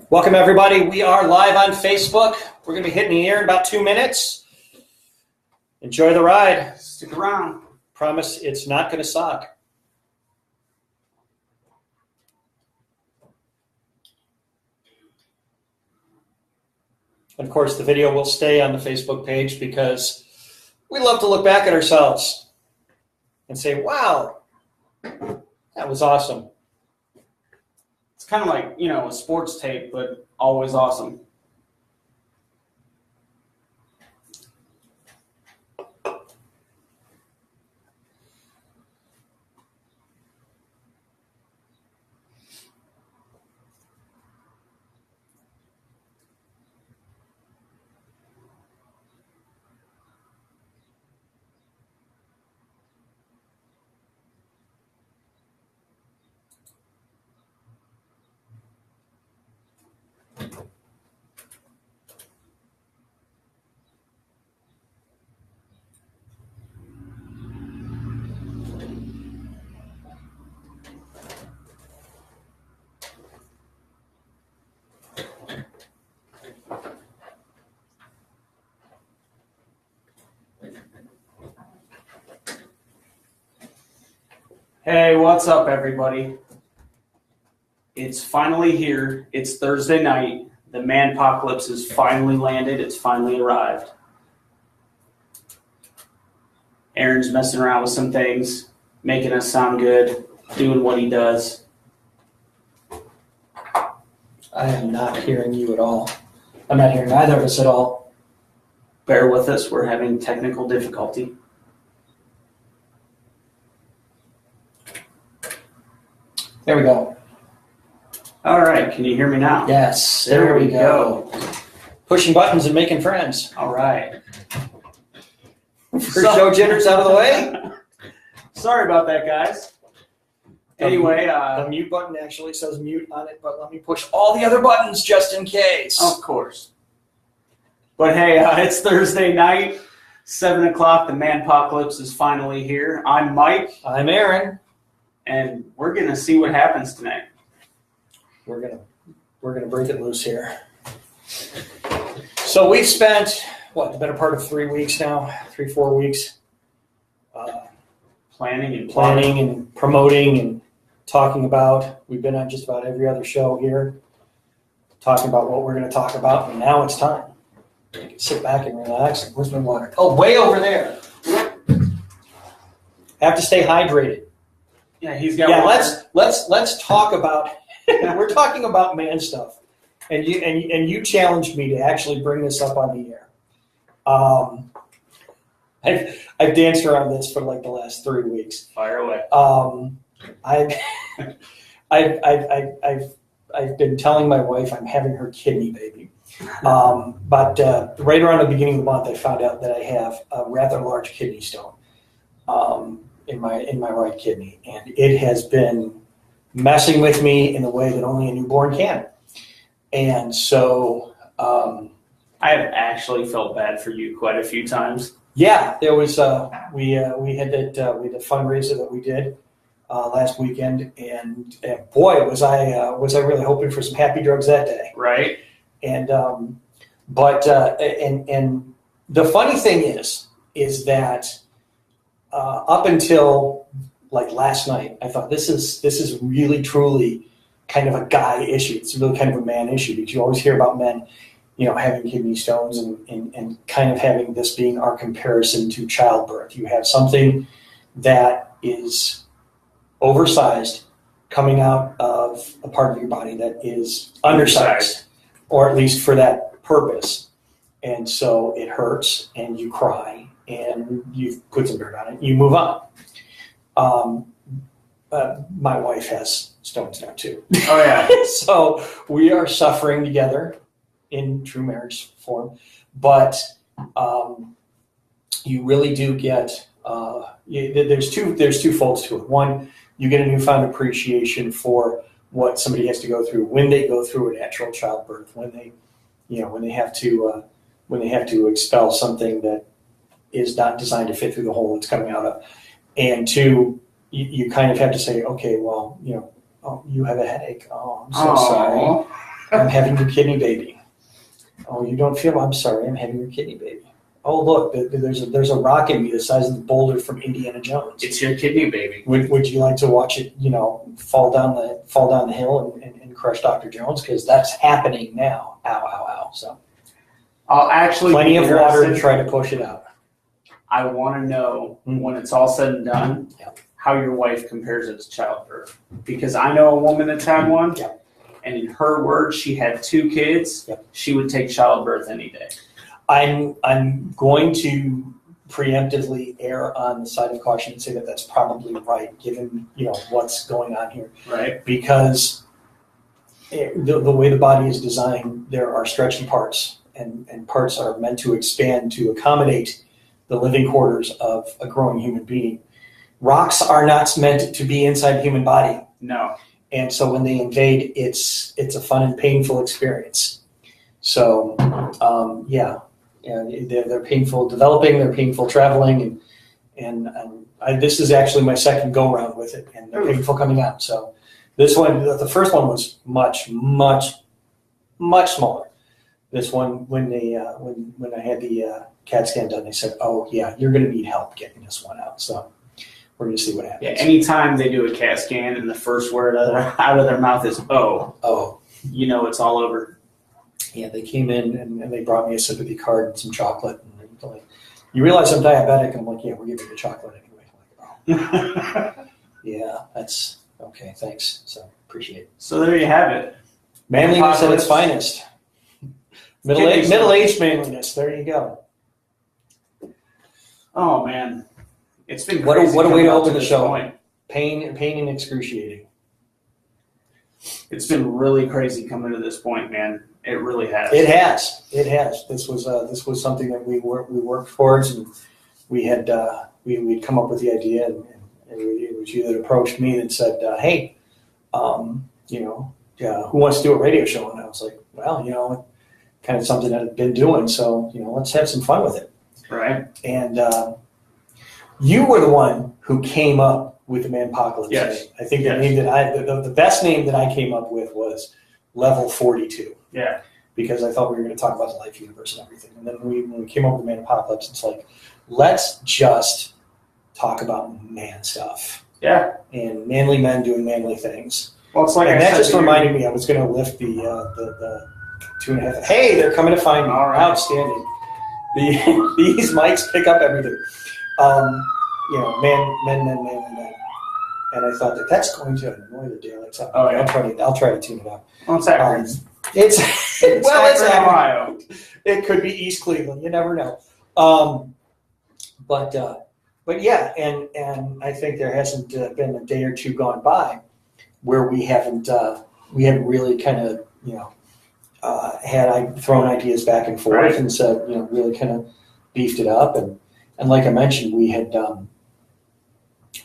Welcome, everybody. We are live on Facebook. We're going to be hitting the air in about 2 minutes. Enjoy the ride. Stick around. Promise it's not going to suck. And of course, the video will stay on the Facebook page because we love to look back at ourselves and say, wow, that was awesome. It's kind of like, a sports tape, but always awesome. Hey, what's up, everybody? It's finally here. It's Thursday night. The Manpocalypse has finally landed. It's finally arrived. Aaron's messing around with some things, making us sound good, doing what he does. I am not hearing you at all. I'm not hearing either of us at all. Bear with us. We're having technical difficulty. There we go. All right. Can you hear me now? Yes, There we go. Pushing buttons and making friends. All right. First show jitters out of the way. Sorry about that, guys. Anyway, the mute button actually says mute on it, but let me push all the other buttons just in case. Of course. But hey, it's Thursday night, 7 o'clock. The Manpocalypse is finally here. I'm Mike. I'm Aaron. And we're going to see what happens tonight. We're gonna break it loose here. So we've spent, the better part of 3 weeks now, 4 weeks, planning and promoting and talking about. We've been on just about every other show here, talking about what we're going to talk about, and now it's time. You can sit back and relax. Where's my water? Oh, way over there. Have to stay hydrated. Yeah, he's got water. Let's talk about. We're talking about man stuff, and you challenged me to actually bring this up on the air. I've danced around this for like the last 3 weeks. Fire away. I've been telling my wife I'm having her kidney baby, but right around the beginning of the month I found out that I have a rather large kidney stone in my right kidney, and it has been messing with me in the way that only a newborn can. And so I have actually felt bad for you quite a few times. Yeah, there was we had a fundraiser that we did last weekend, and boy, was I really hoping for some happy drugs that day. Right. And and the funny thing is that up until like last night, I thought this is really truly kind of a guy issue. It's really kind of a man issue because you always hear about men, having kidney stones and kind of having this being our comparison to childbirth. You have something that is oversized coming out of a part of your body that is undersized, or at least for that purpose. And so it hurts and you cry and you put some dirt on it and you move on. My wife has stones now too. Oh yeah. So we are suffering together in true marriage form, but you really do get there's two folds to it. One, you get a newfound appreciation for what somebody has to go through when they go through a natural childbirth, when they have to expel something that is not designed to fit through the hole it's coming out of. And two, you kind of have to say, okay, well, oh, you have a headache. Oh, I'm so sorry. I'm having your kidney baby. Oh, you don't feel? I'm sorry. I'm having your kidney baby. Oh, look, there's a rock in me the size of the boulder from Indiana Jones. It's your kidney baby. Would you like to watch it, fall down the hill and crush Dr. Jones? Because that's happening now. Ow, ow, ow. So I'll actually plenty of water to try to push it out. I want to know when it's all said and done how your wife compares it to childbirth. Because I know a woman that's had one, and in her words, she had 2 kids. Yep. She would take childbirth any day. I'm going to preemptively err on the side of caution and say that that's probably right, given what's going on here. Right. Because the way the body is designed, there are stretchy parts, and parts are meant to expand to accommodate the living quarters of a growing human being. Rocks are not meant to be inside a human body. No. And so when they invade, it's a fun and painful experience. So, they're painful developing, they're painful traveling, and this is actually my second go round with it, and they're painful coming out. So this one, the first one was much, much, much smaller. This one, when I had the CAT scan done, they said, "Oh yeah, you're going to need help getting this one out." So we're going to see what happens. Yeah. Anytime they do a CAT scan and the first word out of their mouth is "oh," it's all over. Yeah, they came in and they brought me a sympathy card and some chocolate. And they're like, "You realize I'm diabetic?" And I'm like, "Yeah, we're giving you the chocolate anyway." I'm like, "Oh, yeah, that's okay. Thanks. So appreciate it." So there you have it. Manliness at its finest. Middle-aged manliness. There you go. Oh man, it's been what crazy a way to open the this show. Point. Pain and excruciating. It's been really crazy coming to this point, man. It really has. It has. This was something that we worked towards, and we had we'd come up with the idea, and it was you that approached me and said, "Hey, who wants to do a radio show?" And I was like, "Well, kind of something that I've been doing, so let's have some fun with it." Right. And you were the one who came up with the Manpocalypse. Yes. I think the name that the best name that I came up with was Level 42. Yeah. Because I thought we were going to talk about the life universe and everything. And then when we came up with Manpocalypse, it's like, let's just talk about man stuff. Yeah. And manly men doing manly things. Well, it's like and that just reminded me, I was going to lift the 2.5. Hey, they're coming to find me. All right. Outstanding. These mics pick up everything. Men. And I thought that's going to annoy the daylights out. Oh, yeah. I'll try to tune it up. Well, it's Akron. It's Ohio. It could be East Cleveland. You never know. But yeah, and I think there hasn't been a day or two gone by where we haven't really kind of had thrown ideas back and forth, right, and said really kind of beefed it up, and like I mentioned, we had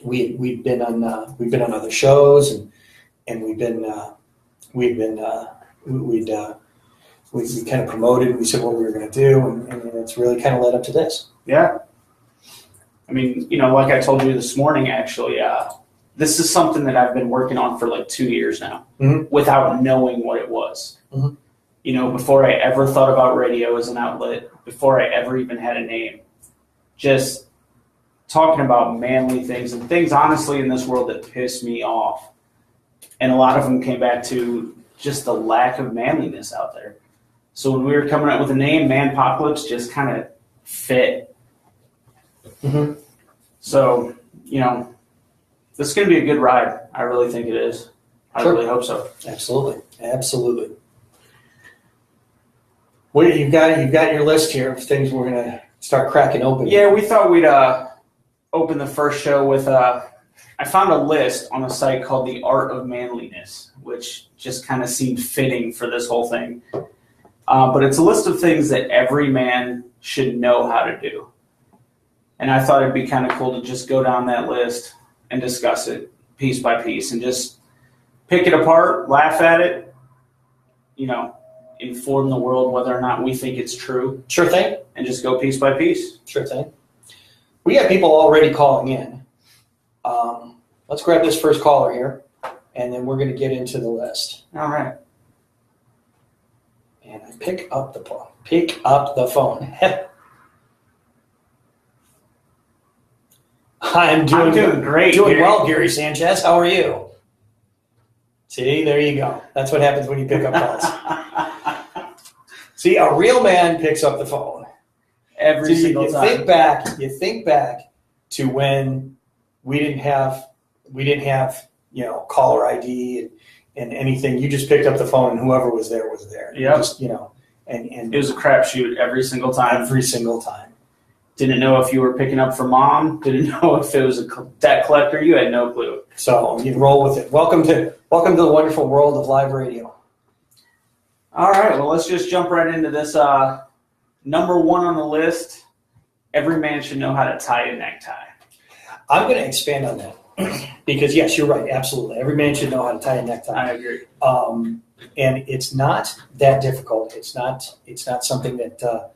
we'd been on other shows, and we kind of promoted, and we said what we were going to do, and it's really kind of led up to this. Yeah. I mean, like I told you this morning, actually, this is something that I've been working on for like 2 years now, without knowing what it was. Before I ever thought about radio as an outlet, before I ever even had a name, just talking about manly things and things, honestly, in this world that piss me off. And a lot of them came back to just the lack of manliness out there. So when we were coming up with a name, Manpocalypse just kind of fit. So, this is going to be a good ride. I really think it is. I really hope so. Absolutely. Well, you've got your list here of things we're going to start cracking open. Yeah, we thought we'd open the first show with I found a list on a site called The Art of Manliness, which just kind of seemed fitting for this whole thing. But it's a list of things that every man should know how to do. And I thought it'd be kind of cool to just go down that list and discuss it piece by piece and just pick it apart, laugh at it, inform the world whether or not we think it's true. Sure thing. And just go piece by piece. Sure thing. We have people already calling in. Let's grab this first caller here, and then we're going to get into the list. All right. and I pick up the phone. Pick up the phone. I'm doing great. Doing Gary. well, Gary Sanchez. How are you? See, there you go. That's what happens when you pick up calls. See, a real man picks up the phone. Every single time. You think back to when we didn't have caller ID and anything. You just picked up the phone and whoever was there was there. Yeah. And it was a crapshoot every single time. Every single time. Didn't know if you were picking up for mom. Didn't know if it was a debt collector. You had no clue. So you roll with it. Welcome to the wonderful world of live radio. All right. Well, let's just jump right into this. Number one on the list. Every man should know how to tie a necktie. I'm going to expand on that because yes, you're right. Absolutely, every man should know how to tie a necktie. I agree. And it's not that difficult. It's not something that.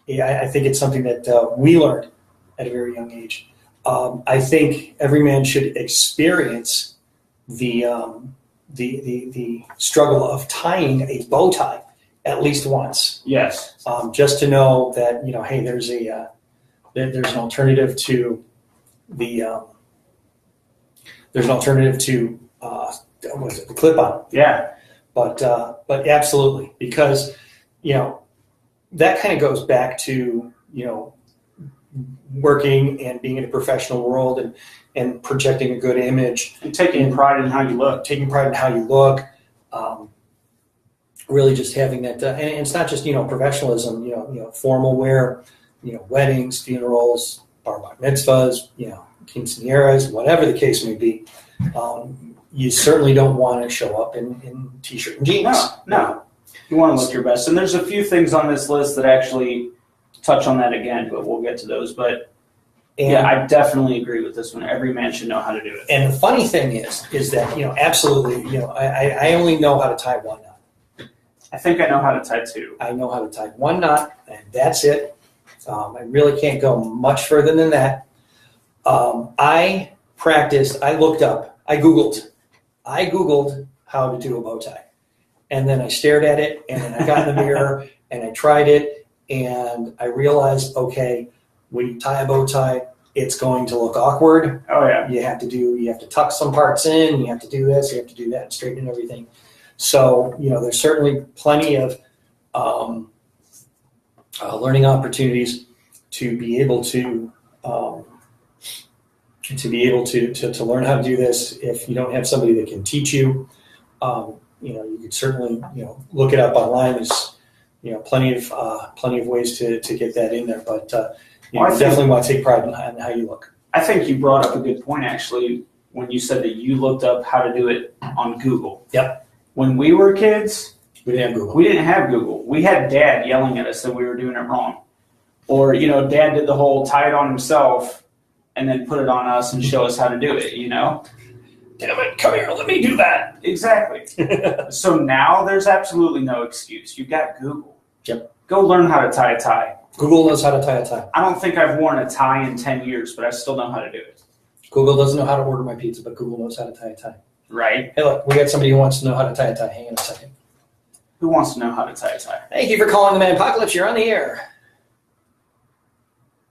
I think it's something that we learned at a very young age. I think every man should experience the struggle of tying a bow tie at least once. Yes. Just to know that hey, there's an alternative to the the clip-on. Yeah. But absolutely, because that kind of goes back to working and being in a professional world and projecting a good image and taking pride in how you look. Really just having that, and it's not just professionalism. Formal wear, weddings, funerals, bar mitzvahs, quinceañeras, whatever the case may be. You certainly don't want to show up in t-shirt and jeans. No. You want to look your best. And there's a few things on this list that actually touch on that again, but we'll get to those. But yeah, I definitely agree with this one. Every man should know how to do it. And the funny thing is that, absolutely, I only know how to tie one knot. I think I know how to tie two. I know how to tie one knot, and that's it. I really can't go much further than that. I practiced, I looked up, I Googled how to do a bow tie. And then I stared at it, and then I got in the mirror, and I tried it, and I realized, okay, when you tie a bow tie, it's going to look awkward. Oh, yeah. You have to tuck some parts in, you have to do this, you have to do that, and straighten everything. So, there's certainly plenty of learning opportunities to be able to learn how to do this. If you don't have somebody that can teach you, you could certainly look it up online. There's plenty of ways to get that in there. But you definitely want to take pride in how you look. I think you brought up a good point actually when you said that you looked up how to do it on Google. Yep. When we were kids, we didn't have Google. We didn't have Google. We had Dad yelling at us that we were doing it wrong, or Dad did the whole tie it on himself and then put it on us and show us how to do it. Damn it, come here, let me do that. Exactly. So now there's absolutely no excuse. You've got Google. Yep. Go learn how to tie a tie. Google knows how to tie a tie. I don't think I've worn a tie in 10 years, but I still know how to do it. Google doesn't know how to order my pizza, but Google knows how to tie a tie. Right. Hey, look, we got somebody who wants to know how to tie a tie. Hang on a second. Who wants to know how to tie a tie? Thank you for calling the Manpocalypse. You're on the air.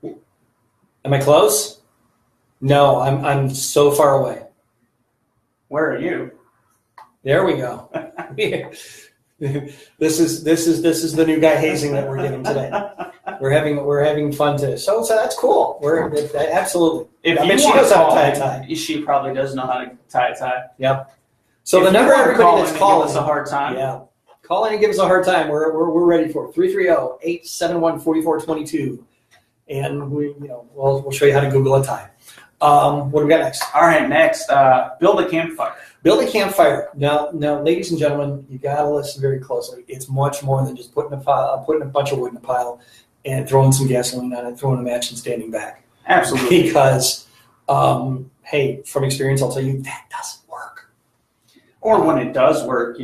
Am I close? No, I'm so far away. Where are you? There we go. This is the new guy hazing that we're getting today. We're having fun today. So that's cool. Absolutely. If I mean, she knows how to tie a tie. She probably does know how to tie a tie. Yep. So the number everybody that's calling us a hard time. Yeah. Call in and give us a hard time. We're ready for it. 330-871-4422. And we'll show you how to Google a tie. What do we got next? All right, next, build a campfire. Build a campfire. Now, ladies and gentlemen, you got to listen very closely. It's much more than just putting a bunch of wood in a pile and throwing some gasoline on it, throwing a match and standing back. Absolutely. Because, hey, from experience, I'll tell you, that doesn't work. Or when it does work,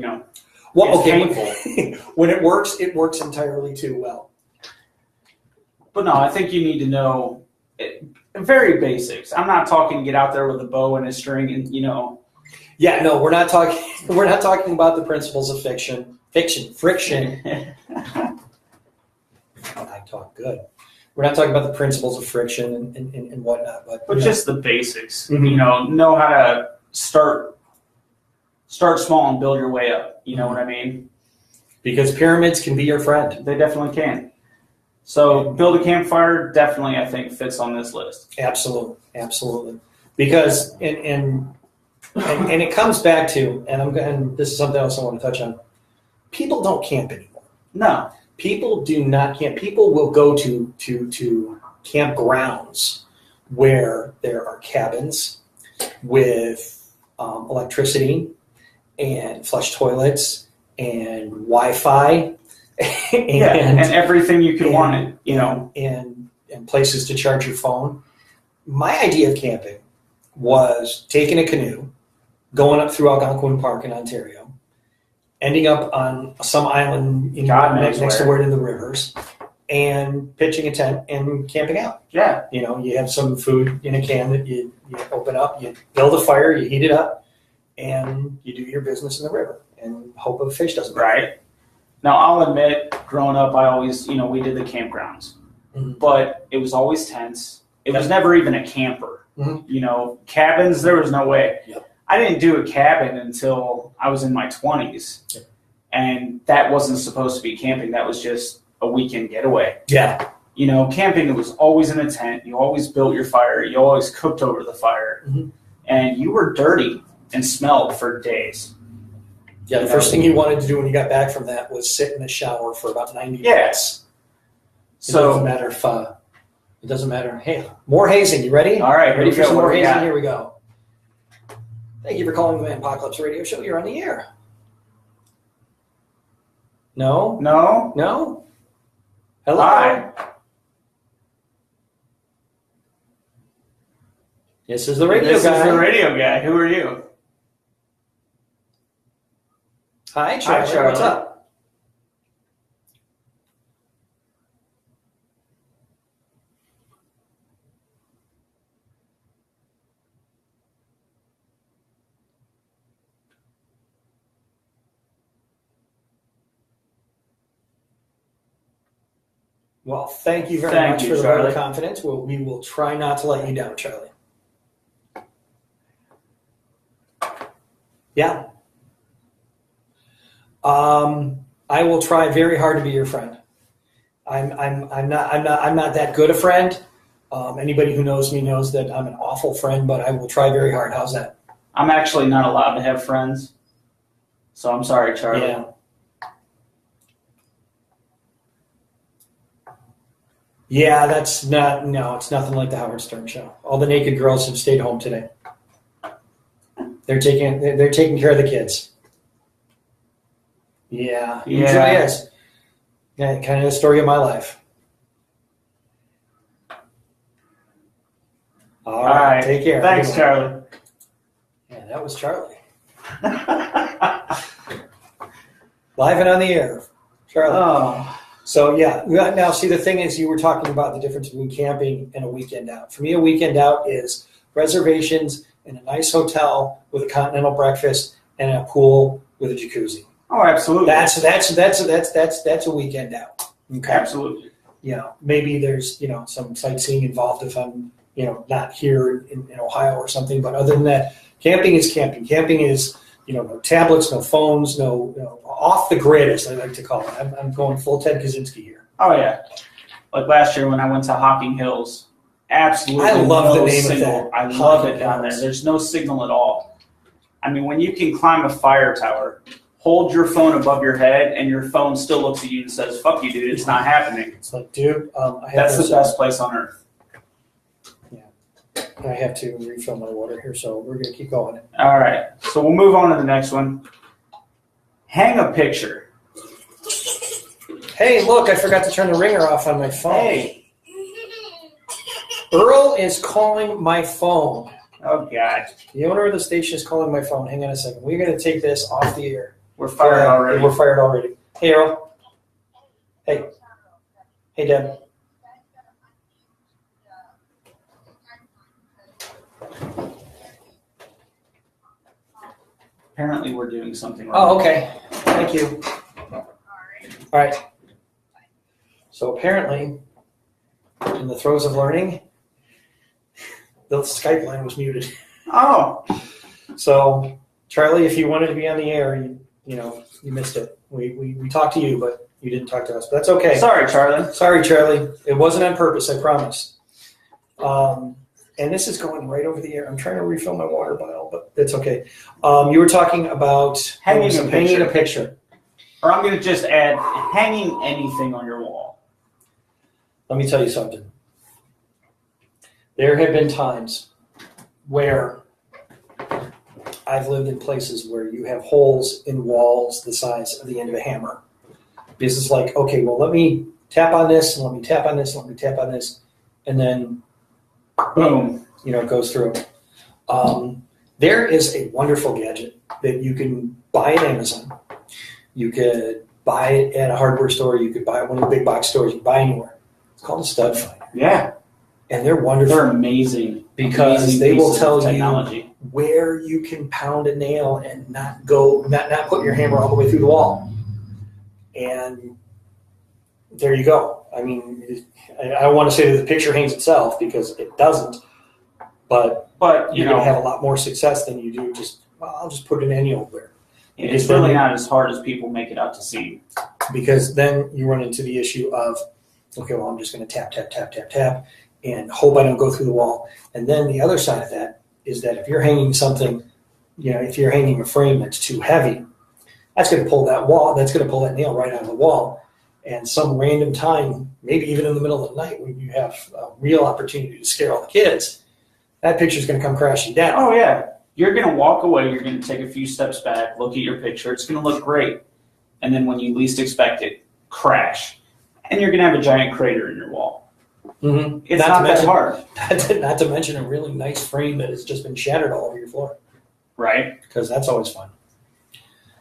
well, it's painful. When it works entirely too well. But no, I think you need to know very basics. I'm not talking get out there with a bow and a string and, Yeah, no, we're not talking. We're not talking about the principles of friction. I talk good. We're not talking about the principles of friction and whatnot, but just the basics. Mm-hmm. Know how to start small and build your way up. You know what I mean? Because pyramids can be your friend. They definitely can. So build a campfire definitely, I think, fits on this list. Absolutely. Because and it comes back to, and this is something else I want to touch on. People don't camp anymore. No. People do not camp. People will go to campgrounds where there are cabins with electricity and flush toilets and Wi-Fi and everything you could want it, and places to charge your phone. My idea of camping was taking a canoe, going up through Algonquin Park in Ontario, ending up on some island next to where in the rivers, and pitching a tent and camping out. Yeah. You have some food in a can that you open up, you build a fire, you heat it up, and you do your business in the river and hope a fish doesn't. Right. Now, I'll admit, growing up, I always, we did the campgrounds, but it was always tents. It was never even a camper. Mm-hmm. Cabins, there was no way. Yep. I didn't do a cabin until I was in my 20s, and that wasn't supposed to be camping. That was just a weekend getaway. Yeah. Camping, it was always in a tent. You always built your fire. You always cooked over the fire, and you were dirty and smelled for days. Yeah, the first thing you wanted to do when you got back from that was sit in the shower for about 90 minutes. It doesn't matter. Hey, more hazing. You ready? All right, ready for some more hazing? Here we go. Thank you for calling the Manpocalypse radio show. You're on the air. No? Hello? Hi. This is the radio guy. This is the radio guy. Who are you? Hi, Charlie. What's up? Well, thank you very much for the vote of confidence. We will try not to let you down, Charlie. Yeah. I will try very hard to be your friend. I'm not that good a friend. Anybody who knows me knows that I'm an awful friend, but I will try very hard. How's that? I'm actually not allowed to have friends, so I'm sorry, Charlie. Yeah. Yeah, it's nothing like the Howard Stern show. All the naked girls have stayed home today. They're taking care of the kids. Yeah, it usually is. Yeah, kind of the story of my life. All right, take care. Thanks, Charlie. Yeah, that was Charlie. Live and on the air, Charlie. Oh. So yeah, now see the thing is, you were talking about the difference between camping and a weekend out. For me, a weekend out is reservations in a nice hotel with a continental breakfast and a pool with a jacuzzi. Oh, absolutely. That's a weekend out. Okay? Absolutely. Maybe there's some sightseeing involved if I'm not here in Ohio or something. But other than that, camping is camping. Camping is no tablets, no phones, no off the grid, as I like to call it. I'm going full Ted Kaczynski here. Oh yeah, like last year when I went to Hocking Hills, absolutely. I love the name signal. of that. I love it down there. There's no signal at all. I mean, when you can climb a fire tower, hold your phone above your head, and your phone still looks at you and says, "Fuck you, dude. It's not happening." It's like, dude, that's the best place on earth. I have to refill my water here, so we're going to keep going. All right. So we'll move on to the next one. Hang a picture. Hey, look, I forgot to turn the ringer off on my phone. Hey. Earl is calling my phone. Oh, God. The owner of the station is calling my phone. Hang on a second. We're going to take this off the air. We're fired already. We're fired already. Hey, Earl. Hey. Hey, Deb. Apparently we're doing something wrong. Oh, okay. Thank you. All right. So apparently, in the throes of learning, the Skype line was muted. Oh. So, Charlie, if you wanted to be on the air, you missed it. We talked to you, but you didn't talk to us. But that's okay. Sorry, Charlie. Sorry, Charlie. It wasn't on purpose, I promise. And this is going right over the air. I'm trying to refill my water bottle, but that's okay. You were talking about hanging a picture. Or I'm going to just add hanging anything on your wall. Let me tell you something. There have been times where I've lived in places where you have holes in walls the size of the end of a hammer. Because it's like, okay, well, let me tap on this, and let me tap on this, and let me tap on this, and then boom, it goes through. There is a wonderful gadget that you can buy at Amazon. You could buy it at a hardware store. You could buy it at one of the big box stores. You can buy anywhere. It's called a stud finder. Yeah. And they're wonderful. They're amazing. Because they will tell you where you can pound a nail and not put your hammer all the way through the wall. And there you go. I mean, I don't want to say that the picture hangs itself because it doesn't. But you're going to have a lot more success than you do just, I'll just put it anywhere. It's really not as hard as people make it out to seem. Because then you run into the issue of, okay, well, I'm just going to tap, tap, tap, tap, tap, and hope I don't go through the wall. And then the other side of that is that if you're hanging something, if you're hanging a frame that's too heavy, that's going to pull that nail right out of the wall. And some random time, maybe even in the middle of the night when you have a real opportunity to scare all the kids, that picture's going to come crashing down. Oh, yeah. You're going to walk away. You're going to take a few steps back, look at your picture. It's going to look great. And then when you least expect it, crash. And you're going to have a giant crater in your wall. Mm-hmm. It's not that hard. Not to mention a really nice frame that has just been shattered all over your floor. Right. Because that's always fun.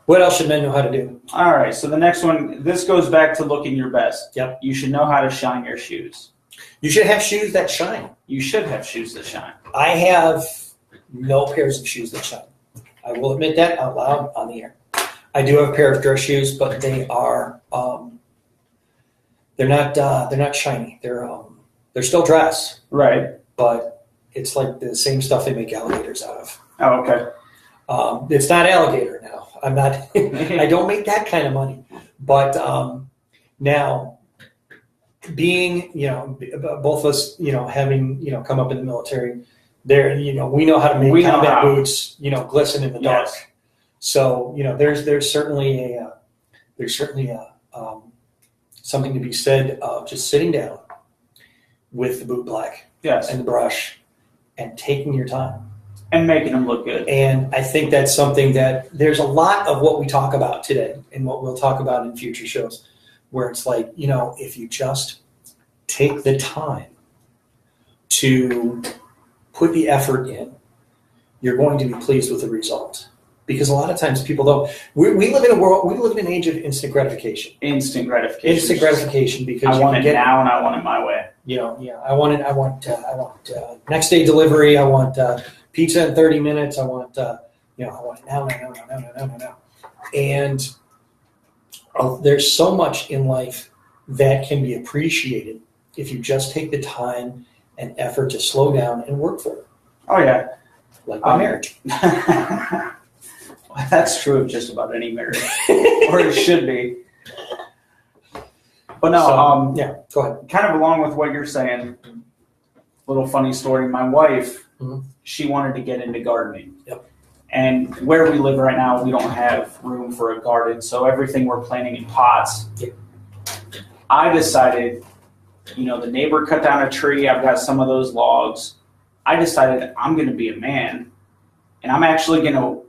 What else should men know how to do? All right. So the next one, this goes back to looking your best. Yep. You should know how to shine your shoes. You should have shoes that shine. You should have shoes that shine. I have no pairs of shoes that shine. I will admit that out loud on the air. I do have a pair of dress shoes, but they are they're not shiny. They're still dress. Right. But it's like the same stuff they make alligators out of. Oh, okay. It's not alligator now. I'm not. I don't make that kind of money. But now, being both of us, having come up in the military, there we know how to make combat boots glisten in the dark. Yes. So there's certainly something to be said of just sitting down with the boot black and the brush and taking your time. And making them look good. And I think that's something that there's a lot of what we talk about today and what we'll talk about in future shows where it's like, if you just take the time to put the effort in, you're going to be pleased with the result. Because a lot of times people don't. We live in a world. We live in an age of instant gratification. Instant gratification. Instant gratification because I want it now and I want it my way. I want it. I want next day delivery. I want pizza in 30 minutes. I want I want it now. And there's so much in life that can be appreciated if you just take the time and effort to slow down and work for it. Oh yeah, like my marriage. Well, that's true of just about any marriage, or it should be. But no, go ahead. Kind of along with what you're saying, little funny story. My wife, she wanted to get into gardening. Yep. And where we live right now, we don't have room for a garden, so everything we're planting in pots. Yep. I decided, the neighbor cut down a tree. I've got some of those logs. I decided I'm going to be a man, and I'm actually going to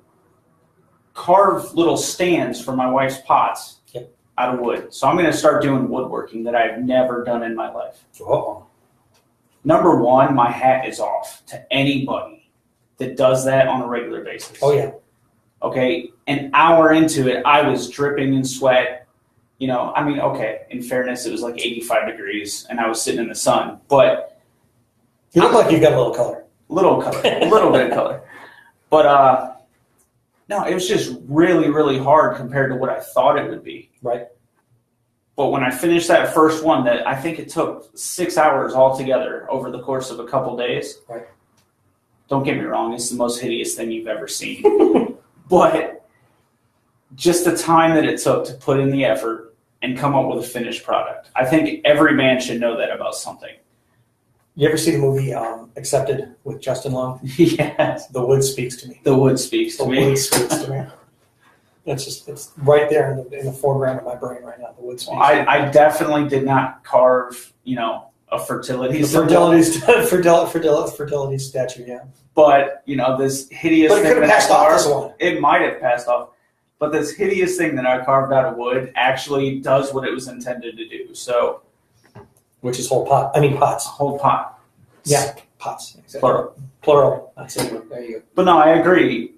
carve little stands for my wife's pots out of wood. So I'm going to start doing woodworking that I've never done in my life. Uh-oh. Number one, my hat is off to anybody that does that on a regular basis. Oh, yeah. Okay, an hour into it, I was dripping in sweat. In fairness, it was like 85 degrees, and I was sitting in the sun. But you look like you've got a little color. A little bit of color. But No, it was just really, really hard compared to what I thought it would be. Right. But when I finished that first one, that I think it took 6 hours altogether over the course of a couple days. Right. Don't get me wrong, it's the most hideous thing you've ever seen. But just the time that it took to put in the effort and come up with a finished product. I think every man should know that about something. You ever see the movie Accepted with Justin Long? Yes. The wood speaks to me. The wood speaks to The me. wood speaks to me. It's right there in the foreground of my brain right now. The wood speaks. Well, I definitely did not carve, a fertility fertility statue, yeah. But, this hideous But it thing could have that I passed off as carved, one. it might have passed off. But this hideous thing that I carved out of wood actually does what it was intended to do. So, which is whole pot. I mean pots. Whole pot. Yeah, pots. Exactly. Plural. Plural. That's it. There you go. But no, I agree.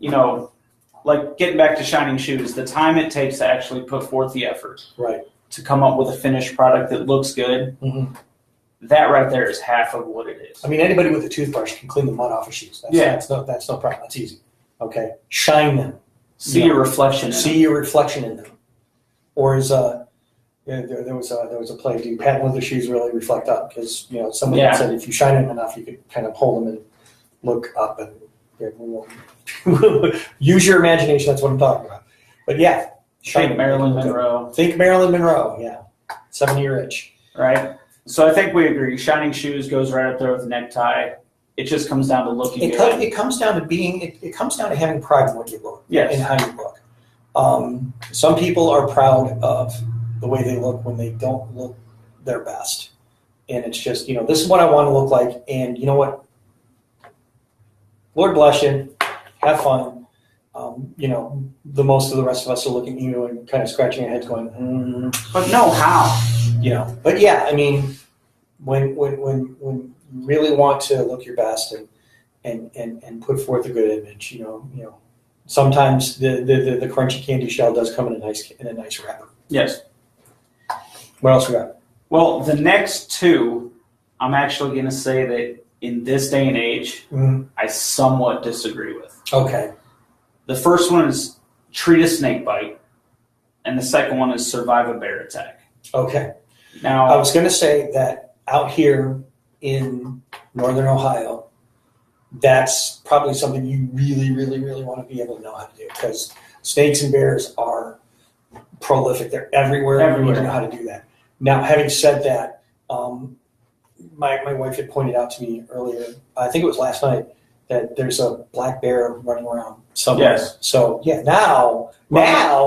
Like getting back to shining shoes, the time it takes to actually put forth the effort, right, to come up with a finished product that looks good. Mm-hmm. That right there is half of what it is. I mean, anybody with a toothbrush can clean the mud off of shoes. That's no problem. That's easy. Okay, shine them. See your reflection. Your reflection in them. Or as there was a play. Do patent leather shoes really reflect up? Because somebody said if you shine them enough, you could kind of hold them and look up and use your imagination. That's what I'm talking about. But yeah, think Marilyn Monroe. Think Marilyn Monroe. Yeah, 7-year itch. Right. So I think we agree. Shining shoes goes right up there with the necktie. It just comes down to looking good. It comes down to it comes down to having pride in what you look. Yes. And how you look. Some people are proud of the way they look when they don't look their best. And it's just, this is what I want to look like. And you know what? Lord bless you. Have fun. The most of the rest of us are looking at you and kind of scratching our heads going, But no, how? But yeah, I mean, when you really want to look your best and put forth a good image, sometimes the crunchy candy shell does come in a nice wrapper. Yes. What else we got? Well, the next two, I'm actually going to say that in this day and age, I somewhat disagree with. Okay. The first one is treat a snake bite, and the second one is survive a bear attack. Okay. Now, I was going to say that out here in northern Ohio, that's probably something you really, really, really want to be able to know how to do, because snakes and bears are prolific. They're everywhere. You need to know how to do that. Now, having said that, my wife had pointed out to me earlier, I think it was last night, that there's a black bear running around somewhere. Yes. So, yeah, now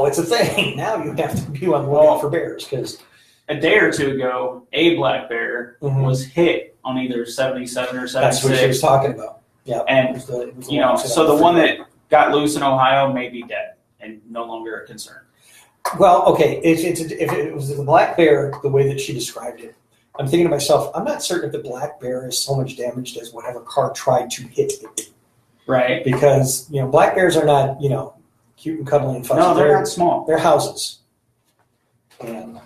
it's a thing. Now you have to be on the lookout for bears, because a day or two ago, a black bear was hit on either 77 or 76. That's what she was talking about. Yeah. And, so the one that got loose in Ohio may be dead and no longer a concern. Well, okay, if it was the black bear, the way that she described it, I'm thinking to myself, I'm not certain if the black bear is so much damaged as whatever car tried to hit it. Right. Because, black bears are not, cute and cuddly and fuzzy. No, they're not small. They're houses. And,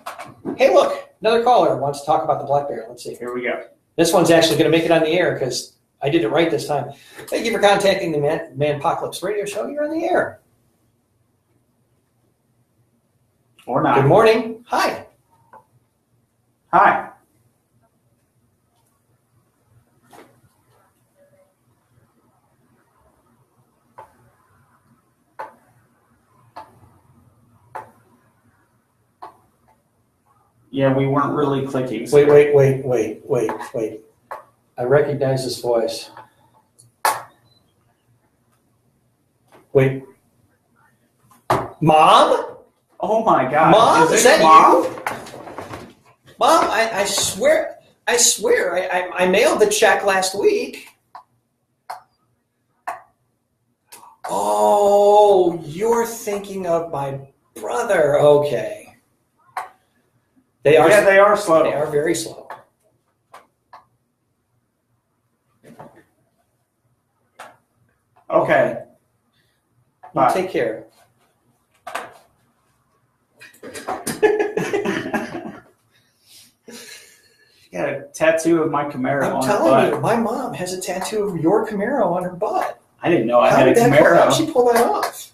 hey, look, another caller wants to talk about the black bear. Let's see. Here we go. This one's actually going to make it on the air because I did it right this time. Thank you for contacting the Manpocalypse radio show. You're on the air. Or not. Good morning. Hi. Hi. Yeah, we weren't really clicking. Wait. I recognize this voice. Wait. Mom? Oh my God. Mom, is that Mom? you? Mom, I swear, I mailed the check last week. Oh, you're thinking of my brother. Okay. They are. Yeah, they are slow. They are very slow. Okay. You take care. You got a tattoo of my Camaro on her butt. I'm telling you, my mom has a tattoo of your Camaro on her butt. I didn't know I had a Camaro. How did she pull that off?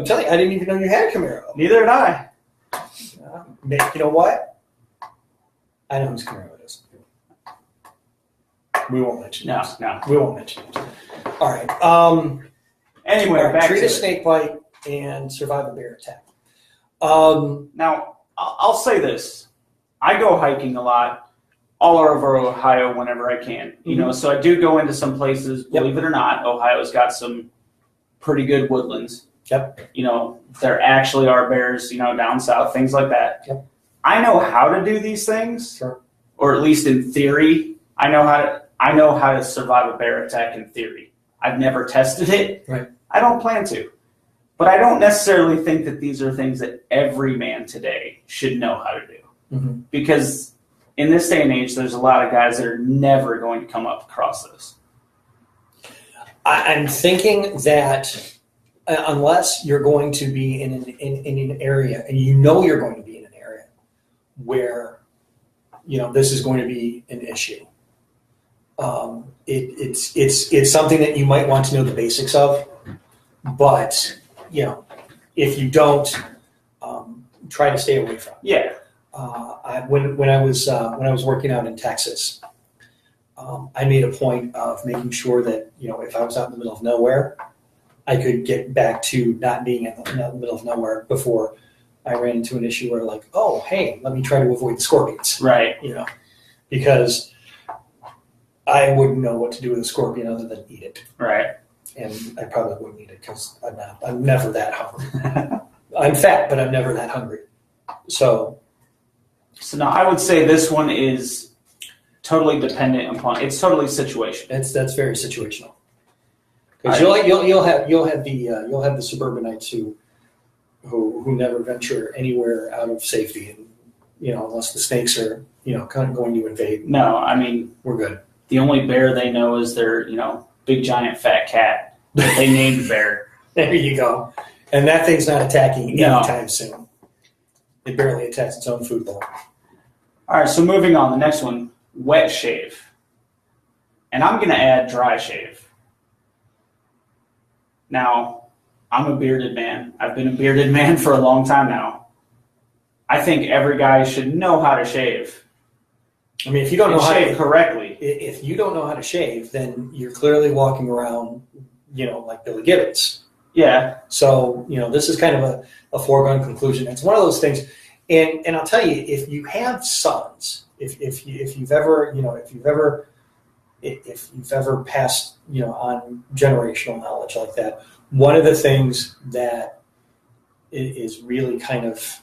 I'm telling you, I didn't even know you had a Camaro. Neither did I. You know what? I know whose Camaro it is. We won't mention it. No. We won't mention it. All right. Anyway, back treat to a snake bite and survive a bear attack. Now, I'll say this. I go hiking a lot all over Ohio whenever I can. You know, so I do go into some places, believe it or not, Ohio's got some pretty good woodlands. Yep. You know, there actually are bears, you know, down south, things like that. Yep. I know how to do these things. Sure. Or at least in theory. I know how to survive a bear attack in theory. I've never tested it. Right. I don't plan to. But I don't necessarily think that these are things that every man today should know how to do. Mm-hmm. Because in this day and age, there's a lot of guys that are never going to come up across this. I'm thinking that unless you're going to be in an area, and you know you're going to be in an area where, you know, this is going to be an issue. It's something that you might want to know the basics of, but you know, if you don't, try to stay away from it. Yeah. When I was working out in Texas, I made a point of making sure that, you know, if I was out in the middle of nowhere, I could get back to not being in the middle of nowhere before I ran into an issue where, like, oh, hey, let me try to avoid the scorpions. Right. You know, because I wouldn't know what to do with a scorpion other than eat it. Right. And I probably wouldn't eat it because I'm never that hungry. I'm fat, but I'm never that hungry. So now I would say this one is totally dependent upon. It's totally situational. That's very situational. Because you'll have the suburbanites who never venture anywhere out of safety, and you know, unless the snakes are, you know, kind of going to invade. No, I mean, we're good. The only bear they know is their, you know, big giant fat cat that they named Bear. There you go. And that thing's not attacking anytime soon. It barely attacks its own food bowl. All right, so moving on. The next one, wet shave. And I'm going to add dry shave. Now, I'm a bearded man. I've been a bearded man for a long time now. I think every guy should know how to shave. I mean, if you don't know how to correctly, if you don't know how to shave, then you're clearly walking around, you know, like Billy Gibbons. Yeah. So, you know, this is kind of a foregone conclusion. It's one of those things. And I'll tell you, if you have sons, if you've ever passed, you know, on generational knowledge like that, one of the things that is really kind of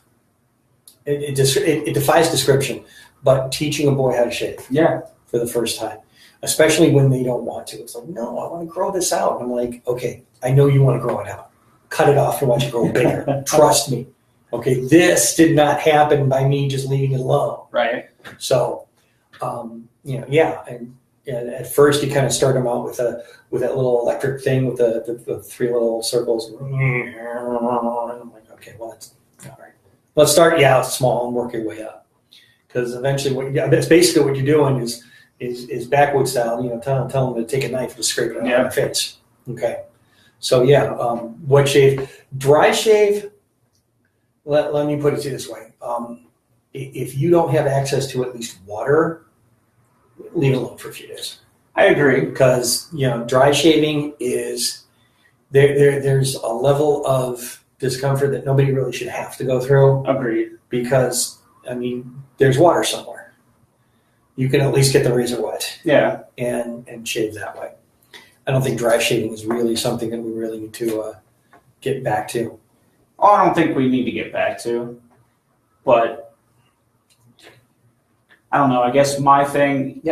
it defies description, but teaching a boy how to shave, for the first time, especially when they don't want to. It's like, no, I want to grow this out. And I'm like, okay, I know you want to grow it out. Cut it off and watch it grow bigger. Trust me. Okay, this did not happen by me just leaving it alone. Right. So, you know, yeah. And at first, you kind of start them out with that little electric thing with the three little circles. And I'm like, okay, well, that's all right. Let's start out small and work your way up. Because eventually, that's basically what you're doing is backwoods style. You know, tell them to take a knife and scrape it out of their face. Okay. So yeah, wet shave, dry shave. Let me put it to you this way: if you don't have access to at least water, leave it alone for a few days. I agree, because you know, dry shaving is there's a level of discomfort that nobody really should have to go through. Agreed. Because I mean, there's water somewhere. You can at least get the razor wet. Yeah. And shave that way. I don't think dry shaving is really something that we really need to get back to. Oh, I don't think we need to get back to, but I don't know. I guess my thing,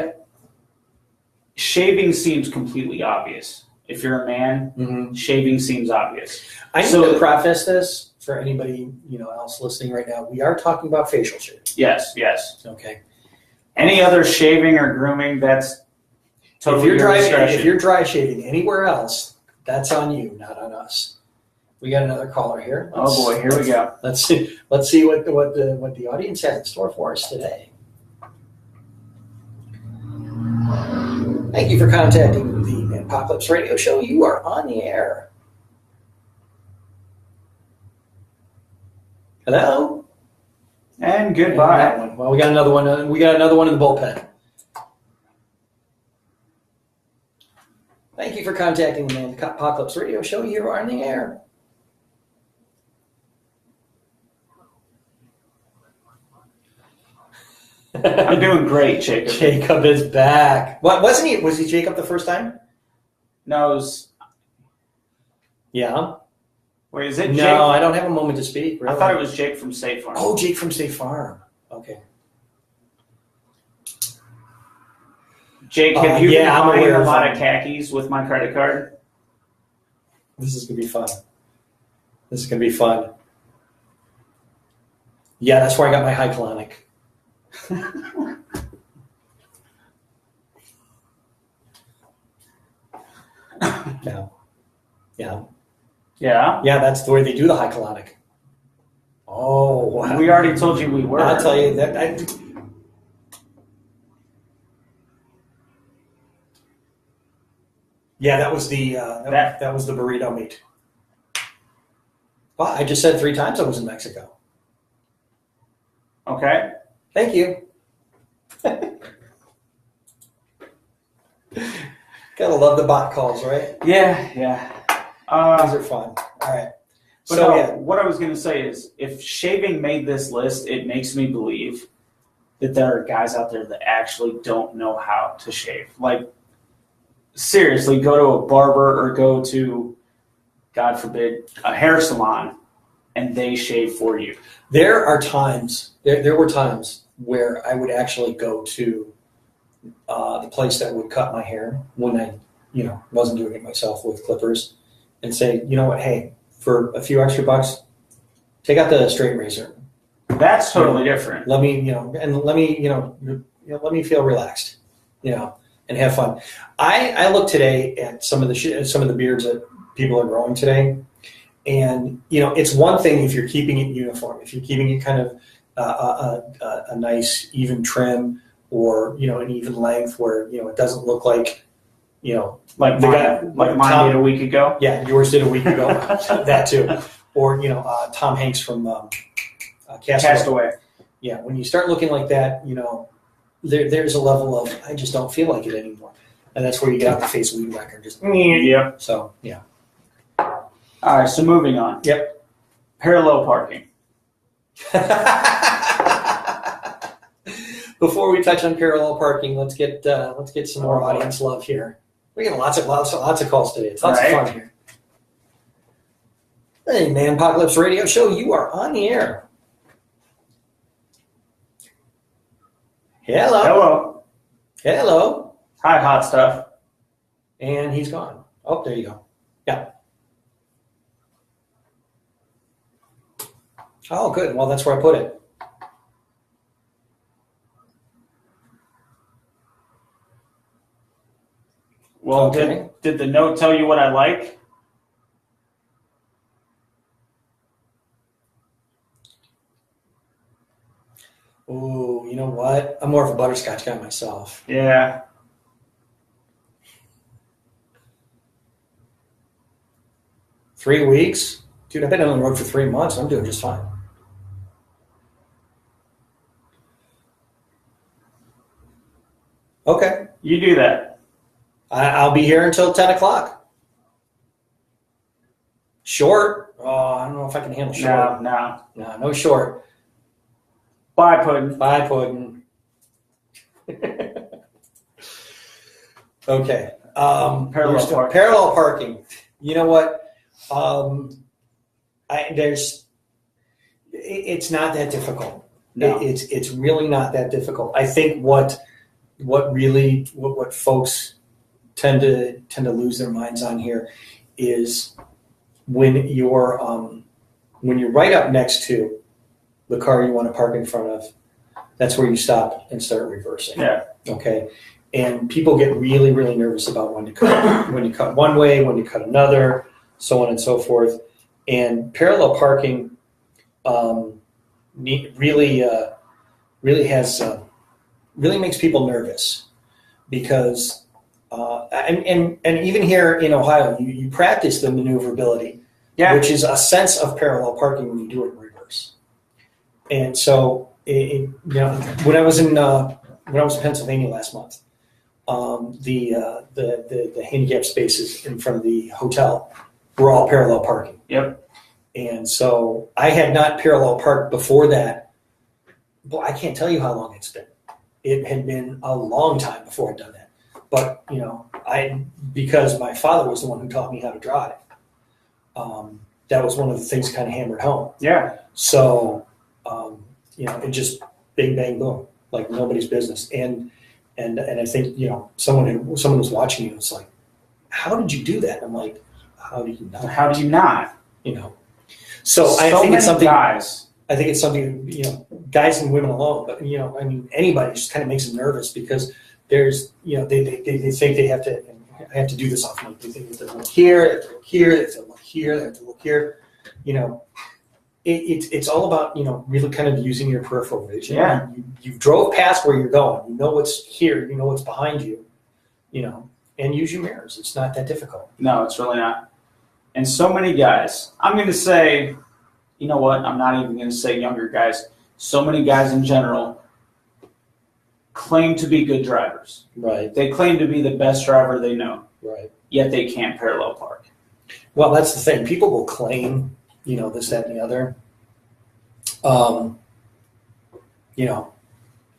shaving seems completely obvious. If you're a man, shaving seems obvious. I need to preface this for anybody, you know, else listening right now. We are talking about facial shaving. Yes. Okay. Any other shaving or grooming, that's totally your discretion. If you're dry shaving anywhere else, that's on you, not on us. We got another caller here. Oh boy, here we go. Let's see what the audience has in store for us today. Thank you for contacting the Manpocalypse radio show. You are on the air. Hello. And goodbye. And that one. Well, we got another one. We got another one in the bullpen. Thank you for contacting the Manpocalypse Radio Show. You are on the air. I'm doing great, Jacob. Jacob is back. What wasn't he? Was he Jacob the first time? No, it was. Yeah. Wait, is it No, Jake? I don't have a moment to speak. Really. I thought it was Jake from State Farm. Oh, Jake from State Farm. Okay. Jake, have you been I'm buying aware a of lot that. of khakis with my credit card? This is gonna be fun. This is gonna be fun. Yeah, that's where I got my Hyclonic. Yeah. Yeah. Yeah. Yeah, that's the way they do the Hyclonic. Oh, wow. We already told you we were. I'll tell you that. Yeah, that was the that was the burrito meat. Well, I just said 3 times I was in Mexico. Okay. Thank you. Gotta love the bot calls, right? Yeah. These are fun. All right. But So no, yeah, what I was going to say is, if shaving made this list, it makes me believe that there are guys out there that actually don't know how to shave. Like, seriously, go to a barber or go to, God forbid, a hair salon, and they shave for you. there are times. There were times where I would actually go to the place that would cut my hair when I, wasn't doing it myself with clippers, and say, you know what, hey, for a few extra bucks, take out the straight razor. That's totally different. Let me, let me feel relaxed, and have fun. I look today at some of the beards that people are growing today, and it's one thing if you're keeping it uniform, if you're keeping it kind of a nice even trim, or an even length where it doesn't look like Like mine Tom did a week ago. Yeah, yours did a week ago. That too, or Tom Hanks from Castaway. Yeah, when you start looking like that, there's a level of I just don't feel like it anymore, and that's where you get out the face weed whacker. Just Yep. So yeah. All right. So moving on. Yep. Parallel parking. Before we touch on parallel parking, let's get some more audience love here. We get lots of calls today. It's lots of fun here. Hey, Manpocalypse Radio Show, you are on the air. Hello. Hello. Hello. Hi, hot stuff. And he's gone. Oh, there you go. Yeah. Oh, good. Well, that's where I put it. Well, Okay. did the note tell you what I like? Ooh, you know what? I'm more of a butterscotch guy myself. Yeah. Three weeks? Dude, I've been on the road for 3 months. I'm doing just fine. Okay. You do that. I'll be here until 10 o'clock. Short? Oh, I don't know if I can handle short. No short. Bye, Puddin'. Bye, Puddin'. Okay. Parallel parking. You know what? It's not that difficult. No. It's really not that difficult. I think what folks tend to lose their minds on here is when you're right up next to the car you want to park in front of, that's where you stop and start reversing. Yeah. Okay. And people get really, really nervous about when to cut, when you cut one way, when you cut another, so on and so forth. And parallel parking really makes people nervous because and even here in Ohio, you practice the maneuverability, Yeah. which is a sense of parallel parking when you do it in reverse. And so, when I was in Pennsylvania last month, the handicap spaces in front of the hotel were all parallel parking. Yep. And so I had not parallel parked before that. Well, I can't tell you how long it's been. It had been a long time before I'd done that. But, because my father was the one who taught me how to drive, that was one of the things kind of hammered home. Yeah. So, it just bing, bang, boom, like nobody's business. And I think, someone was watching you and was like, how did you do that? And I'm like, how do you not? How do you not? So I think it's something. Guys. I think it's something, guys and women alone, but anybody just kind of makes them nervous because there's, they think they have to. I have to do this often. They think they have to look here, they have to look here, they have to look here, they have to look here. It's all about really kind of using your peripheral vision. Yeah. You drove past where you're going. You know what's here. You know what's behind you. And use your mirrors. It's not that difficult. No, it's really not. And so many guys. I'm going to say, you know what? I'm not even going to say younger guys. So many guys in general claim to be good drivers. Right. They claim to be the best driver they know. Right. Yet they can't parallel park. Well, that's the thing. People will claim, this, that, and the other.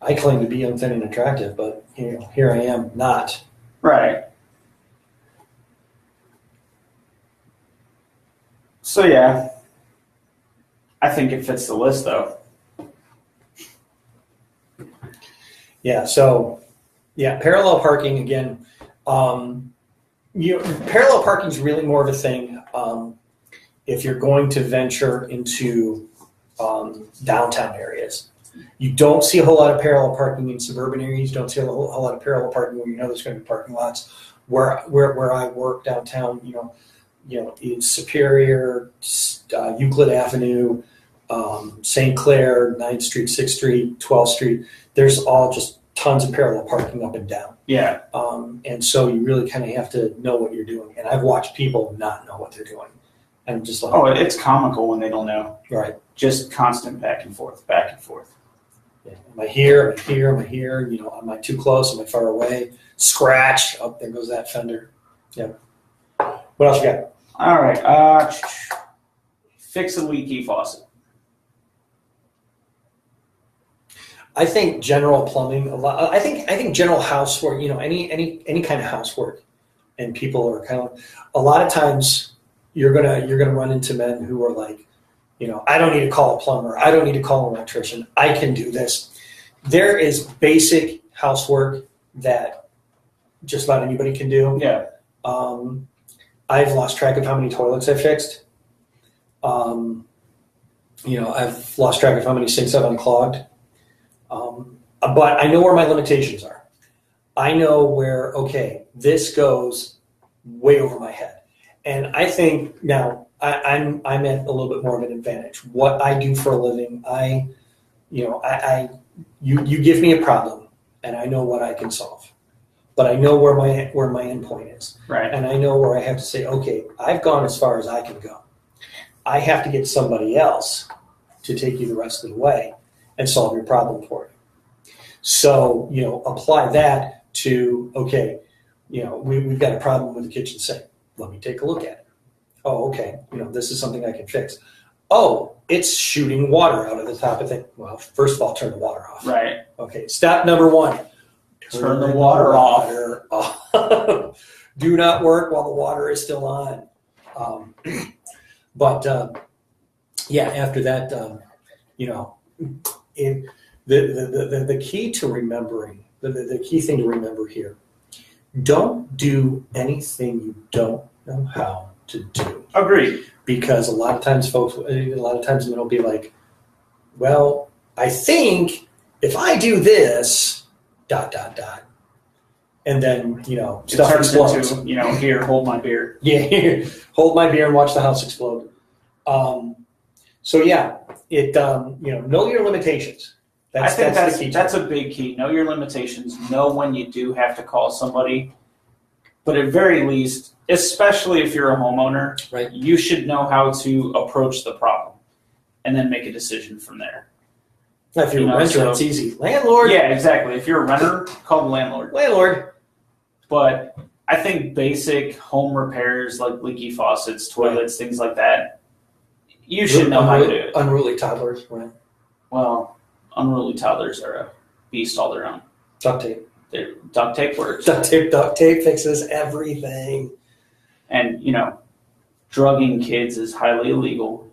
I claim to be young, thin, and attractive, but here I am not. Right. So yeah, I think it fits the list though. Yeah. So, parallel parking again. Parallel parking is really more of a thing if you're going to venture into downtown areas. You don't see a whole lot of parallel parking in suburban areas. You don't see a whole lot of parallel parking where there's going to be parking lots. Where I work downtown, in Superior, Euclid Avenue, St. Clair, 9th Street, 6th Street, 12th Street. There's all just tons of parallel parking up and down. Yeah. And so you really kind of have to know what you're doing. And I've watched people not know what they're doing. And I'm just like, oh, it's comical when they don't know. Right. Just constant back and forth, back and forth. Yeah. Am I here? Am I here? Am I here? Am I too close? Am I far away? Scratch. Oh, there goes that fender. Yep. What else you got? All right. Fix a leaky faucet. I think general plumbing a lot. I think general housework. Any kind of housework, and people are kind of. A lot of times, you're gonna run into men who are like, I don't need to call a plumber. I don't need to call an electrician. I can do this. There is basic housework that just about anybody can do. Yeah. I've lost track of how many toilets I've fixed. I've lost track of how many sinks I've unclogged. But I know where my limitations are. I know where, okay, this goes way over my head. And I think now I'm at a little bit more of an advantage. What I do for a living, you give me a problem and I know what I can solve. But I know where my end point is. Right. And I know where I have to say, okay, I've gone as far as I can go. I have to get somebody else to take you the rest of the way and solve your problem for you. So, apply that to, okay, we've got a problem with the kitchen sink. Let me take a look at it. Oh, okay. This is something I can fix. Oh, it's shooting water out of the top of it. Well, first of all, turn the water off. Right. Okay. Step number 1. Turn the water off. Do not work while the water is still on. After that, the key to remembering, the key thing to remember here, don't do anything you don't know how to do. Agreed. Because a lot of times men will be like, well, I think if I do this, ... And then, stuff explodes. Into, here, hold my beer. Yeah, hold my beer and watch the house explode. Know your limitations. I think that's the key. That's a big key. Know your limitations. Know when you do have to call somebody. But at very least, especially if you're a homeowner, right, you should know how to approach the problem and then make a decision from there. If you're a renter, it's easy. Landlord. Yeah, exactly. If you're a renter, call the landlord. Landlord. But I think basic home repairs like leaky faucets, toilets, things like that, you should know how to do it. Unruly toddlers, right? Well, unruly toddlers are a beast all their own. Duct tape. Duct tape works. Duct tape fixes everything. And, drugging kids is highly illegal.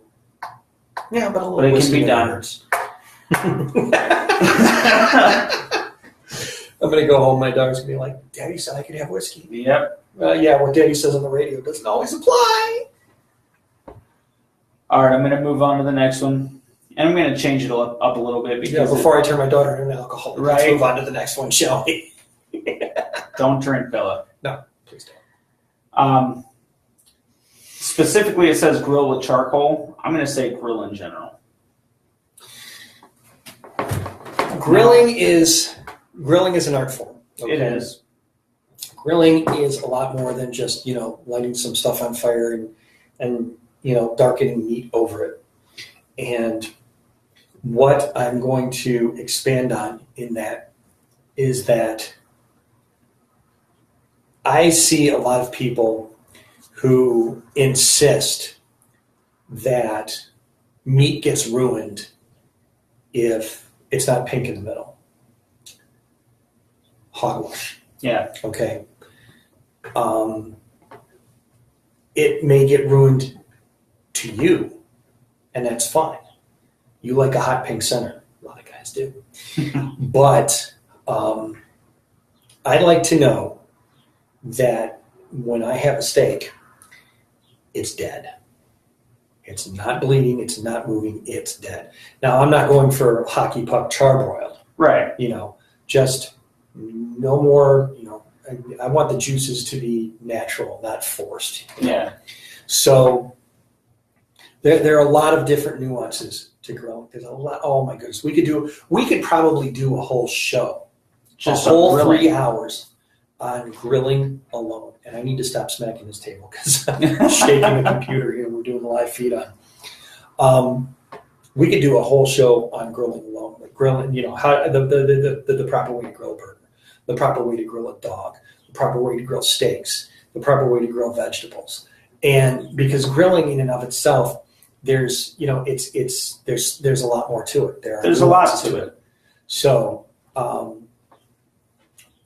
Yeah, but it can be done. I'm going to go home. My dog's going to be like, Daddy said I could have whiskey. Yep. Yeah, what Daddy says on the radio doesn't always apply. All right, I'm going to move on to the next one. And I'm going to change it up a little bit. Because before I turn my daughter into an alcoholic, let's move on to the next one, shall we? Don't drink, Bella. No, please don't. Specifically, it says grill with charcoal. I'm going to say grill in general. Grilling is an art form. Okay? It is. Grilling is a lot more than just, lighting some stuff on fire and darkening meat over it. And what I'm going to expand on in that is that I see a lot of people who insist that meat gets ruined if it's not pink in the middle. Hogwash. Yeah. Okay. It may get ruined to you, and that's fine. You like a hot pink center. A lot of guys do. But I'd like to know that when I have a steak, it's dead. It's not bleeding. It's not moving. It's dead. Now, I'm not going for hockey puck charbroiled. Right. Just no more, I want the juices to be natural, not forced. Yeah. So there are a lot of different nuances to grilling. There's a lot. Oh my goodness. We could probably do a whole show, just a whole 3 hours on grilling alone. And I need to stop smacking this table because I'm shaking the computer here. We're doing a live feed on. We could do a whole show on grilling alone, like grilling, how the proper way to grill a burger, the proper way to grill a dog, the proper way to grill steaks, the proper way to grill vegetables. And because grilling in and of itself, there's there's a lot more to it. There's a lot to it. So,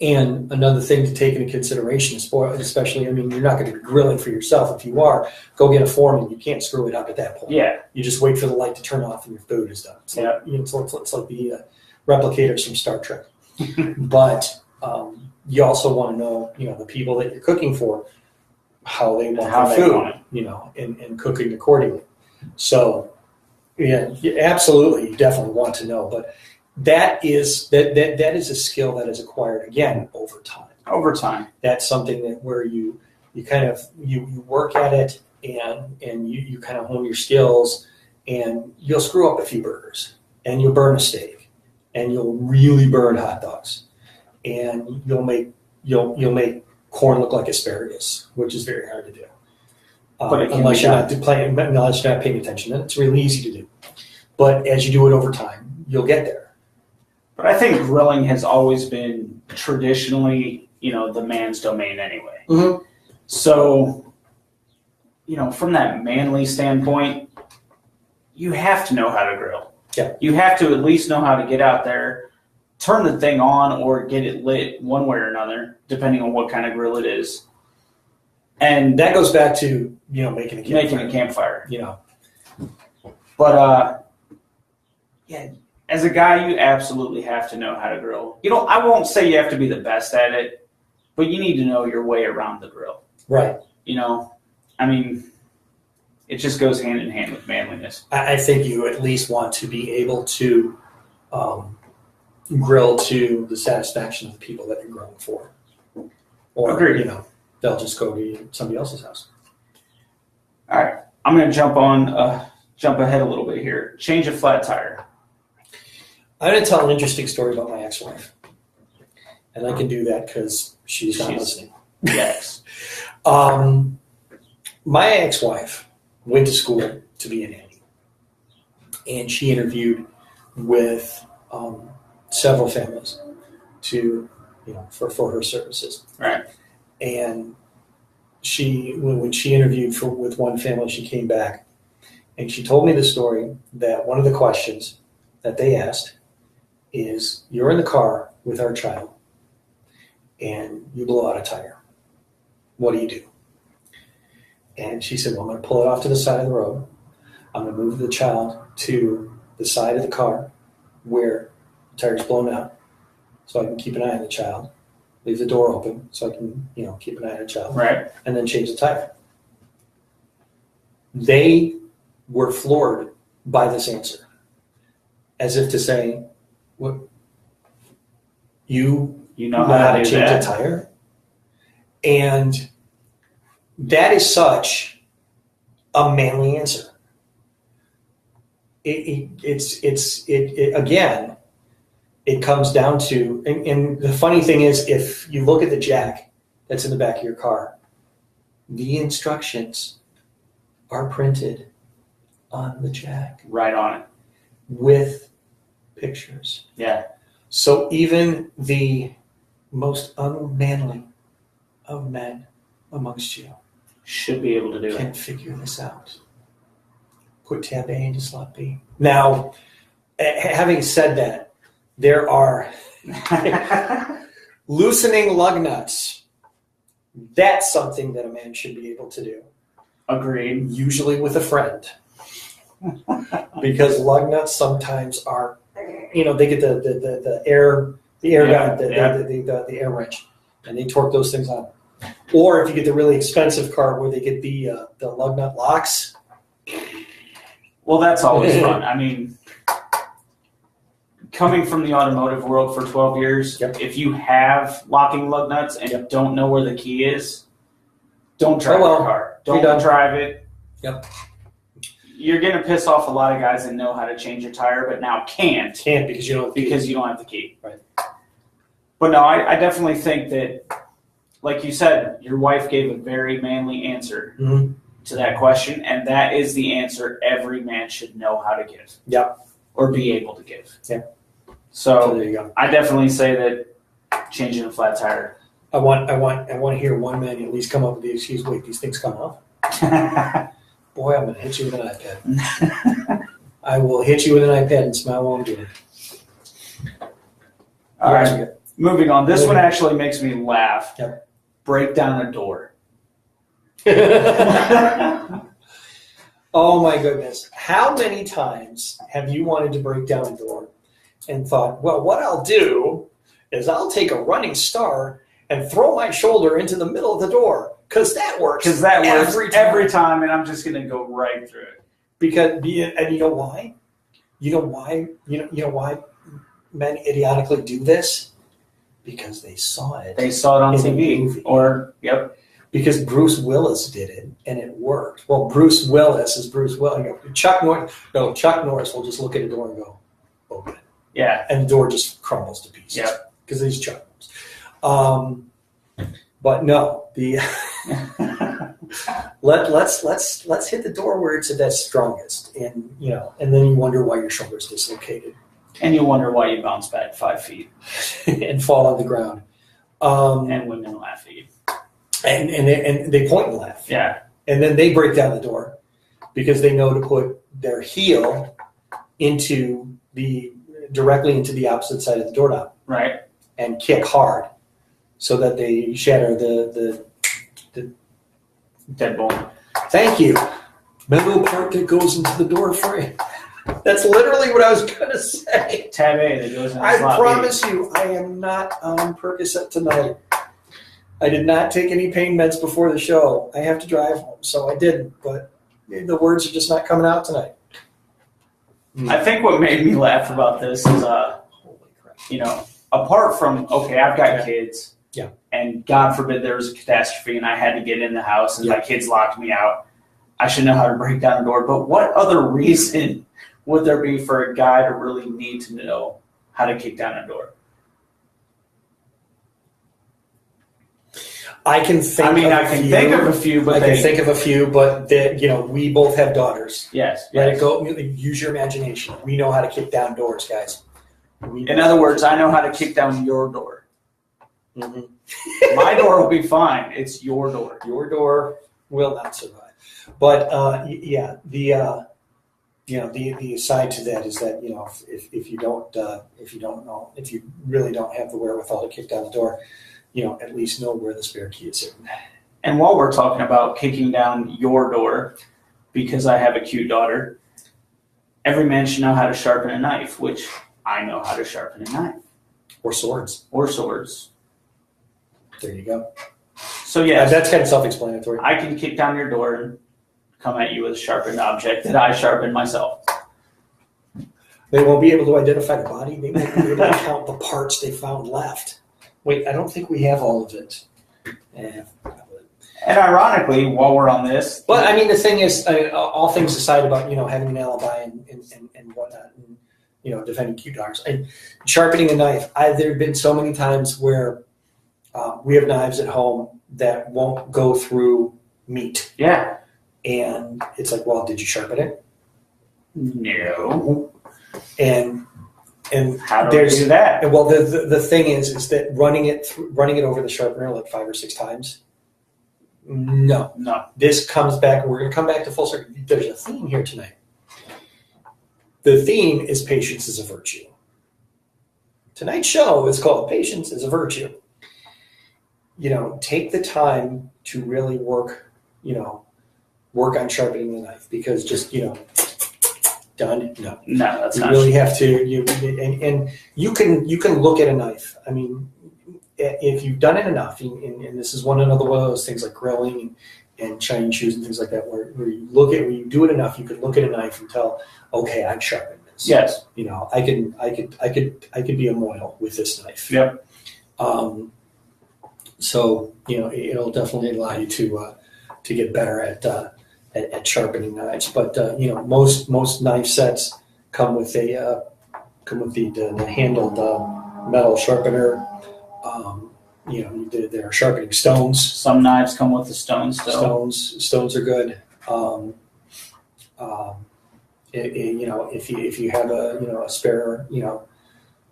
and another thing to take into consideration, especially, you're not going to be grilling for yourself. If you are, go get a foreman. You can't screw it up at that point. Yeah. You just wait for the light to turn off and your food is done. It's like, it's like the replicators from Star Trek. But you also want to know, the people that you're cooking for, how they want their food, and cooking accordingly. So, absolutely, you definitely want to know. But that is a skill that is acquired, again, over time. Over time. That's something where you kind of you work at it and you kind of hone your skills, and you'll screw up a few burgers, and you'll burn a steak, and you'll really burn hot dogs, and you'll make corn look like asparagus, which is very hard to do. Unless you're not paying attention, then it's really easy to do. But as you do it over time, you'll get there. But I think grilling has always been traditionally, the man's domain anyway. Mm-hmm. So, from that manly standpoint, you have to know how to grill. Yeah. You have to at least know how to get out there, turn the thing on, or get it lit one way or another, depending on what kind of grill it is. And that goes back to, making a campfire. But, as a guy, you absolutely have to know how to grill. I won't say you have to be the best at it, but you need to know your way around the grill. Right. It just goes hand in hand with manliness. I think you at least want to be able to grill to the satisfaction of the people that you're grilling for. Or, agreed. They'll just go to somebody else's house. All right. I'm going to jump ahead a little bit here. Change a flat tire. I'm going to tell an interesting story about my ex-wife. And I can do that because she's not listening. Yes. My ex-wife went to school to be a nanny. And she interviewed with several families to, for her services. Right. And when she interviewed with one family, she came back and she told me the story that one of the questions that they asked is, you're in the car with our child and you blow out a tire. What do you do? And she said, well, I'm going to pull it off to the side of the road. I'm going to move the child to the side of the car where the tire's blown out so I can keep an eye on the child. Leave the door open so I can, keep an eye on the child. Right. And then change the tire. They were floored by this answer. As if to say, what, you know how to change a tire? And that is such a manly answer. Again, it comes down to, and the funny thing is, if you look at the jack that's in the back of your car, the instructions are printed on the jack. Right on it. With pictures. Yeah. So even the most unmanly of men amongst you should be able to do can figure this out. Put tab A into slot B. Now, having said that, there are loosening lug nuts. That's something that a man should be able to do. Agreed. Usually with a friend. Because lug nuts sometimes are, they get the air gun, the air wrench, and they torque those things on. Or if you get the really expensive car where they get the lug nut locks. Well, that's always fun. I mean, coming from the automotive world for 12 years, if you have locking lug nuts and don't know where the key is, don't drive the car. Don't drive it. Yep. You're going to piss off a lot of guys that know how to change a tire, but now can't because you don't have the key. Right. But no, I definitely think that, like you said, your wife gave a very manly answer to that question, and that is the answer every man should know how to give. Yep. Or be able to give. Yep. So there you go. I definitely say that changing a flat tire. I want to hear one man at least come up with the excuse, wait, these things come off? Boy, I'm going to hit you with an iPad. I will hit you with an iPad and smile while I'm doing it. All right. Moving on. This one actually makes me laugh. Yep. Break down a door. Oh, my goodness. How many times have you wanted to break down a door and thought, well, what I'll do is I'll take a running start and throw my shoulder into the middle of the door. Because that works. Because that works every time, and I'm just going to go right through it. And you know why? You know why men idiotically do this? Because they saw it. They saw it on TV. Because Bruce Willis did it, and it worked. Well, Bruce Willis is Bruce Willis. Chuck Norris will just look at a door and go, open it. Yeah. And the door just crumbles to pieces. Yeah. Because he's Chuck Norris. But no, let's hit the door where it's at its strongest, and then you wonder why your shoulder's dislocated, and you wonder why you bounce back 5 feet and fall on the ground, and women laugh at you, and they point and laugh, and then they break down the door because they know to put their heel directly into the opposite side of the doorknob, right, and kick hard. So that they shatter the deadbolt. Thank you. Metal part that goes into the door frame. That's literally what I was going to say. Tab A that goes in the I slot promise B. you, I am not on Percocet tonight. I did not take any pain meds before the show. I have to drive home, so I didn't. But the words are just not coming out tonight. I think what made me laugh about this is, holy crap. Apart from, I've got kids. Yeah. And God forbid there was a catastrophe and I had to get in the house and my kids locked me out. I should know how to break down a door. But what other reason would there be for a guy to really need to know how to kick down a door? I can think. I can think of a few, but we both have daughters. Yes. Let it go. Use your imagination. We know how to kick down doors, guys. In other words, I know how to kick down your door. Mm-hmm. My door will be fine. It's your door. Your door will not survive. But the aside to that is that if you really don't have the wherewithal to kick down the door, at least know where the spare key is hidden. And while we're talking about kicking down your door, because I have a cute daughter, every man should know how to sharpen a knife, which I know how to sharpen a knife. Or swords. There you go. So yeah, that's kind of self-explanatory. I can kick down your door and come at you with a sharpened object that I sharpened myself. They won't be able to identify the body. They won't be able to count the parts they found left. Wait, I don't think we have all of it. And ironically, while we're on this, but I mean, the thing is, all things aside about having an alibi and whatnot, and defending cute dogs, and sharpening a knife. There have been so many times where we have knives at home that won't go through meat. Yeah, and it's like, well, did you sharpen it? No. And how do we do that? Well, the thing is that running it over the sharpener like 5 or 6 times. No. This comes back. We're going to come back to full circle. There's a theme here tonight. The theme is patience is a virtue. Tonight's show is called Patience is a Virtue. Take the time to really work on sharpening the knife, because just done. No, that's you not. You really have to. And you can look at a knife. I mean, if you've done it enough, and this is one of those things like grilling and shining shoes and things like that, where when you do it enough, you can look at a knife and tell, okay, I've sharpened this. Yes. I could be a moil with this knife. Yep. So it'll definitely allow you to get better at sharpening knives. But most knife sets come with the handled metal sharpener. There are sharpening stones. Some knives come with the stones still. Stones are good. If you have a spare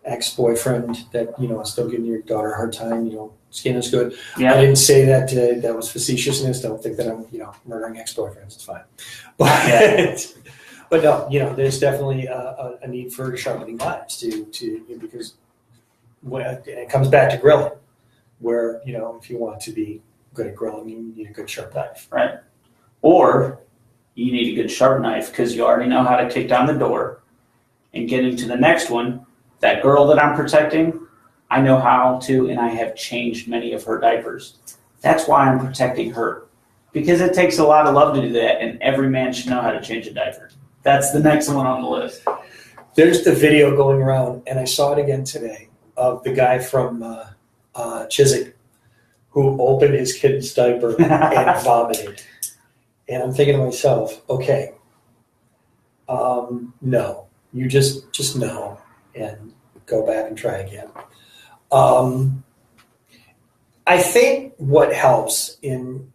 ex-boyfriend that is still giving your daughter a hard time, skin is good. Yeah. I didn't say that was facetiousness. Don't think that I'm murdering ex-boyfriends. It's fine, but no, there's definitely a need for sharpening knives because it comes back to grilling, where if you want to be good at grilling, you need a good sharp knife, right? Or you need a good sharp knife because you already know how to kick down the door. And getting to the next one, that girl that I'm protecting, I know how to, and I have changed many of her diapers. That's why I'm protecting her, because it takes a lot of love to do that, and every man should know how to change a diaper. That's the next one on the list. There's the video going around, and I saw it again today, of the guy from Chiswick who opened his kid's diaper and vomited. And I'm thinking to myself, okay, no, you just no, and go back and try again. I think what helps in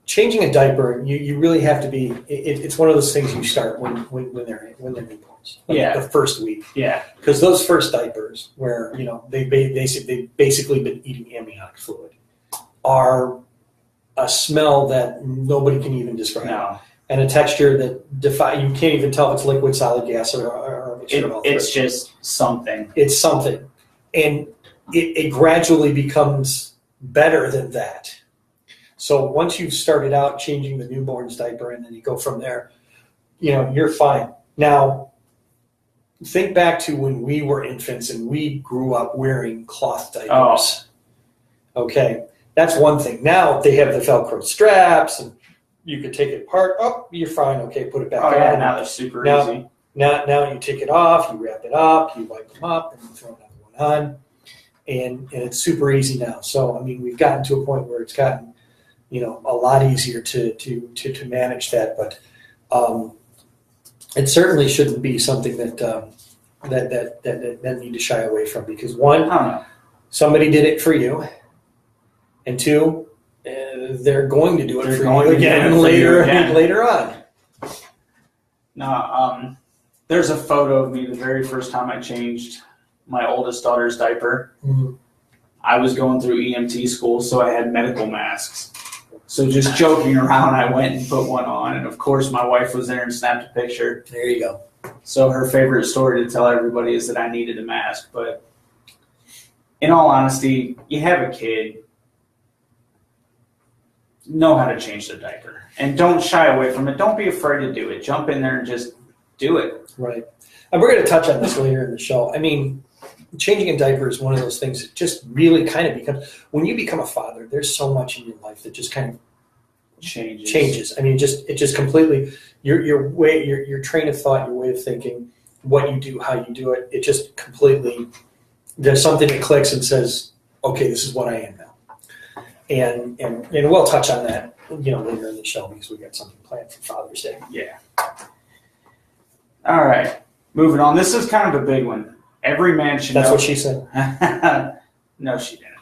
changing a diaper, you really have to be. It's one of those things you start when they're newborns. Like the first week. Yeah. Because those first diapers, where they've basically been eating amniotic fluid, are a smell that nobody can even describe. No. And a texture that you can't even tell if it's liquid, solid, gas, or a mixture of all three. It's just something. It's something. And it gradually becomes better than that. So once you've started out changing the newborn's diaper and then you go from there, you're fine. Now, think back to when we were infants and we grew up wearing cloth diapers. Oh. Okay. That's one thing. Now they have the Velcro straps and you can take it apart. Oh, you're fine. Okay, put it back on. Yeah, now they're super easy. Now you take it off, you wrap it up, you wipe them up, and you throw another one on. And it's super easy now. So, I mean, we've gotten to a point where it's gotten, a lot easier to manage that. But it certainly shouldn't be something that need to shy away from, because one, somebody did it for you. And two, they're going to do it They're for going you to do again it for you again. later on. No, there's a photo of me the very first time I changed my oldest daughter's diaper. Mm-hmm. I was going through EMT school, so I had medical masks. So just joking around, I went and put one on. And of course, my wife was there and snapped a picture. There you go. So her favorite story to tell everybody is that I needed a mask. But in all honesty, you have a kid, know how to change their diaper. And don't shy away from it. Don't be afraid to do it. Jump in there and just do it. Right. And we're going to touch on this later in the show. I mean, changing a diaper is one of those things that just really kind of becomes, when you become a father, there's so much in your life that just kind of changes. I mean, it just completely, your train of thought, your way of thinking, what you do, how you do it, it just completely, there's something that clicks and says, okay, this is what I am now. And we'll touch on that, later in the show because we got something planned for Father's Day. Yeah. All right. Moving on. This is kind of a big one. Every man should know. That's what she said. No, she didn't.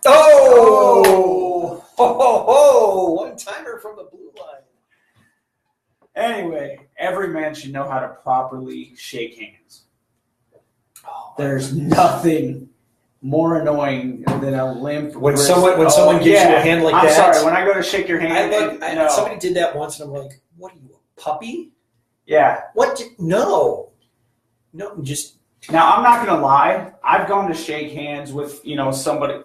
Oh! Ho! One-timer from the blue line. Anyway, every man should know how to properly shake hands. Oh, there's nothing more annoying than a limp when wrist. someone gives you a hand like I'm that. I'm sorry. When I go to shake your hand, somebody did that once, and I'm like, "What are you, a puppy? Yeah. What? No, just." Now, I'm not going to lie. I've gone to shake hands with, somebody.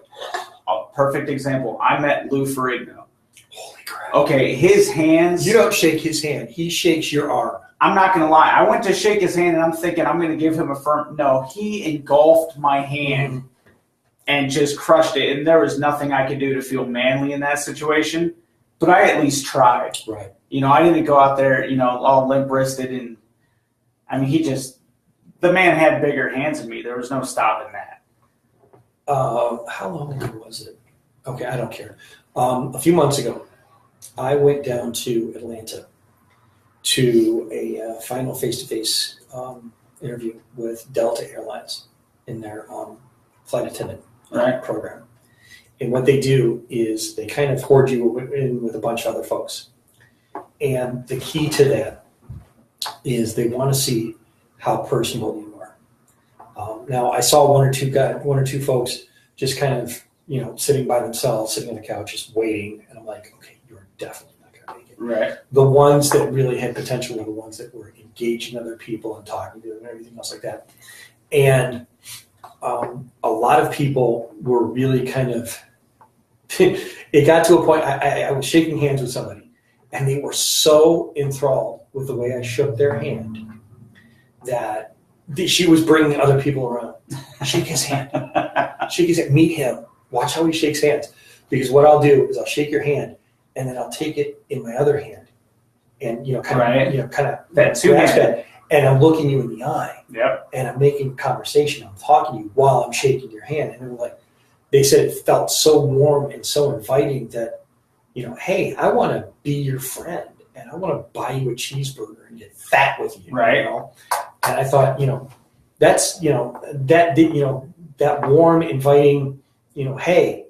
A perfect example. I met Lou Ferrigno. Holy crap. Okay, his hands. You don't shake his hand. He shakes your arm. I'm not going to lie. I went to shake his hand, and I'm thinking I'm going to give him a firm. No, he engulfed my hand and just crushed it. And there was nothing I could do to feel manly in that situation. But I at least tried. Right. I didn't go out there, all limp-wristed. And, I mean, the man had bigger hands than me. There was no stopping that. How long ago was it? Okay, I don't care. A few months ago, I went down to Atlanta to a final face-to-face interview with Delta Airlines in their flight attendant program. And what they do is they kind of hoard you in with a bunch of other folks. And the key to that is they want to see how personable you are. Now, I saw one or two folks just kind of, sitting by themselves, sitting on the couch, just waiting. And I'm like, okay, you're definitely not going to make it. Right. The ones that really had potential were the ones that were engaging other people and talking to them and everything else like that. And a lot of people were really kind of, it got to a point, I was shaking hands with somebody, and they were so enthralled with the way I shook their hand that she was bringing other people around. Shake his hand. Shake his hand. Meet him. Watch how he shakes hands. Because what I'll do is I'll shake your hand, and then I'll take it in my other hand, and kind of that two-handed. And I'm looking you in the eye. Yep. And I'm making conversation. I'm talking to you while I'm shaking your hand. And they said it felt so warm and so inviting that, hey, I want to be your friend, and I want to buy you a cheeseburger and get fat with you. Right. And I thought, that's, that warm, inviting, hey,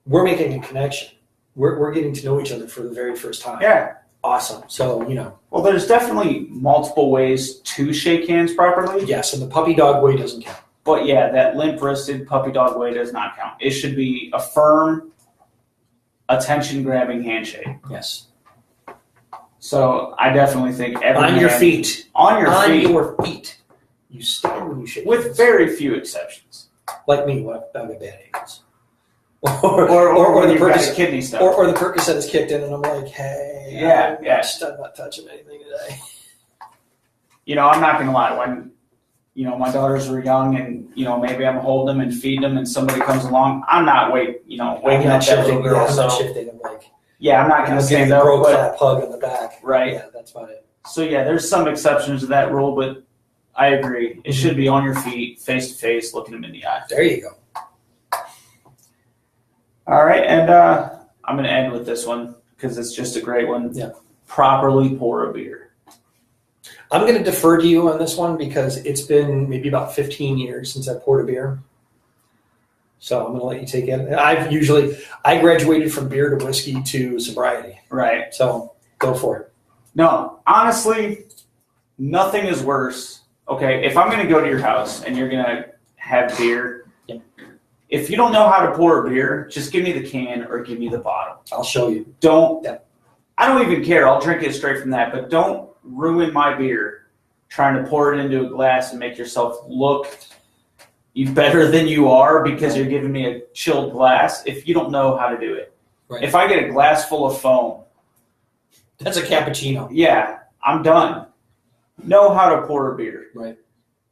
we're making a connection. We're getting to know each other for the very first time. Yeah. Awesome. So, Well, there's definitely multiple ways to shake hands properly. Yes, and the puppy dog way doesn't count. But yeah, that limp-wristed puppy dog way does not count. It should be a firm, attention-grabbing handshake. Yes. So I definitely think On your feet. On your feet. You stand when you shake with hands. very few exceptions. Like me, when I've got bad ankles. Or the you've got Percocet, kidney stuff. or the Percocet is kicked in, and I'm like, hey, I'm not touching anything today. I'm not going to lie. When, my daughters were young and, maybe I'm holding them and feeding them and somebody comes along, I'm not waking up that little girl. I'm not shifting. I'm like, I'm not going to stand up. Bro clap hug on the back. Right. Yeah, that's about it. So, there's some exceptions to that rule, but I agree. It should be on your feet, face to face, looking them in the eye. There you go. All right, and I'm going to end with this one because it's just a great one. Yeah. Properly pour a beer. I'm going to defer to you on this one because it's been maybe about 15 years since I poured a beer. So I'm going to let you take it. I graduated from beer to whiskey to sobriety. Right. So go for it. No, honestly, nothing is worse. Okay, if I'm going to go to your house and you're going to have beer, yeah. If you don't know how to pour a beer, just give me the can or give me the bottle. I'll show you. I don't even care. I'll drink it straight from that, but don't ruin my beer trying to pour it into a glass and make yourself look better than you are because you're giving me a chilled glass if you don't know how to do it. Right. If I get a glass full of foam, that's a cappuccino. Yeah, I'm done. Know how to pour a beer. Right.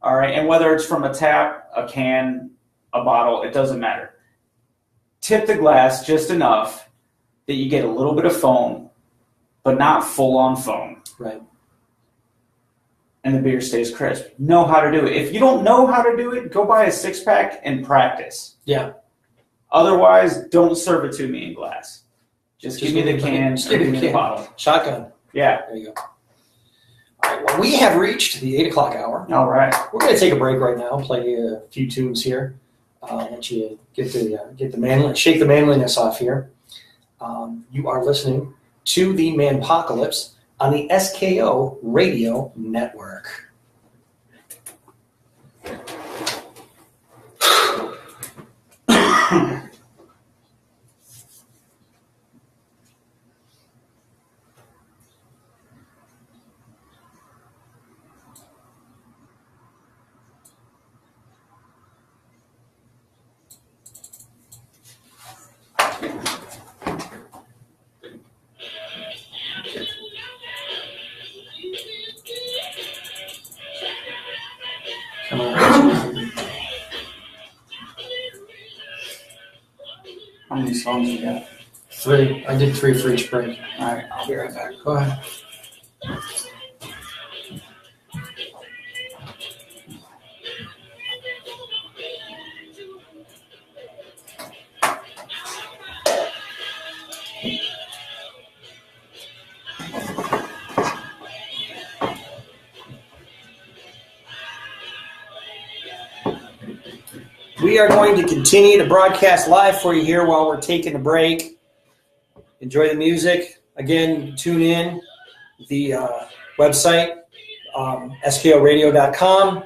All right, and whether it's from a tap, a can, a bottle, it doesn't matter. Tip the glass just enough that you get a little bit of foam, but not full-on foam. Right. And the beer stays crisp. Know how to do it. If you don't know how to do it, go buy a six-pack and practice. Yeah. Otherwise, don't serve it to me in glass. Just give me the can, just give me the bottle. Shotgun. Yeah. There you go. All right, well, we have reached the 8 o'clock hour. All right. We're going to take a break right now, play a few tunes here. Let you shake the manliness off here. You are listening to the Manpocalypse on the SKO Radio Network. How many songs you got? 3. I did 3 for each break. All right, I'll be right back. Go ahead. We are going to continue to broadcast live for you here while we're taking a break. Enjoy the music. Again, tune in. The website, skoradio.com.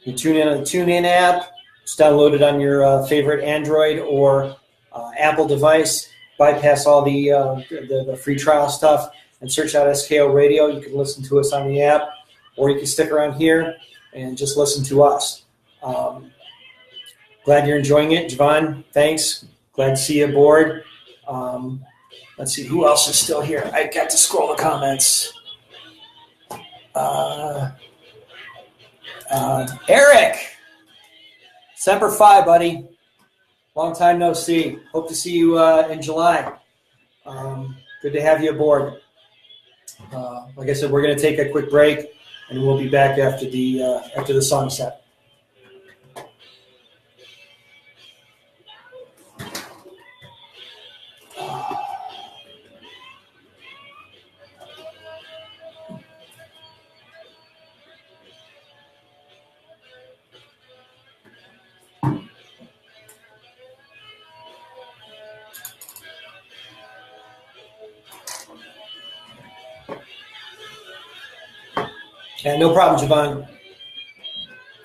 You tune in on the TuneIn app. It's downloaded on your favorite Android or Apple device. Bypass all the free trial stuff and search out SKO Radio. You can listen to us on the app, or you can stick around here and just listen to us. Glad you're enjoying it. Javon, thanks. Glad to see you aboard. Let's see, who else is still here? I got to scroll the comments. Eric. Semper Fi, buddy. Long time no see. Hope to see you in July. Good to have you aboard. Like I said, we're going to take a quick break, and we'll be back after the song set. Yeah, no problem, Javon.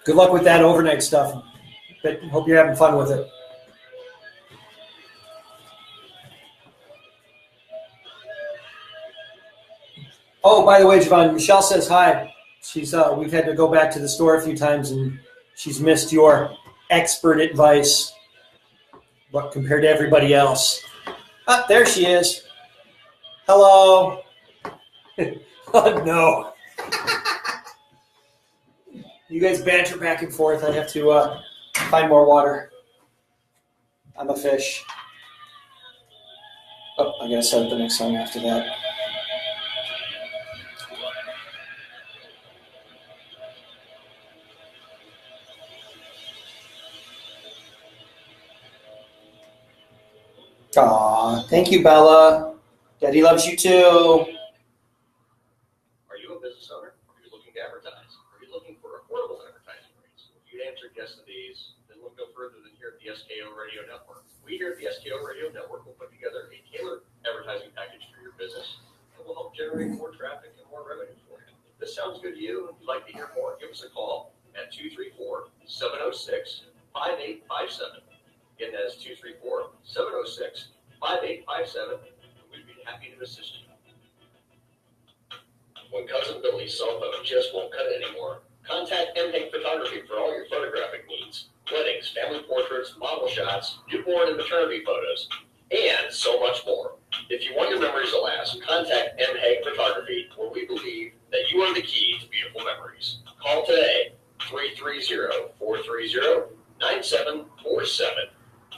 Good luck with that overnight stuff. But hope you're having fun with it. Oh, by the way, Javon, Michelle says hi. She's we've had to go back to the store a few times, and she's missed your expert advice, but compared to everybody else. Ah, there she is. Hello. Oh, no. You guys banter back and forth. I have to find more water. I'm a fish. Oh, I gotta set up the next song after that. Aw, thank you, Bella. Daddy loves you too. Are you a business owner? Are you looking to advertise? Are you looking for affordable advertising rates? If you'd answered yes to these, then look no further than here at the the SKO Radio Network. We here at the SKO Radio Network will put together a tailored advertising package for your business that will help generate more traffic and more revenue for you. If this sounds good to you and you'd like to hear more, give us a call at 234-706-5857. Again, that is 234-706-5857. We'd be happy to assist you. When Cousin Billy's cell phone just won't cut it anymore, contact MHank Photography for all your photographic needs. Weddings, family portraits, model shots, newborn and maternity photos, and so much more. If you want your memories to last, contact MHank Photography, where we believe that you are the key to beautiful memories. Call today, 330-430-9747,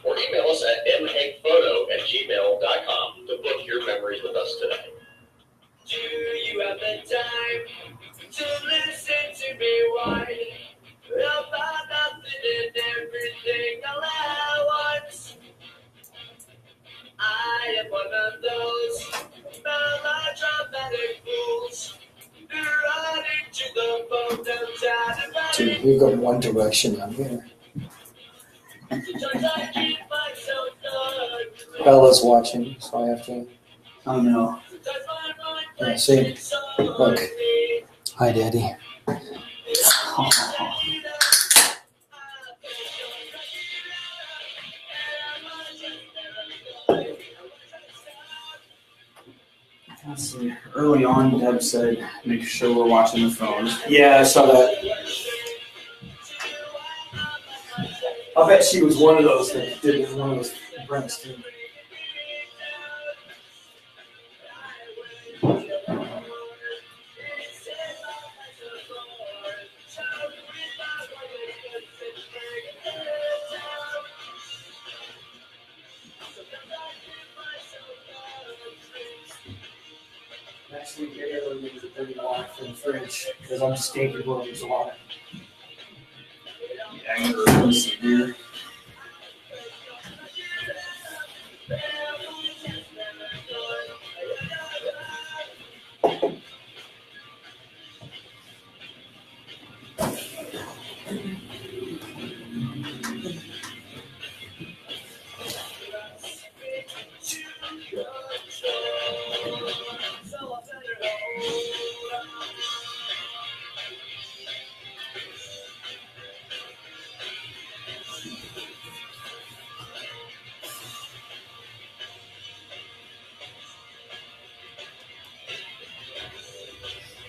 or email us at mhankphoto@gmail.com to book your memories with us today. Do you have the time to listen to me? Why? About nothing and everything all at once. I am one of those melodramatic fools running to the phone downtown and Dude, we go one direction on here. sometimes I keep myself done. Bella's watching, so I have to. Oh no. Sometimes my mind Yeah, plays see? tricks on Look. me. Hi, Daddy. Let's see. Early on, Deb said, make sure we're watching the phone. Yeah, I saw that. I bet she was one of those that did one of those pranks too. Next week, I gotta use a dirty water from the fridge because I'm stinking going to use a lot. Yeah, I'm gonna release it here.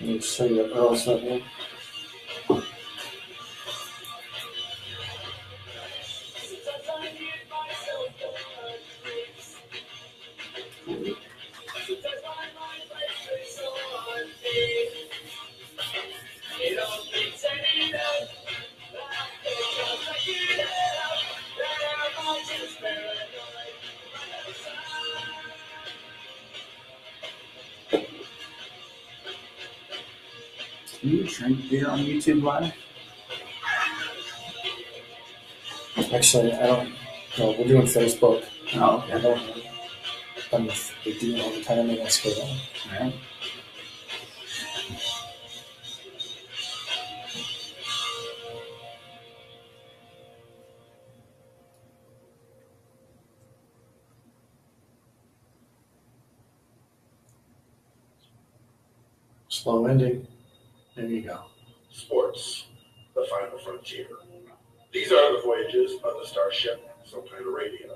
Let me show you the Earl something. Can you drink beer on YouTube Live? Actually, I don't know. We're doing Facebook. Oh, I okay. don't know. I mean, they do it all the time. They don't skip on. All right. Slow ending. There you go. Sports, the final frontier. These are the voyages of the starship Subtitle Radio.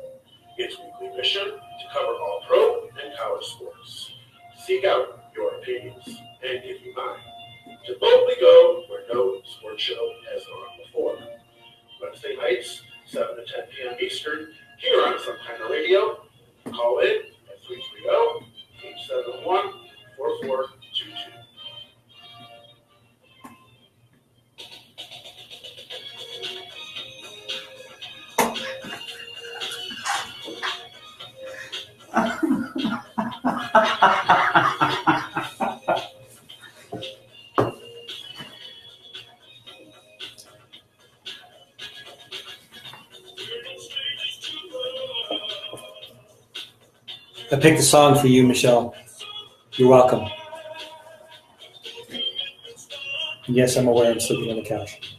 Its weekly mission to cover all pro and college sports. Seek out your opinions and give you mine. To boldly go where no sports show has gone before. Wednesday nights, 7 to 10 p.m. Eastern, here on Subtitle Radio. Call in at 330-871-4422. I picked a song for you, Michelle. You're welcome. Yes, I'm aware I'm sleeping on the couch.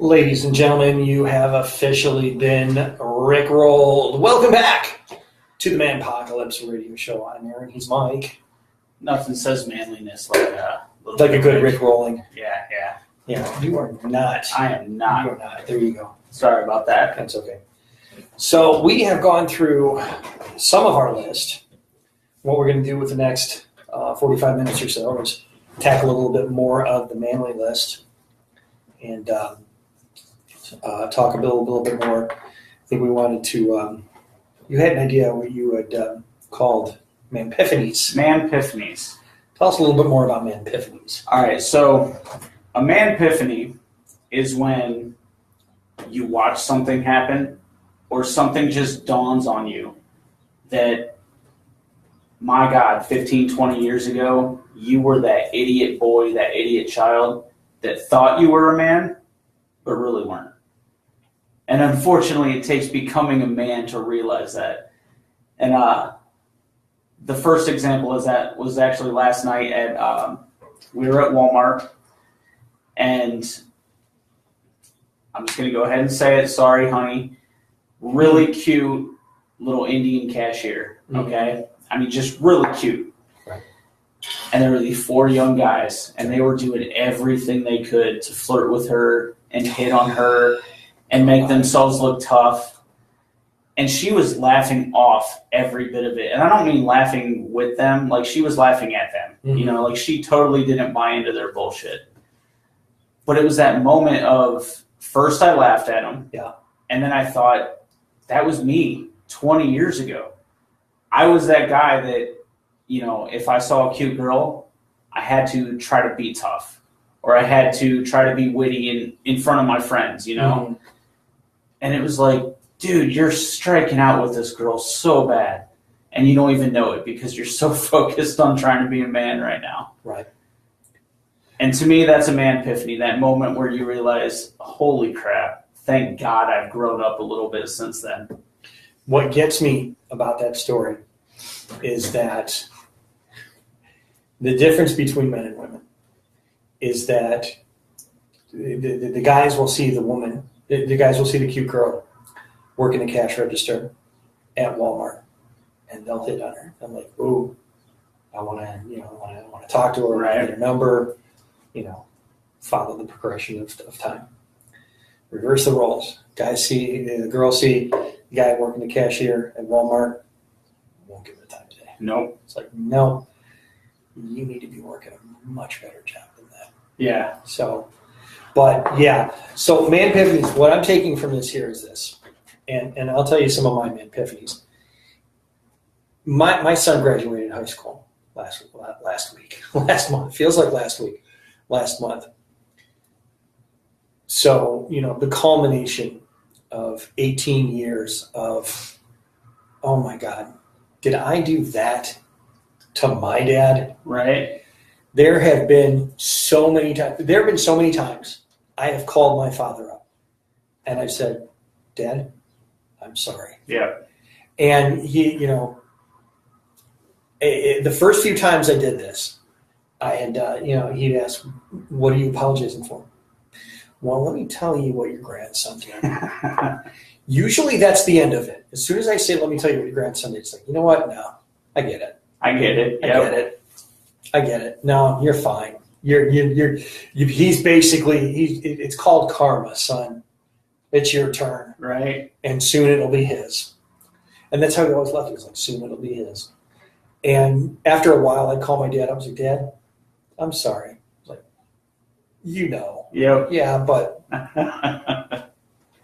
Ladies and gentlemen, you have officially been rickrolled. Welcome back to the Manpocalypse radio show. I'm Aaron. He's Mike. Nothing says manliness like a good rickrolling. Yeah. Yeah, you are not. I am not. You are not. There you go. Sorry about that. That's okay. So we have gone through some of our list. What we're going to do with the next 45 minutes or so is tackle a little bit more of the manly list and talk a little bit more. I think we wanted to, you had an idea what you had called Manpiphanies. Manpiphanies. Tell us a little bit more about Manpiphanies. All right, so a manpiphany is when you watch something happen or something just dawns on you that, my God, 15, 20 years ago, you were that idiot boy, that idiot child that thought you were a man, but really weren't. And unfortunately, it takes becoming a man to realize that. And the first example is that was actually last night at we were at Walmart, and I'm just going to go ahead and say it. Sorry, honey. Really cute little Indian cashier. Okay, I mean, just really cute. Right. And there were these 4 young guys, and they were doing everything they could to flirt with her and hit on her and make themselves look tough. And she was laughing off every bit of it. And I don't mean laughing with them. Like, she was laughing at them. Mm-hmm. You know, like, she totally didn't buy into their bullshit. But it was that moment of, first I laughed at them. Yeah. And then I thought, that was me 20 years ago. I was that guy that, you know, if I saw a cute girl, I had to try to be tough. Or I had to try to be witty in front of my friends, you know? Mm-hmm. And it was like, dude, you're striking out with this girl so bad. And you don't even know it because you're so focused on trying to be a man right now. Right. And to me, that's a manpiphany, that moment where you realize, holy crap, thank God I've grown up a little bit since then. What gets me about that story is that the difference between men and women is that the guys will see the woman, the guys will see the cute girl working the cash register at Walmart, and they'll hit on her. I'm like, ooh, I want to talk to her, right. Get her number, follow the progression of time. Reverse the roles. The girls see the guy working the cashier at Walmart, won't give her the time of day. Nope. It's like, no, you need to be working a much better job than that. Yeah. So manpiphanies, what I'm taking from this here is this, and I'll tell you some of my manpiphanies. My son graduated high school last month. Feels like last month. So, the culmination of 18 years of, oh my God, did I do that to my dad. Right. There have been so many times I have called my father up and I've said, Dad, I'm sorry. Yeah. And he, the first few times I did this, I had, he'd ask, what are you apologizing for? Well, let me tell you what your grandson did. Usually that's the end of it. As soon as I say, let me tell you what your grandson did, it's like, you know what? No, I get it. I get it. Yep. I get it. No, you're fine. He's basically, it's called karma, son. It's your turn. Right. And soon it'll be his. And that's how he always left it. He was like, soon it'll be his. And after a while, I'd call my dad. I was like, Dad, I'm sorry. I was like, Yep. Yeah, but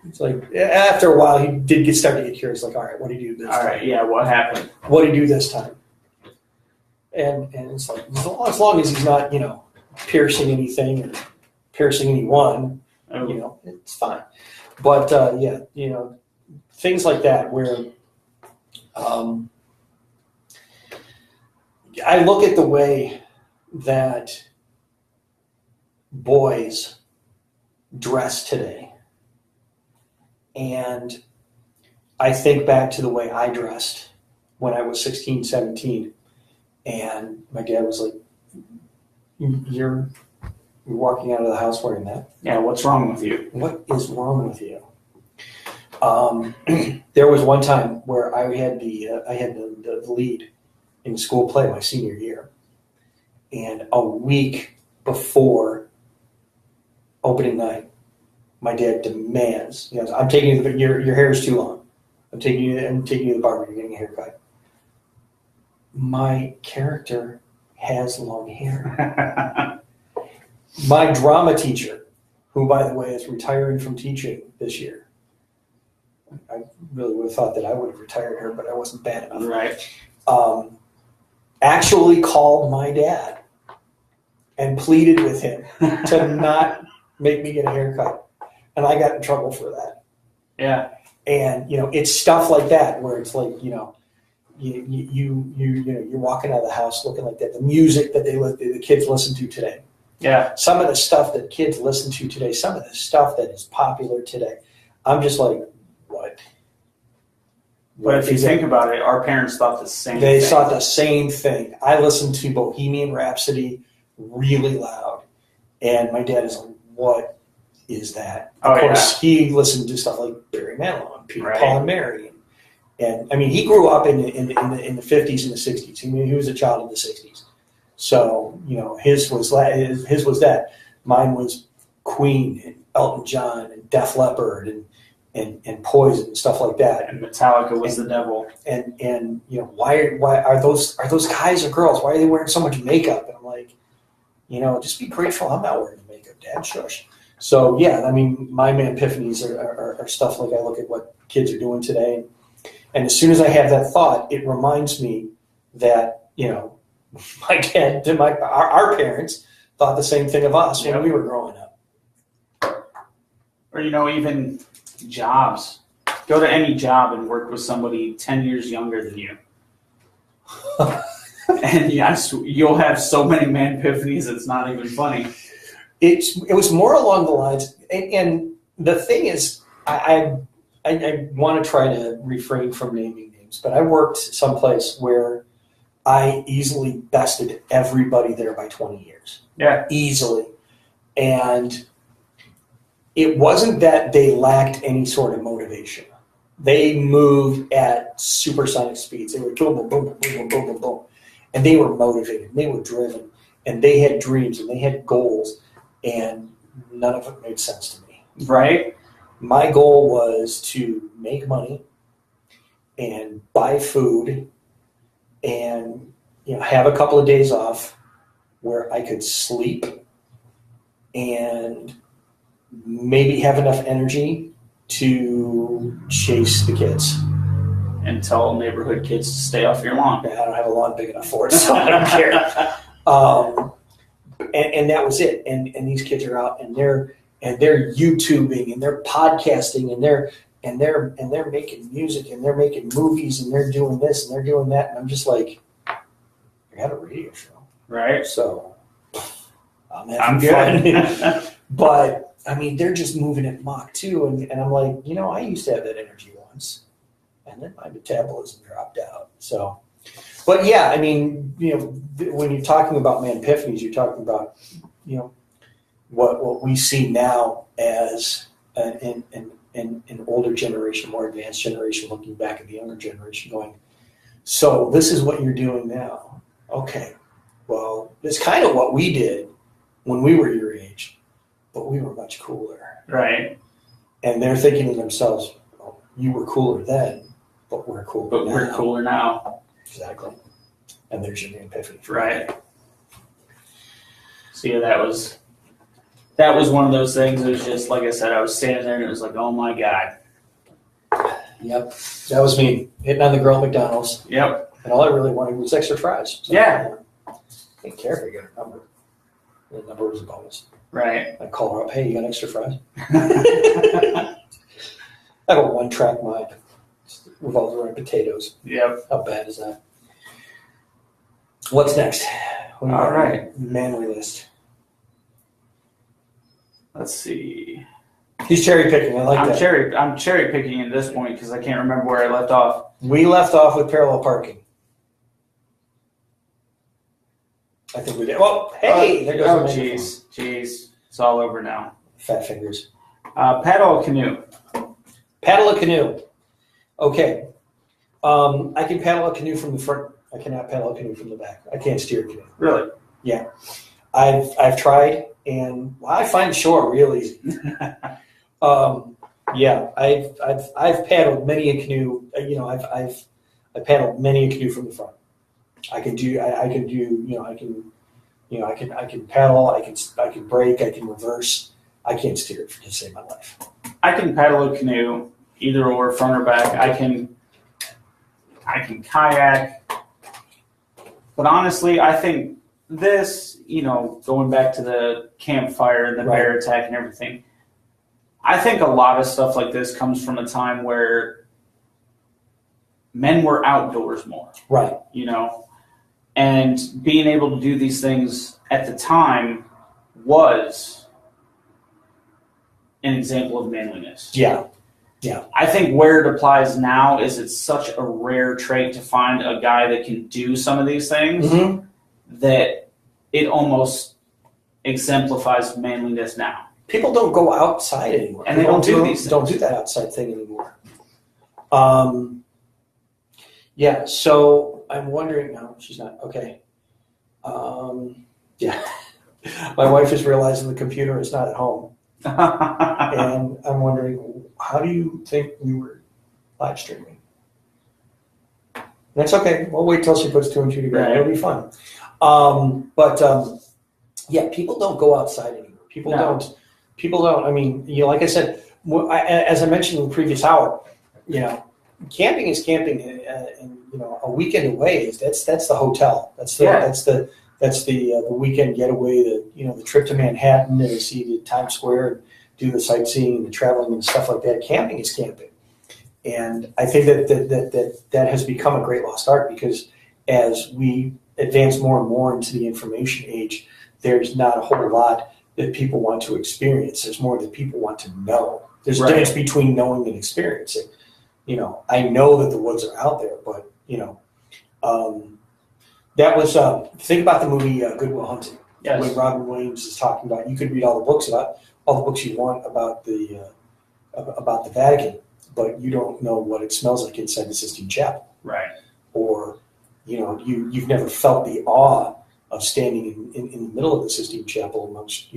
it's like, after a while, he did start to get curious. Like, all right, what did he do this time? All right, yeah, what happened? What did he do this time? And it's like, as long as he's not, piercing anything or piercing anyone, it's fine. But, things like that where I look at the way that boys dress today, and I think back to the way I dressed when I was 16, 17, and my dad was like, you're walking out of the house wearing that? Yeah, what's wrong with you? What is wrong with you? There was one time where I had the lead in school play my senior year, and a week before opening night, my dad demands, I'm taking you. Your hair is too long. I'm taking you to the barber. You're getting a haircut. My character has long hair. My drama teacher, who, by the way, is retiring from teaching this year. I really would have thought that I would have retired her, but I wasn't bad enough. Right. Actually called my dad and pleaded with him to not make me get a haircut. And I got in trouble for that. Yeah. And, it's stuff like that where it's like, you're walking out of the house looking like that. The music that the kids listen to today. Yeah. Some of the stuff that kids listen to today, some of the stuff that is popular today. I'm just like, what? But if you think about it, our parents thought the same thing. They thought the same thing. I listened to Bohemian Rhapsody really loud. And my dad is like, what is that? Of course, he listened to stuff like Barry Manilow and Peter, Paul, and Mary. And I mean, he grew up in the 50s and the 60s. I mean, he was a child of the 60s. So, his was that. Mine was Queen and Elton John and Def Leppard and Poison and stuff like that. And Metallica was the devil. And why are those guys or girls? Why are they wearing so much makeup? And I'm like, just be grateful I'm not wearing makeup, Dad. Shush. So yeah, I mean, my epiphanies are stuff like I look at what kids are doing today, and as soon as I have that thought, it reminds me that my dad and our parents thought the same thing of us when we were growing up. Or even jobs. Go to any job and work with somebody 10 years younger than you. And yes, you'll have so many man epiphanies, it's not even funny. It was more along the lines, and the thing is, I want to try to refrain from naming names, but I worked someplace where I easily bested everybody there by 20 years. Yeah. Easily. And it wasn't that they lacked any sort of motivation. They moved at supersonic speeds. They were boom, boom, boom, boom, boom, boom, boom, boom. And they were motivated, and they were driven, and they had dreams, and they had goals, and none of it made sense to me. Right? My goal was to make money and buy food and have a couple of days off where I could sleep and maybe have enough energy to chase the kids. And tell neighborhood kids to stay off your lawn. I don't have a lawn big enough for it, so I don't care. And that was it. And these kids are out and they're YouTubing and they're podcasting and they're making music and they're making movies and they're doing this and they're doing that. And I'm just like, you're radio show. Right. So I'm I'm having good. fun. But I mean, they're just moving at Mach 2, and I'm like, I used to have that energy once, and then my metabolism dropped out. So, but yeah, I mean, when you're talking about man-epiphanies, you're talking about, what we see now as an older generation, more advanced generation, looking back at the younger generation, going, so this is what you're doing now. Okay, well, it's kind of what we did when we were your age, but we were much cooler. Right. And they're thinking to themselves, well, you were cooler then, but we're cooler But now. we're cooler now. Exactly. And there's your epiphany. Right. So yeah, that was one of those things. It was just, like I said, I was standing there and it was like, oh my God. Yep. That was me hitting on the girl at McDonald's. Yep. And all I really wanted was extra fries. So, Yeah. I didn't care if I got her number. The number was a bonus. Right. I'd call her up, hey, you got extra fries? I have a one-track mind. It revolves around potatoes. Yep. How bad is that? What's next? What do you All got? right. Manly list. Let's see. He's cherry picking. I like that. I'm cherry picking at this point because I can't remember where I left off. We left off with parallel parking. I think we did. Well, hey, there goes the microphone. Jeez. It's all over now. Fat fingers. Paddle a canoe. Paddle a canoe. Okay. I can paddle a canoe from the front. I cannot paddle a canoe from the back. I can't steer a canoe. Really? Yeah. I've tried, and I find the shore real easy. Yeah, I've paddled many a canoe. I've paddled many a canoe from the front. I can paddle. I can brake. I can reverse. I can't steer it to save my life. I can paddle a canoe, either or, front or back. I can kayak. But honestly, I think this, going back to the campfire and the bear attack and everything, I think a lot of stuff like this comes from a time where men were outdoors more. Right. And being able to do these things at the time was an example of manliness. Yeah. Yeah. I think where it applies now is it's such a rare trait to find a guy that can do some of these things that it almost exemplifies manliness now. People don't go outside anymore. And they don't do these things. Don't do that outside thing anymore. Yeah, so I'm wondering, no, she's not, okay. Yeah, my wife is realizing the computer is not at home. And I'm wondering, how do you think we were live streaming? That's okay. We'll wait till she puts 2 and 2 together. Right. It'll be fun. Yeah, people don't go outside anymore. People don't. I mean, like I said, as I mentioned in the previous hour, camping is camping, and a weekend away that's the hotel. That's the weekend getaway. The trip to Manhattan and see the Times Square and do the sightseeing and the traveling and stuff like that. Camping is camping, and I think that has become a great lost art because as we advance more and more into the information age, there's not a whole lot that people want to experience. There's more that people want to know. There's a difference between knowing and experiencing. I know that the woods are out there, but that was think about the movie Good Will Hunting. Yes. When Robin Williams is talking about, you could read all the books you want about the Vatican, but you don't know what it smells like inside the Sistine Chapel. Right. Or you've never felt the awe of standing in the middle of the Sistine Chapel amongst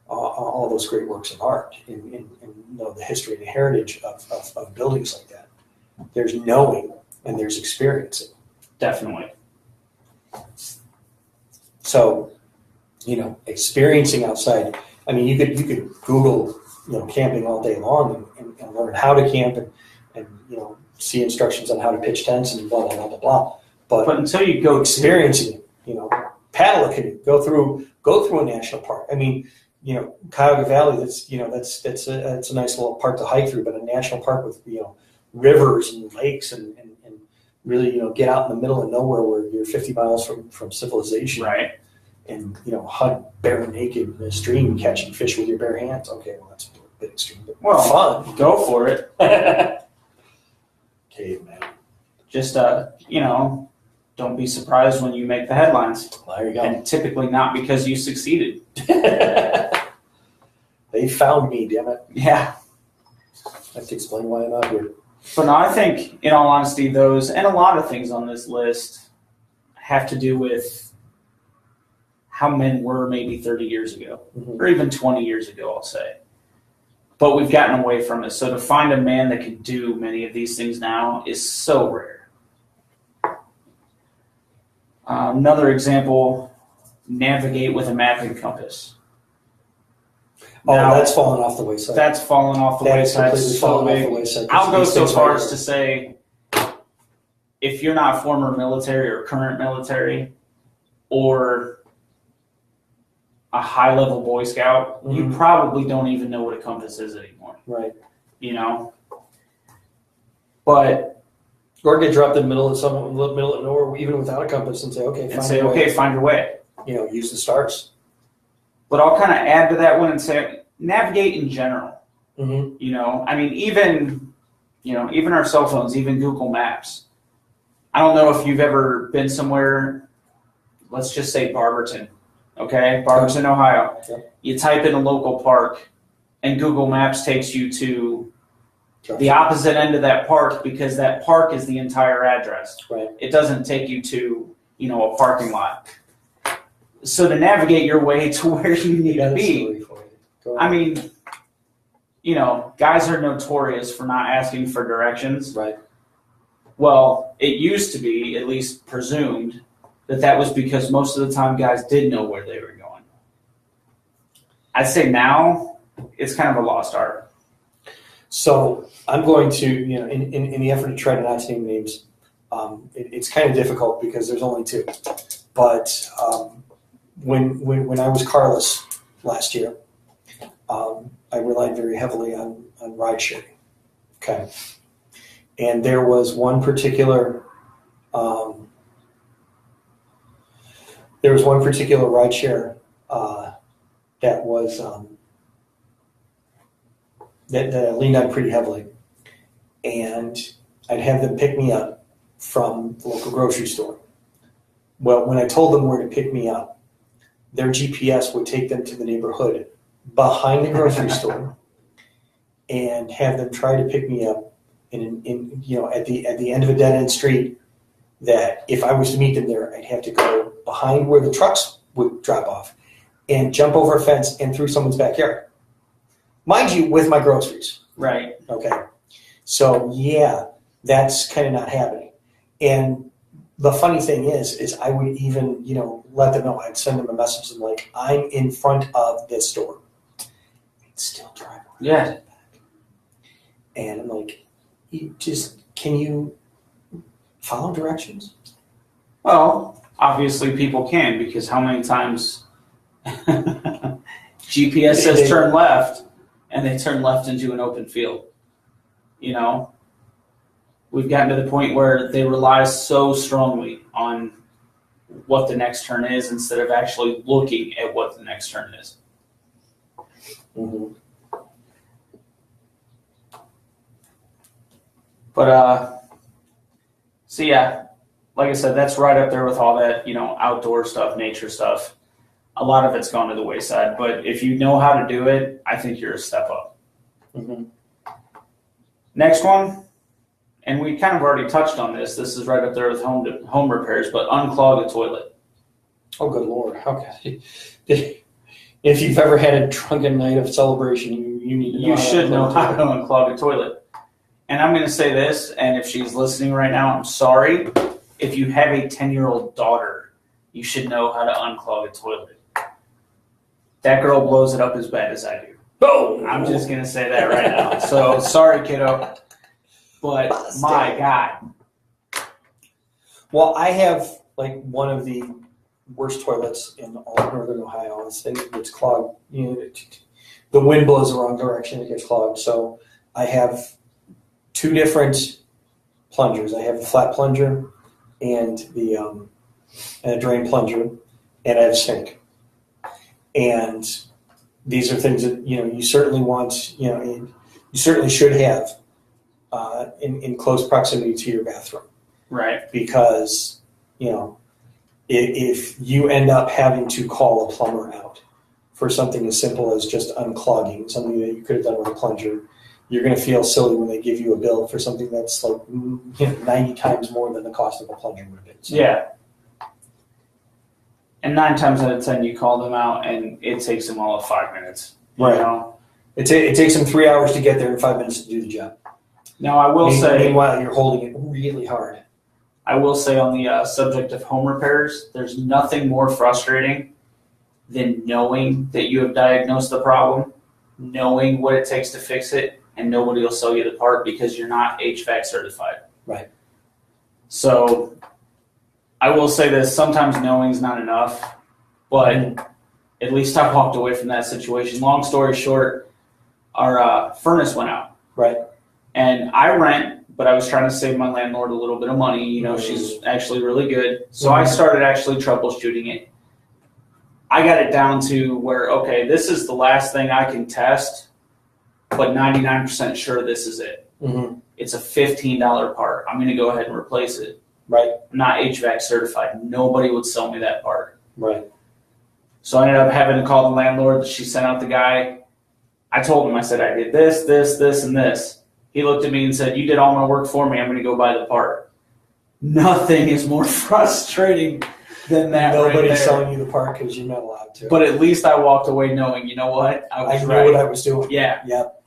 all those great works of art and the history and the heritage of buildings like that. There's knowing and there's experiencing. Definitely. So, experiencing outside. I mean, you could Google camping all day long and learn how to camp and see instructions on how to pitch tents and blah blah blah blah blah. But until you go experiencing it, paddle a canoe, go through a national park. I mean, Cuyahoga Valley. That's a nice little park to hike through, but a national park with rivers and lakes and really, get out in the middle of nowhere where you're 50 miles from civilization, Right. and hug bare naked in a stream catching fish with your bare hands. Okay, well that's a bit extreme, but fun. Go for it. Caveman. Just don't be surprised when you make the headlines. Well, there you go. And typically not because you succeeded. They found me, damn it. Yeah. I have to explain why I'm out here. But no, I think, in all honesty, those and a lot of things on this list have to do with how men were maybe 30 years ago, or even 20 years ago, I'll say. But we've gotten away from it. So to find a man that can do many of these things now is so rare. Another example, navigate with a map and compass. Now, that's fallen off the wayside. That's fallen off the wayside. Completely fallen off the wayside. I'll go so far as to say, if you're not former military or current military, or a high-level Boy Scout, you probably don't even know what a compass is anymore. Right. But or get dropped in the middle of nowhere, even without a compass, and say, okay, find your way. Use the stars. But I'll kind of add to that one and say, navigate in general. Even our cell phones, even Google Maps. I don't know if you've ever been somewhere, let's just say Barberton, okay? Barberton, Ohio. Yep. You type in a local park, and Google Maps takes you to the opposite end of that park, because that park is the entire address. Right. It doesn't take you to, a parking lot. So to navigate your way to where you need to be, guys are notorious for not asking for directions. Right. Well, it used to be, at least presumed, that was because most of the time guys did know where they were going. I'd say now it's kind of a lost art. So I'm going to, in the effort to try to not to name names, it's kind of difficult because there's only two. But when I was carless last year, I relied very heavily on ride sharing. Okay. And there was one particular ride share that was that I leaned on pretty heavily, and I'd have them pick me up from the local grocery store. Well, when I told them where to pick me up, their GPS would take them to the neighborhood behind the grocery store and have them try to pick me up in at the end of a dead end street. That if I was to meet them there, I'd have to go behind where the trucks would drop off and jump over a fence and through someone's backyard. Mind you, with my groceries. Right. Okay. So, yeah, that's kind of not happening. And the funny thing is I would even, let them know. I'd send them a message and like, I'm in front of this store. They'd still drive around. Yeah. And I'm like, can you follow directions? Well, obviously people can, because how many times GPS says turn left, and they turn left into an open field. We've gotten to the point where they rely so strongly on what the next turn is instead of actually looking at what the next turn is. Mm-hmm. But, so yeah, like I said, that's right up there with all that, outdoor stuff, nature stuff. A lot of it's gone to the wayside, but if you know how to do it, I think you're a step up. Mm-hmm. Next one, and we kind of already touched on this. This is right up there with home repairs, but unclog a toilet. Oh, good Lord. Okay. If you've ever had a drunken night of celebration, you need to know. You should know how to unclog a toilet. And I'm going to say this, and if she's listening right now, I'm sorry. If you have a 10-year-old daughter, you should know how to unclog a toilet. That girl blows it up as bad as I do. Boom! I'm just going to say that right now. So, sorry, kiddo. But, my God. Well, I have, one of the worst toilets in all of northern Ohio. This thing gets clogged. The wind blows the wrong direction, it gets clogged. So, I have two different plungers. I have a flat plunger and and a drain plunger, and I have a snake. And these are things that you certainly want. You certainly should have in close proximity to your bathroom. Right. Because if you end up having to call a plumber out for something as simple as just unclogging, something that you could have done with a plunger, you're going to feel silly when they give you a bill for something that's like 90 times more than the cost of a plunger would have been. So. Yeah. And 9 times out of 10, you call them out, and it takes them all of 5 minutes. Right. It takes them 3 hours to get there and 5 minutes to do the job. Now, I will say... Meanwhile, you're holding it really hard. I will say on the subject of home repairs, there's nothing more frustrating than knowing that you have diagnosed the problem, knowing what it takes to fix it, and nobody will sell you the part because you're not HVAC certified. Right. So I will say this, sometimes knowing is not enough, but at least I walked away from that situation. Long story short, our furnace went out. Right. And I rent, but I was trying to save my landlord a little bit of money. She's actually really good. So I started actually troubleshooting it. I got it down to where, okay, this is the last thing I can test, but 99% sure this is it. Mm-hmm. It's a $15 part. I'm going to go ahead and replace it. Right. I'm not HVAC certified. Nobody would sell me that part. Right. So I ended up having to call the landlord. She sent out the guy. I told him, I said, I did this, this, this, and this. He looked at me and said, you did all my work for me. I'm going to go buy the part. Nothing is more frustrating than that. Nobody's right selling you the part because you're not allowed to. But at least I walked away knowing, you know what? I knew right. what I was doing. Yeah. Yep.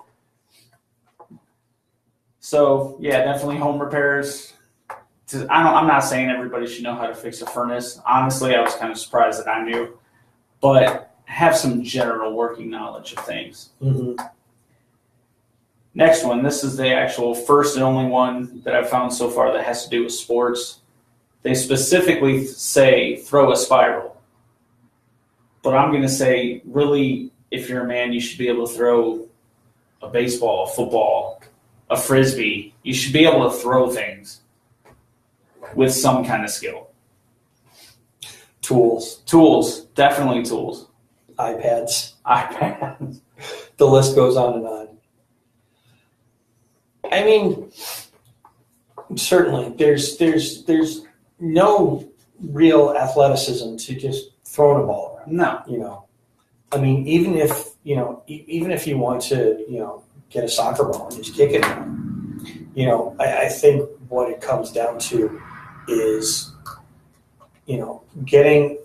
So, yeah, definitely home repairs. I'm not saying everybody should know how to fix a furnace. Honestly, I was kind of surprised that I knew. But have some general working knowledge of things. Mm-hmm. Next one, this is the actual first and only one that I've found so far that has to do with sports. They specifically say throw a spiral. But I'm going to say, really, if you're a man, you should be able to throw a baseball, a football, a frisbee. You should be able to throw things with some kind of skill. Tools, definitely tools. iPads. iPads. The list goes on and on. I mean, certainly, there's no real athleticism to just throwing a ball around. No. I mean, even if you want to, get a soccer ball and just kick it around, I think what it comes down to is, getting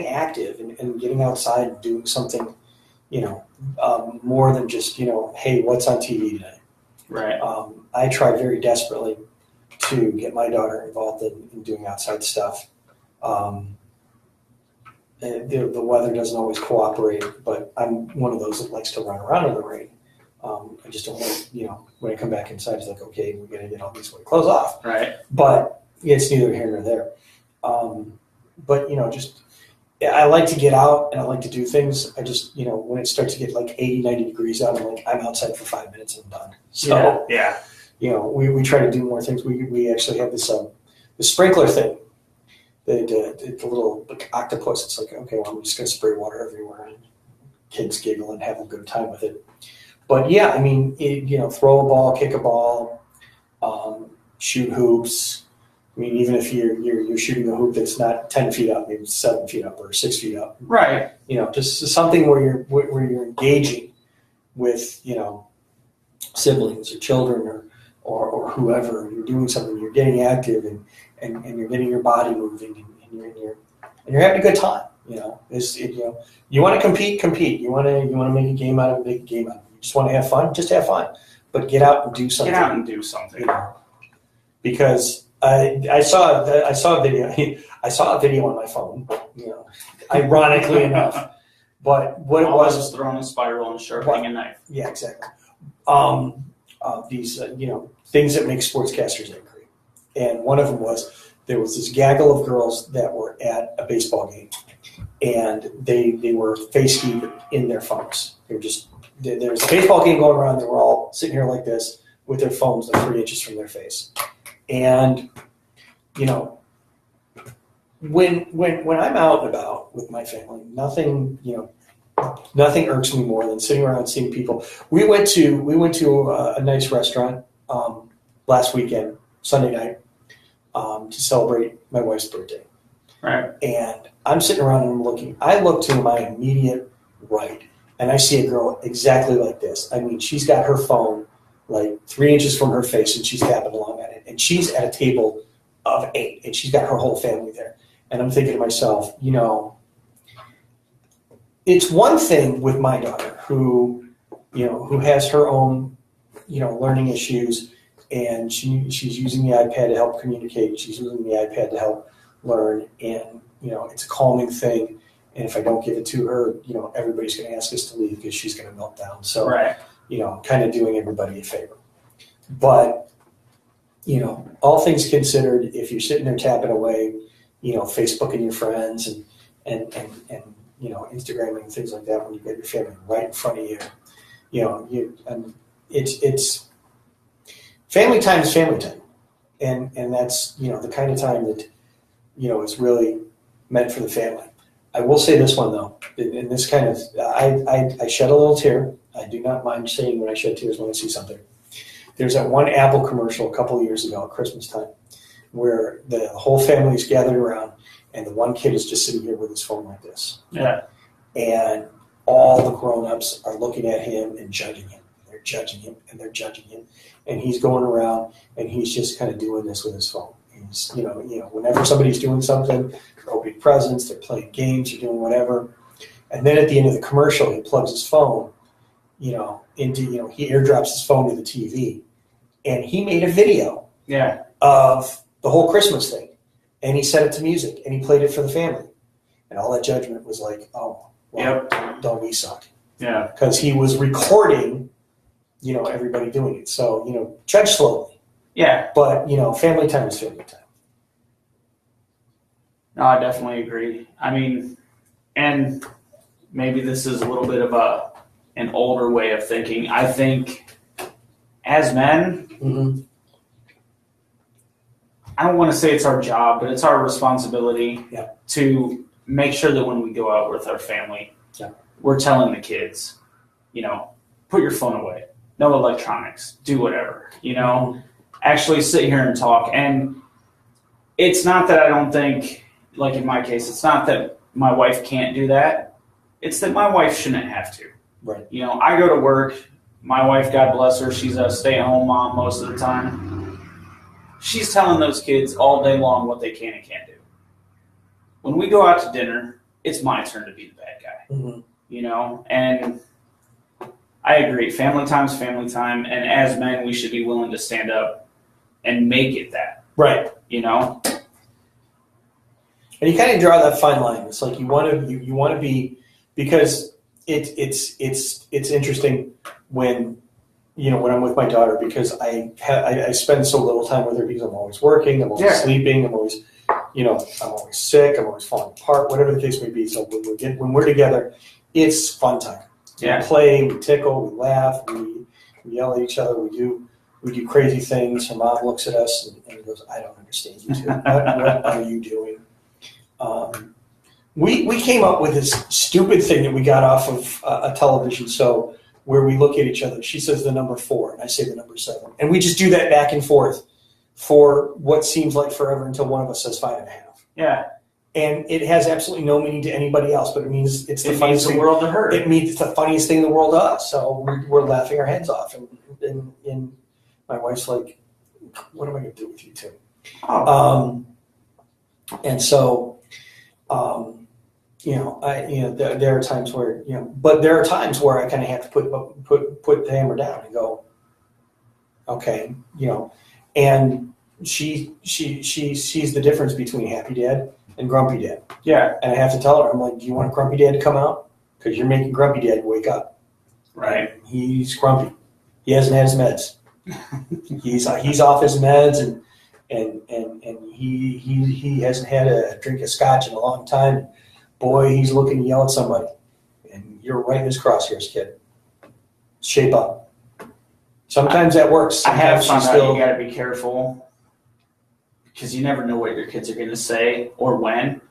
active and getting outside and doing something, more than just, hey, what's on TV today? Right. I try very desperately to get my daughter involved in doing outside stuff. The weather doesn't always cooperate, but I'm one of those that likes to run around in the rain. I just don't want, when I come back inside, it's like, okay, we're going to get all these clothes off. Right. But it's neither here nor there. But, I like to get out and I like to do things. I just, when it starts to get like 80, 90 degrees out, I'm outside for 5 minutes and I'm done. So, yeah. We try to do more things. We actually have this sprinkler thing. The little octopus. It's like, okay, well, I'm just going to spray water everywhere and kids giggle and have a good time with it. But yeah, I mean, throw a ball, kick a ball, shoot hoops. I mean, even if you're shooting a hoop that's not 10 feet up, maybe 7 feet up or 6 feet up. Right. Just something where you're engaging with, siblings or children or whoever. You're doing something. You're getting active and you're getting your body moving and you're having a good time. You want to compete. You want to make a game out of it, make a game out of it. You just want to have fun, just have fun. But get out and do something. Because I saw a video. I saw a video on my phone. Ironically enough, but what it was throwing a spiral and sharpening a knife. Yeah, exactly. These things that make sportscasters angry, and one of them was there was this gaggle of girls that were at a baseball game, and they were face deep in their phones. There's a baseball game going around. They were all sitting here like this with their phones 3 inches from their face. And, you know, when I'm out and about with my family, nothing irks me more than sitting around seeing people. We went to a nice restaurant last weekend, Sunday night, to celebrate my wife's birthday. Right. And I'm sitting around and I'm looking. I look to my immediate right, and I see a girl exactly like this. I mean, she's got her phone like 3 inches from her face, and she's tapping along at it. And she's at a table of 8, and she's got her whole family there. And I'm thinking to myself, you know, it's one thing with my daughter who has her own, learning issues, and she's using the iPad to help communicate. She's using the iPad to help learn, and, it's a calming thing. And if I don't give it to her, everybody's going to ask us to leave because she's going to melt down. So, right. Kind of doing everybody a favor. But, all things considered, if you're sitting there tapping away, Facebooking your friends and Instagramming and things like that, when you've got your family right in front of you, it's family time is family time. And that's, the kind of time that, is really meant for the family. I will say this one, though, and this kind of, I shed a little tear. I do not mind saying when I shed tears when I see something. There's that one Apple commercial a couple of years ago at Christmas time where the whole family is gathered around and the one kid is just sitting here with his phone like this. Yeah. And all the grown-ups are looking at him and judging him. They're judging him and they're judging him. And he's going around and he's just kind of doing this with his phone. He's, whenever somebody's doing something, they're opening presents, they're playing games, they're doing whatever. And then at the end of the commercial, he plugs his phone, he airdrops his phone to the TV. And he made a video of the whole Christmas thing. And he set it to music and he played it for the family. And all that judgment was like, oh, well, don't we suck? Yeah. Because he was recording, everybody doing it. So, judge slowly. Yeah. But, family time is family time. No, I definitely agree. I mean, and maybe this is a little bit of an older way of thinking. I think as men, I don't want to say it's our job, but it's our responsibility to make sure that when we go out with our family, we're telling the kids, put your phone away, no electronics, do whatever, actually sit here and talk. And it's not that I don't think, like in my case, it's not that my wife can't do that. It's that my wife shouldn't have to. Right. I go to work. My wife, God bless her, she's a stay-at-home mom most of the time. She's telling those kids all day long what they can and can't do. When we go out to dinner, it's my turn to be the bad guy. And I agree. Family time's family time, and as men, we should be willing to stand up and make it that. Right. And you kind of draw that fine line. It's like you want to be, because it's interesting when when I'm with my daughter, because I spend so little time with her because I'm always working, I'm always sleeping, I'm always I'm always sick, I'm always falling apart, whatever the case may be. So when we're together, it's fun time. Yeah. We play, we tickle, we laugh, we yell at each other, we do crazy things. Her mom looks at us and goes, "I don't understand you two. What are you doing?" We came up with this stupid thing that we got off of a television show where we look at each other. She says the number 4, and I say the number 7. And we just do that back and forth for what seems like forever until one of us says 5.5. Yeah. And it has absolutely no meaning to anybody else, but it means it's the funniest thing. World to her. It means it's the funniest thing in the world to us. So we're laughing our heads off. And my wife's like, "What am I going to do with you two?" Oh. And so, there are times where, but there are times where I kind of have to put the hammer down and go, okay, and she sees the difference between happy dad and grumpy dad. Yeah. And I have to tell her, I'm like, "Do you want grumpy dad to come out? Because you're making grumpy dad wake up." Right. And he's grumpy. He hasn't had his meds. He's off his meds and he hasn't had a drink of scotch in a long time. Boy, he's looking to yell at somebody. And you're right in his crosshairs, kid. Shape up. Sometimes that works. I have Sometimes found out you got to be careful because you never know what your kids are going to say or when.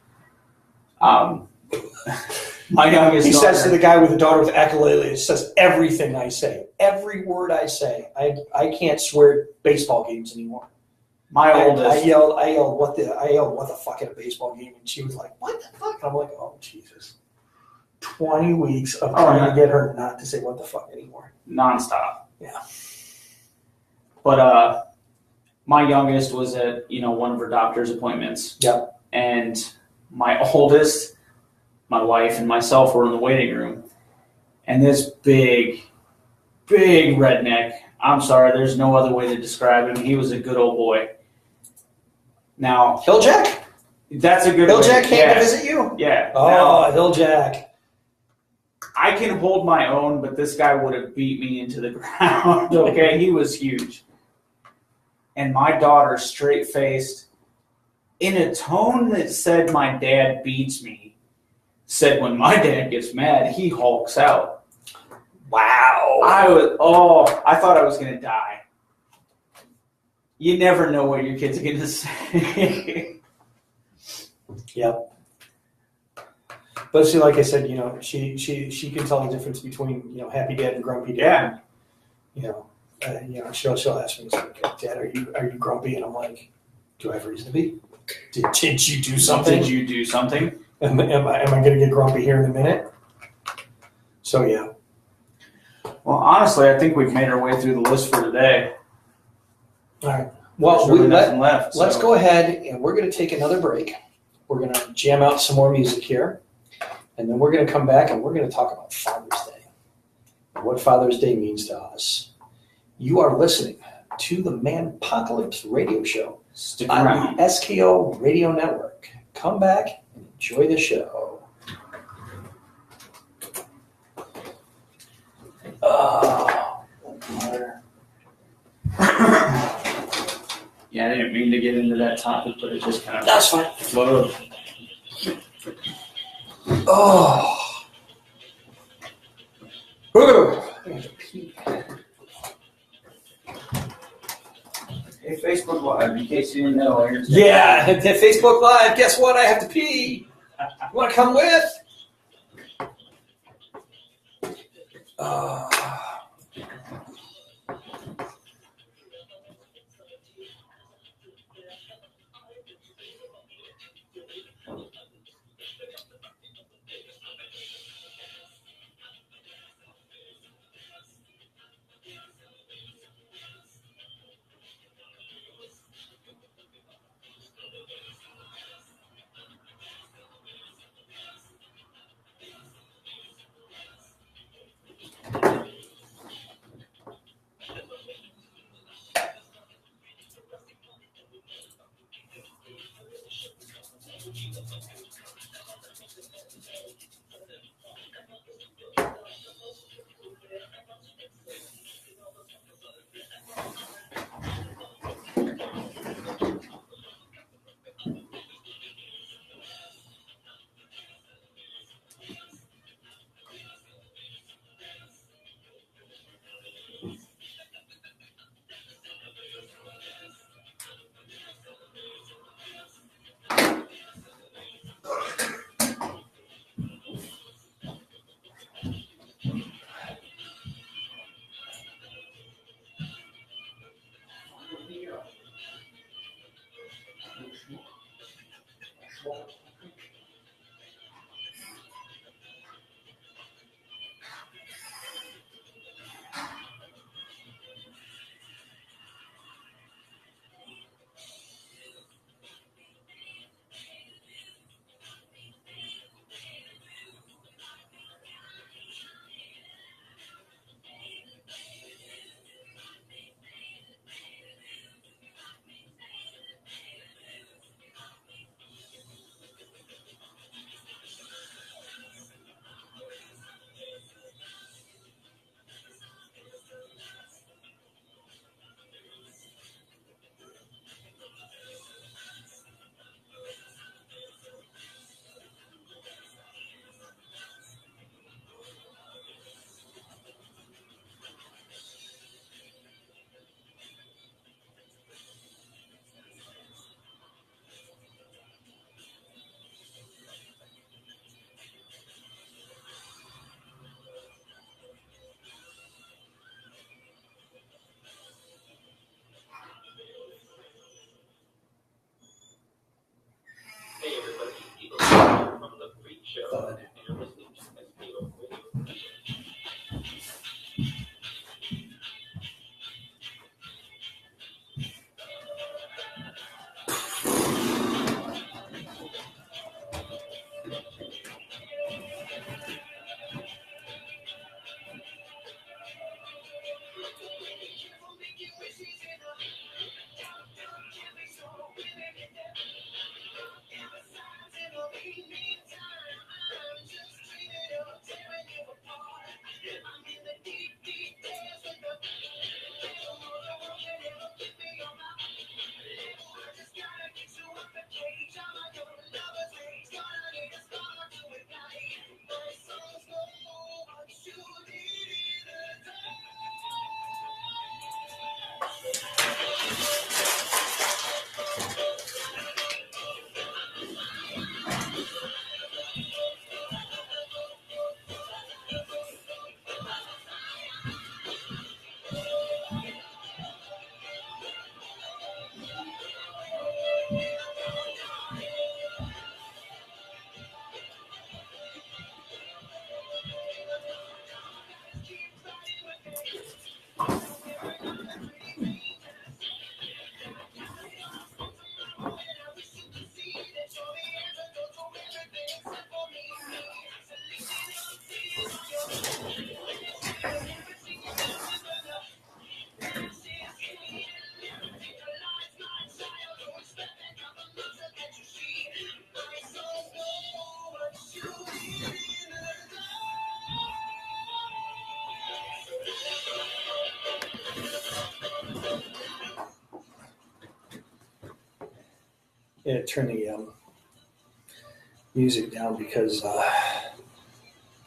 My youngest He daughter, says to the guy with the daughter with echolalia, it says everything I say, every word I say. I can't swear at baseball games anymore. my I oldest, yelled what the fuck at a baseball game, and she was like, "What the fuck?" And I'm like, "Oh Jesus." 20 weeks of trying to get her not to say what the fuck anymore. nonstop. Yeah. But my youngest was at one of her doctor's appointments. Yep. And my oldest, my wife, and myself were in the waiting room, and this big redneck. I'm sorry, there's no other way to describe him. He was a good old boy. Now, Hilljack? that's a good Hilljack way. came to visit you? Yeah. Oh, Now, Hilljack. I can hold my own, but this guy would have beat me into the ground. Okay, he was huge. And my daughter, straight-faced, in a tone that said my dad beats me, said when my dad gets mad, he hulks out. Wow. I thought I was going to die. You never know what your kids are going to say. Yep. But see, like I said, she can tell the difference between, happy dad and grumpy dad. Yeah. She'll ask me, Dad, are you grumpy? And I'm like, do I have reason to be? Did you do something? Did you do something? Am I going to get grumpy here in a minute? So, yeah. Well, honestly, I think we've made our way through the list for today. All right. Well, There's really nothing left. Let's so. go ahead and we're going to take another break. We're going to jam out some more music here. And then we're going to come back and we're going to talk about Father's Day and what Father's Day means to us. You are listening to the Manpocalypse radio show Stick on around. the SKO Radio Network. Come back and enjoy the show. Water. Yeah, I didn't mean to get into that topic, but it just kind of That's fine. flowed. Oh. Ooh. I have to pee. Hey, Facebook Live, in case you didn't know. Yeah, at Facebook Live, guess what? I have to pee. You want to come with? Good. Yeah, turn the music down because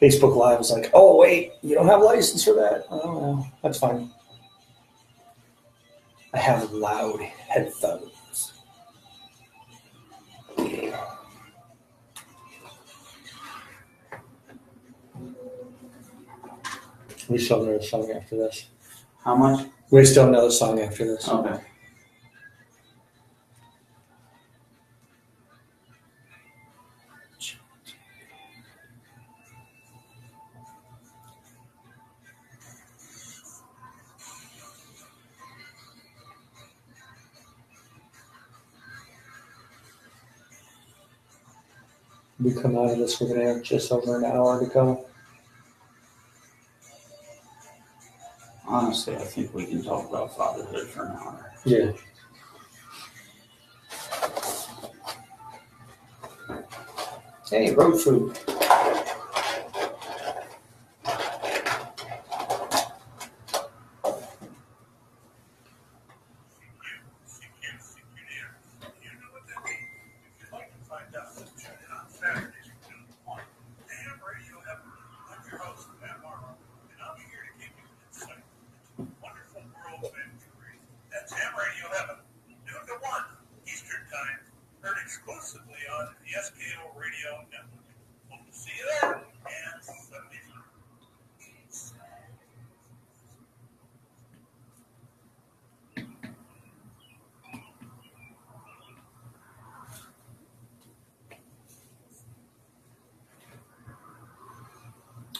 Facebook Live is like, oh, wait, you don't have a license for that. Oh, well, that's fine. I have loud headphones. We still know the song after this. How much? We still know the song after this. Okay. We come out of this, we're going to have just over an hour to go. Honestly, I think we can talk about fatherhood for an hour. Yeah. Hey, road food.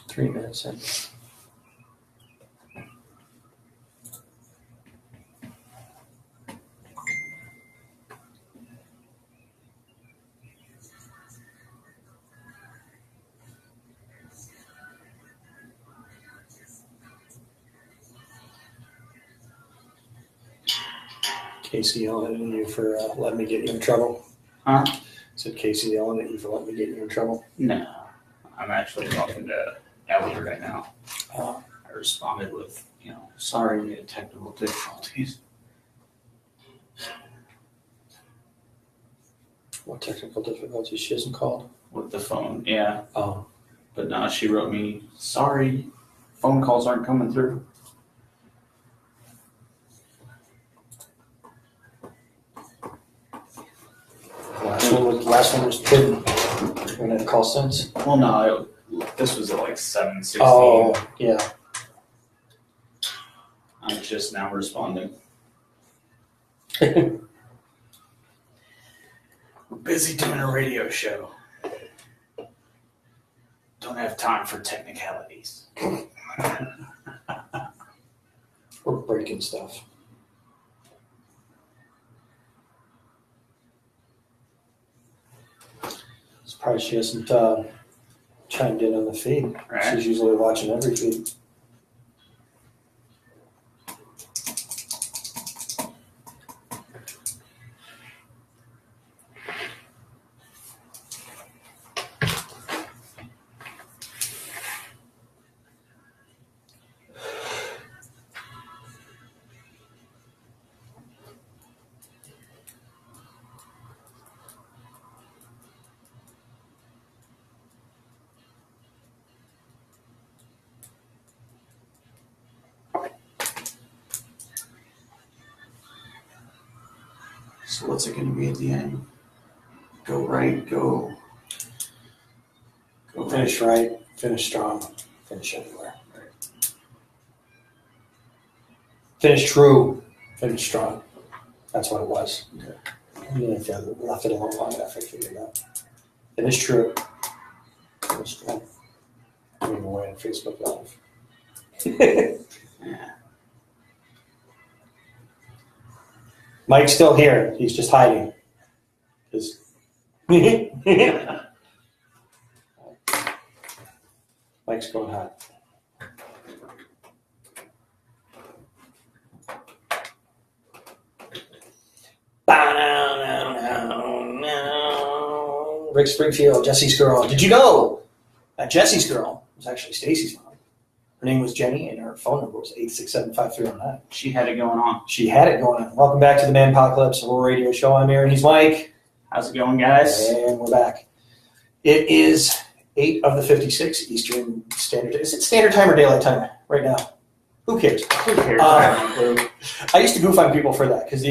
Three minutes in. Casey yelling at you for letting me get you in trouble. Huh? Said Casey yelling at you for letting me get you in trouble. No. I'm actually talking to Ellie right now. Oh. I responded with, sorry we had technical difficulties. What technical difficulties? She hasn't called. With the phone, yeah. Oh. But now she wrote me, sorry, phone calls aren't coming through. Last one was Tim. We haven't had a call since. Well, no, this was at like 7:16. Oh, yeah. I'm just now responding. Well, We're busy doing a radio show. Don't have time for technicalities. We're breaking stuff. Surprised she hasn't chimed in on the feed. Right. She's usually watching every feed. So what's it going to be at the end? Go right, go Finish right, finish strong, finish everywhere. Finish true, finish strong. That's what it was. Okay. Even if I left it alone long enough, I figured it out. Finish true, finish strong. I'm even away on Facebook Live. Yeah. Mike's still here. He's just hiding. Mike's going hot. Rick Springfield, Jesse's girl. Did you know that Jesse's girl was actually Stacy's mom? Her name was Jenny, and her phone number was 867-5309. She had it going on. She had it going on. Welcome back to the Manpocalypse, a rural radio show. I'm Aaron. He's Mike. How's it going, guys? And we're back. It is 8 of the 56 Eastern Standard Time. Is it Standard Time or Daylight Time right now? Who cares? Who cares? I used to goof on people for that because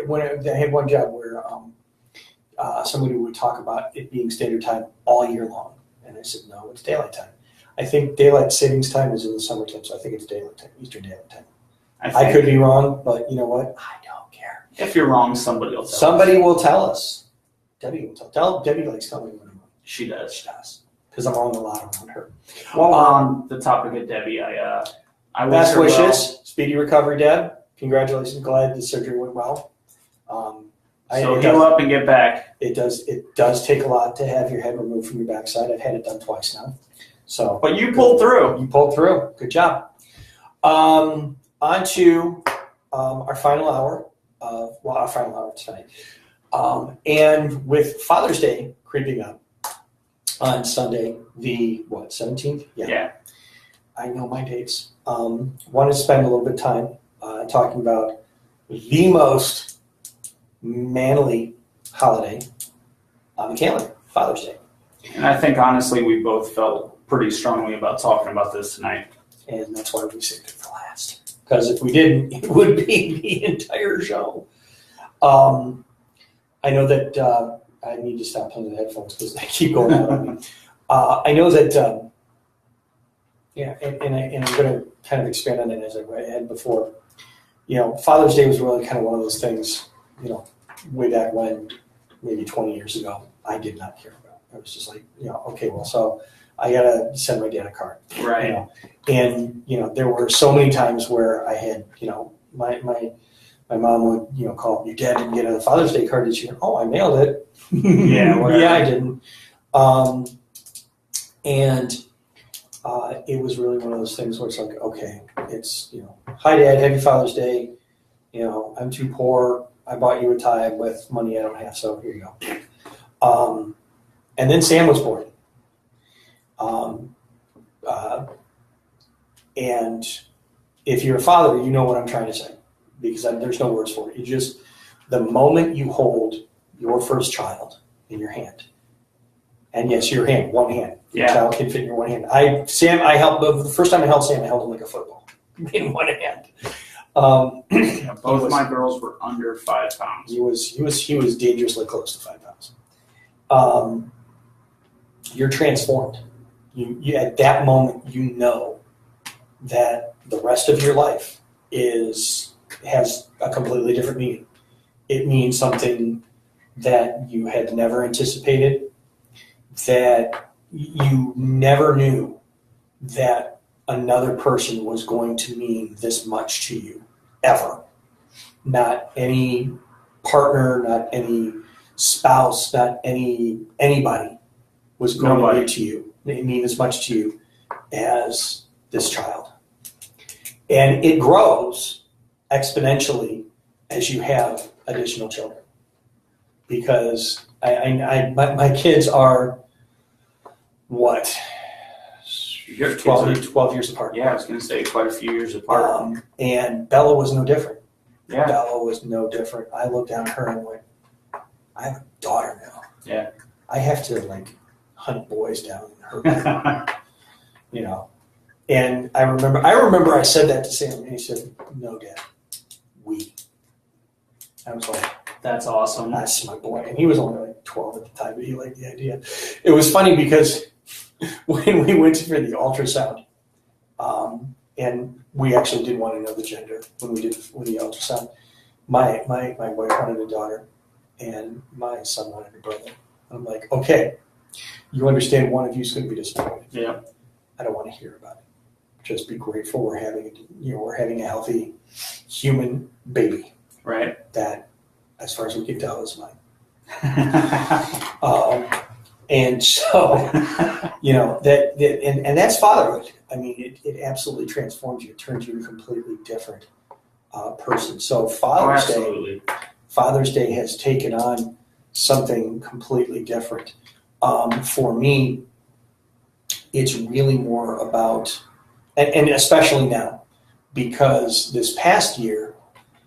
when I had one job where somebody would talk about it being Standard Time all year long. And I said, no, it's Daylight Time. I think Daylight Savings Time is in the summertime, so I think it's Daylight Time, Eastern Daylight Time. I could be wrong, but you know what? I don't care. If you're wrong, somebody will tell us. Somebody will tell us. Debbie will tell. Debbie likes telling me when I'm wrong. She does. She does. Because I'm wrong a lot around her. Well, on the topic of Debbie, I wish Best her wishes. well. Speedy recovery, Deb. Congratulations. Glad the surgery went well. So heal up and get back. It does take a lot to have your head removed from your backside. I've had it done twice now. So, But you pulled through. You pulled through. Good job. On to our final hour tonight. And with Father's Day creeping up on Sunday, the 17th? Yeah. I know my dates. Want to spend a little bit of time talking about the most manly holiday on the calendar, Father's Day. And I think, honestly, we both felt pretty strongly about talking about this tonight. And that's why we saved it for last. Because if we didn't, it would be the entire show. I know that I need to stop playing the headphones because they keep going out on me. I know that, and I'm going to kind of expand on it as I had before. You know, Father's Day was really kind of one of those things, you know, way back when, maybe 20 years ago, I did not care about. I was just like, you know, okay, well, so I got to send my dad a card. Right. You know? And, you know, there were so many times where I had, you know, my mom would, you know, call, your dad didn't get a Father's Day card this year. Oh, I mailed it. Yeah, whatever. Yeah, I didn't. It was really one of those things where it's like, okay, it's, you know, hi, Dad, happy Father's Day. You know, I'm too poor. I bought you a tie with money I don't have, so here you go. And then Sam was born. And if you're a father, you know what I'm trying to say, because there's no words for it. You just, the moment you hold your first child in your hand, and yes, your hand, one hand, your child can fit in your one hand. The first time I held Sam, I held him like a football in one hand. Both my girls were under 5 pounds. He was dangerously close to 5 pounds. You're transformed. You at that moment, you know that the rest of your life has a completely different meaning. It means something that you had never anticipated, that you never knew that another person was going to mean this much to you, ever. Not any partner, not any spouse, not anybody was going to mean to you, mean as much to you as this child. And it grows exponentially as you have additional children. Because my kids are, what, Your kids 12 years apart. Yeah, I was going to say quite a few years apart. And Bella was no different. Yeah. Bella was no different. I looked down at her and went, I have a daughter now. Yeah. I have to hunt boys down in her, And I remember I said that to Sam, and he said, "No, Dad, we." I was like, "That's awesome. That's my boy." And he was only 12 at the time, but he liked the idea. It was funny because when we went for the ultrasound, and we actually did want to know the gender when we did the ultrasound. My wife wanted a daughter, and my son wanted a brother. I'm like, okay, you understand one of you is going to be disappointed. Yeah. I don't want to hear about it. Just be grateful we're having a healthy human baby. Right. That, as far as we can tell, is mine. And so, and that's fatherhood. I mean, it absolutely transforms you. It turns you into a completely different person. So Father's Day has taken on something completely different. For me, it's really more about, and especially now, because this past year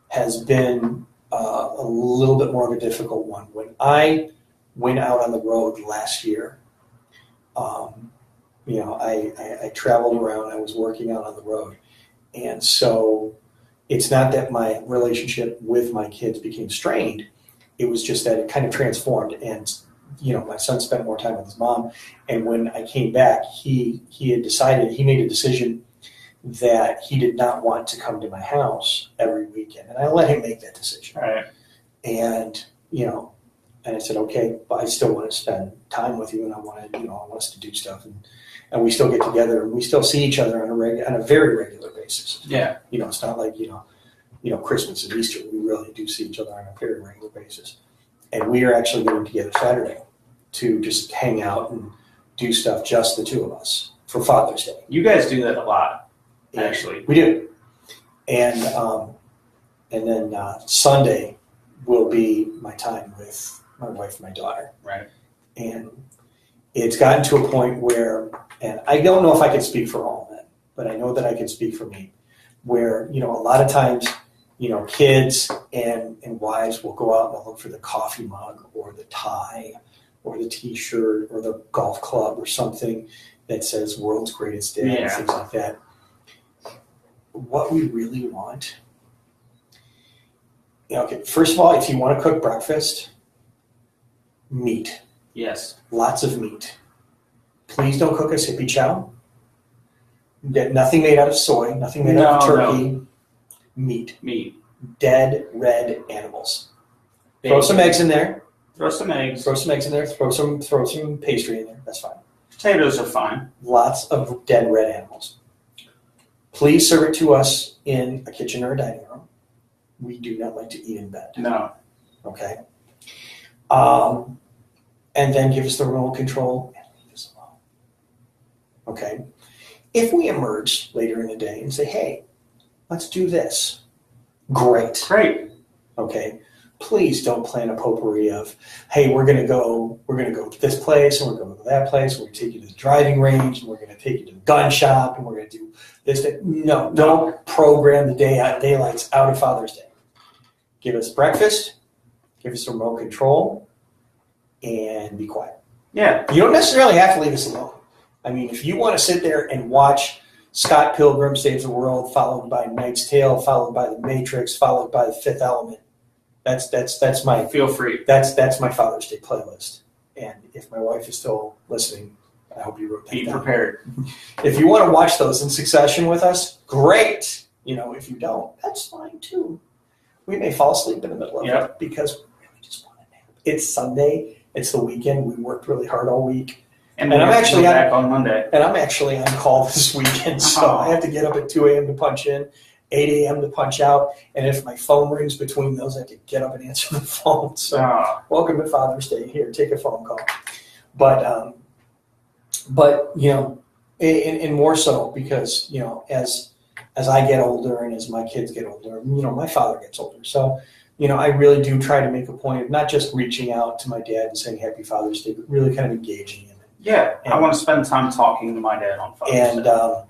has been a little bit more of a difficult one. When I went out on the road last year, I traveled around. I was working out on the road, and so it's not that my relationship with my kids became strained. It was just that it kind of transformed, and my son spent more time with his mom. And when I came back, he made a decision that he did not want to come to my house every weekend, and I let him make that decision. Right. And and I said, okay, but I still want to spend time with you, and I want us to do stuff, and we still get together, and we still see each other on a very regular basis. Yeah. It's not like Christmas and Easter. We really do see each other on a very regular basis, and we are actually getting together Saturday to just hang out and do stuff, just the two of us, for Father's Day. You guys do that a lot, actually. We do, and then Sunday will be my time with my wife and my daughter. Right. And it's gotten to a point where, and I don't know if I can speak for all men, but I know that I can speak for me, where, a lot of times, kids and wives will go out and they'll look for the coffee mug or the tie or the t-shirt or the golf club or something that says world's greatest day, and things like that. What we really want, okay, first of all, if you want to cook breakfast, meat. Yes. Lots of meat. Please don't cook us hippie chow. Nothing made out of soy, nothing made out of turkey. No. Meat. Dead red animals. Bacon. Throw some eggs in there. Throw some eggs in there. Throw some pastry in there. That's fine. Potatoes are fine. Lots of dead red animals. Please serve it to us in a kitchen or a dining room. We do not like to eat in bed. No. Okay. And then give us the remote control and leave us alone. Okay. If we emerge later in the day and say, hey, let's do this. Great. Okay. Please don't plan a potpourri of, hey, we're gonna go to this place, and we're gonna go to that place, we're gonna take you to the driving range, and we're gonna take you to the gun shop, and we're gonna do this. No, don't program the daylights out of Father's Day. Give us breakfast, give us remote control, and be quiet. Yeah. You don't necessarily have to leave us alone. I mean, if you want to sit there and watch Scott Pilgrim Saves the World, followed by Knight's Tale, followed by The Matrix, followed by The Fifth Element, that's my feel free. That's my Father's Day playlist. And if my wife is still listening, I hope you wrote that down. Be prepared. If you want to watch those in succession with us, great. If you don't, that's fine too. We may fall asleep in the middle of it because we really just want to nap. It's Sunday. It's the weekend. We worked really hard all week. And I'm actually back on Monday. And I'm actually on call this weekend, so I have to get up at 2 a.m. to punch in, 8 a.m. to punch out, and if my phone rings between those, I have to get up and answer the phone. So welcome to Father's Day. Here, take a phone call. But and more so because, as I get older and as my kids get older, my father gets older. So, I really do try to make a point of not just reaching out to my dad and saying Happy Father's Day, but really kind of engaging him. Yeah, I want to spend time talking to my dad on Father's Day.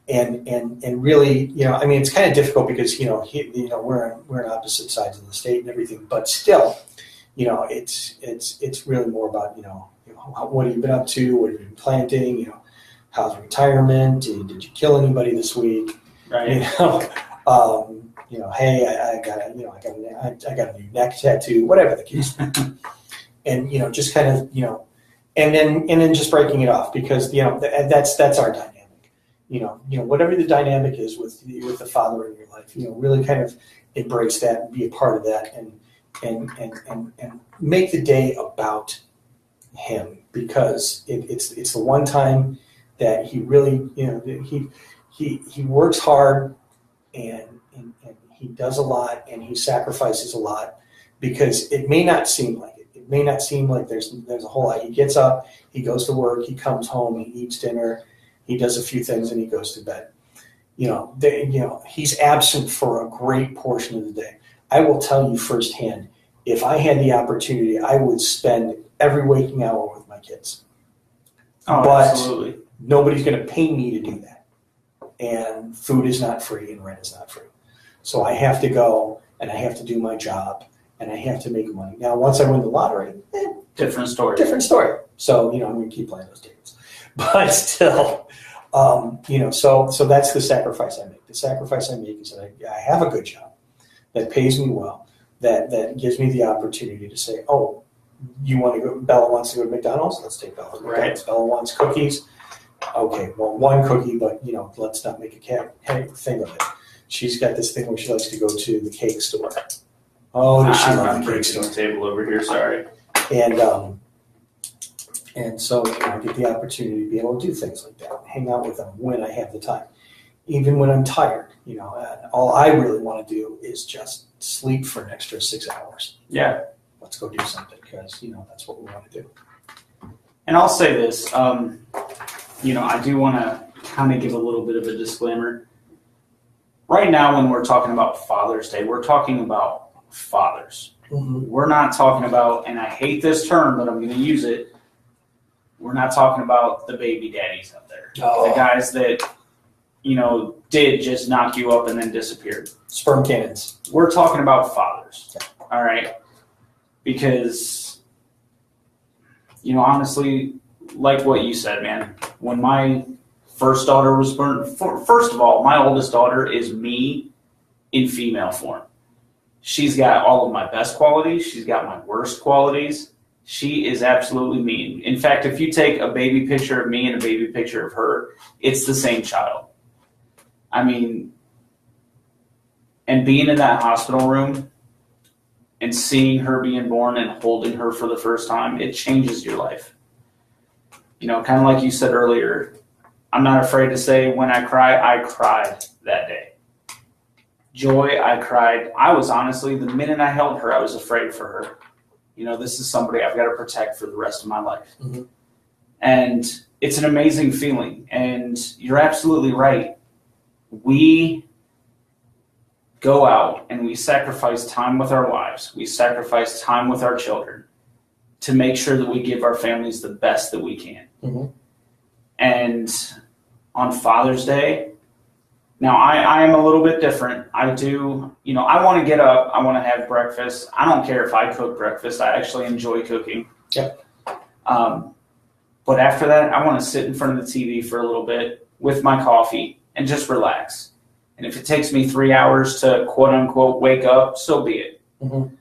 And really, it's kind of difficult because, we're on opposite sides of the state and everything, but still, it's really more about, what have you been up to? What have you been planting? How's retirement? Did you kill anybody this week? Right. Hey, I got a new neck tattoo, whatever the case. And, just kind of, and then just breaking it off because, that's our dynamic. Whatever the dynamic is with the father in your life, really kind of embrace that and be a part of that and make the day about him because it's the one time that he really, he works hard and he does a lot and he sacrifices a lot because it may not seem like it. It may not seem like there's a whole lot. He gets up, he goes to work, he comes home, he eats dinner, he does a few things and he goes to bed. He's absent for a great portion of the day. I will tell you firsthand, if I had the opportunity, I would spend every waking hour with my kids. Oh, but absolutely. Nobody's going to pay me to do that. And food is not free and rent is not free. So I have to go and I have to do my job and I have to make money. Now, once I win the lottery, different story. So, I'm going to keep playing those games. But still, so that's the sacrifice I make. The sacrifice I make is that I have a good job that pays me well, that gives me the opportunity to say, oh, you want to go, Bella wants to go to McDonald's? Let's take Bella to McDonald's. Right. Bella wants cookies. Okay, well, one cookie, but, let's not make a thing of it. She's got this thing where she likes to go to the cake store. Oh, does she love the cake store? Table over here, sorry. And so I get the opportunity to be able to do things like that, hang out with them when I have the time. Even when I'm tired, and all I really want to do is just sleep for an extra 6 hours. Yeah. Let's go do something because, that's what we want to do. And I'll say this, I do want to kind of give a little bit of a disclaimer. Right now, when we're talking about Father's Day, we're talking about fathers. Mm-hmm. We're not talking about, and I hate this term, but I'm going to use it, we're not talking about the baby daddies out there. Oh. The guys that, did just knock you up and then disappeared. Sperm cannons. We're talking about fathers, all right? Because, honestly, like what you said, man, when my first daughter was born, first of all, my oldest daughter is me in female form. She's got all of my best qualities. She's got my worst qualities. She is absolutely me. In fact, if you take a baby picture of me and a baby picture of her, it's the same child. I mean, and being in that hospital room and seeing her being born and holding her for the first time, it changes your life. Kind of like you said earlier, I'm not afraid to say when I cried that day. Joy, I cried. I was honestly, the minute I held her, I was afraid for her. This is somebody I've got to protect for the rest of my life. Mm-hmm. And it's an amazing feeling. And you're absolutely right. We go out and we sacrifice time with our wives. We sacrifice time with our children to make sure that we give our families the best that we can. Mm-hmm. And on Father's Day, now I am a little bit different. I do, I want to get up. I want to have breakfast. I don't care if I cook breakfast. I actually enjoy cooking. Yep. But after that, I want to sit in front of the TV for a little bit with my coffee and just relax. And if it takes me 3 hours to quote unquote wake up, so be it. Mm-hmm.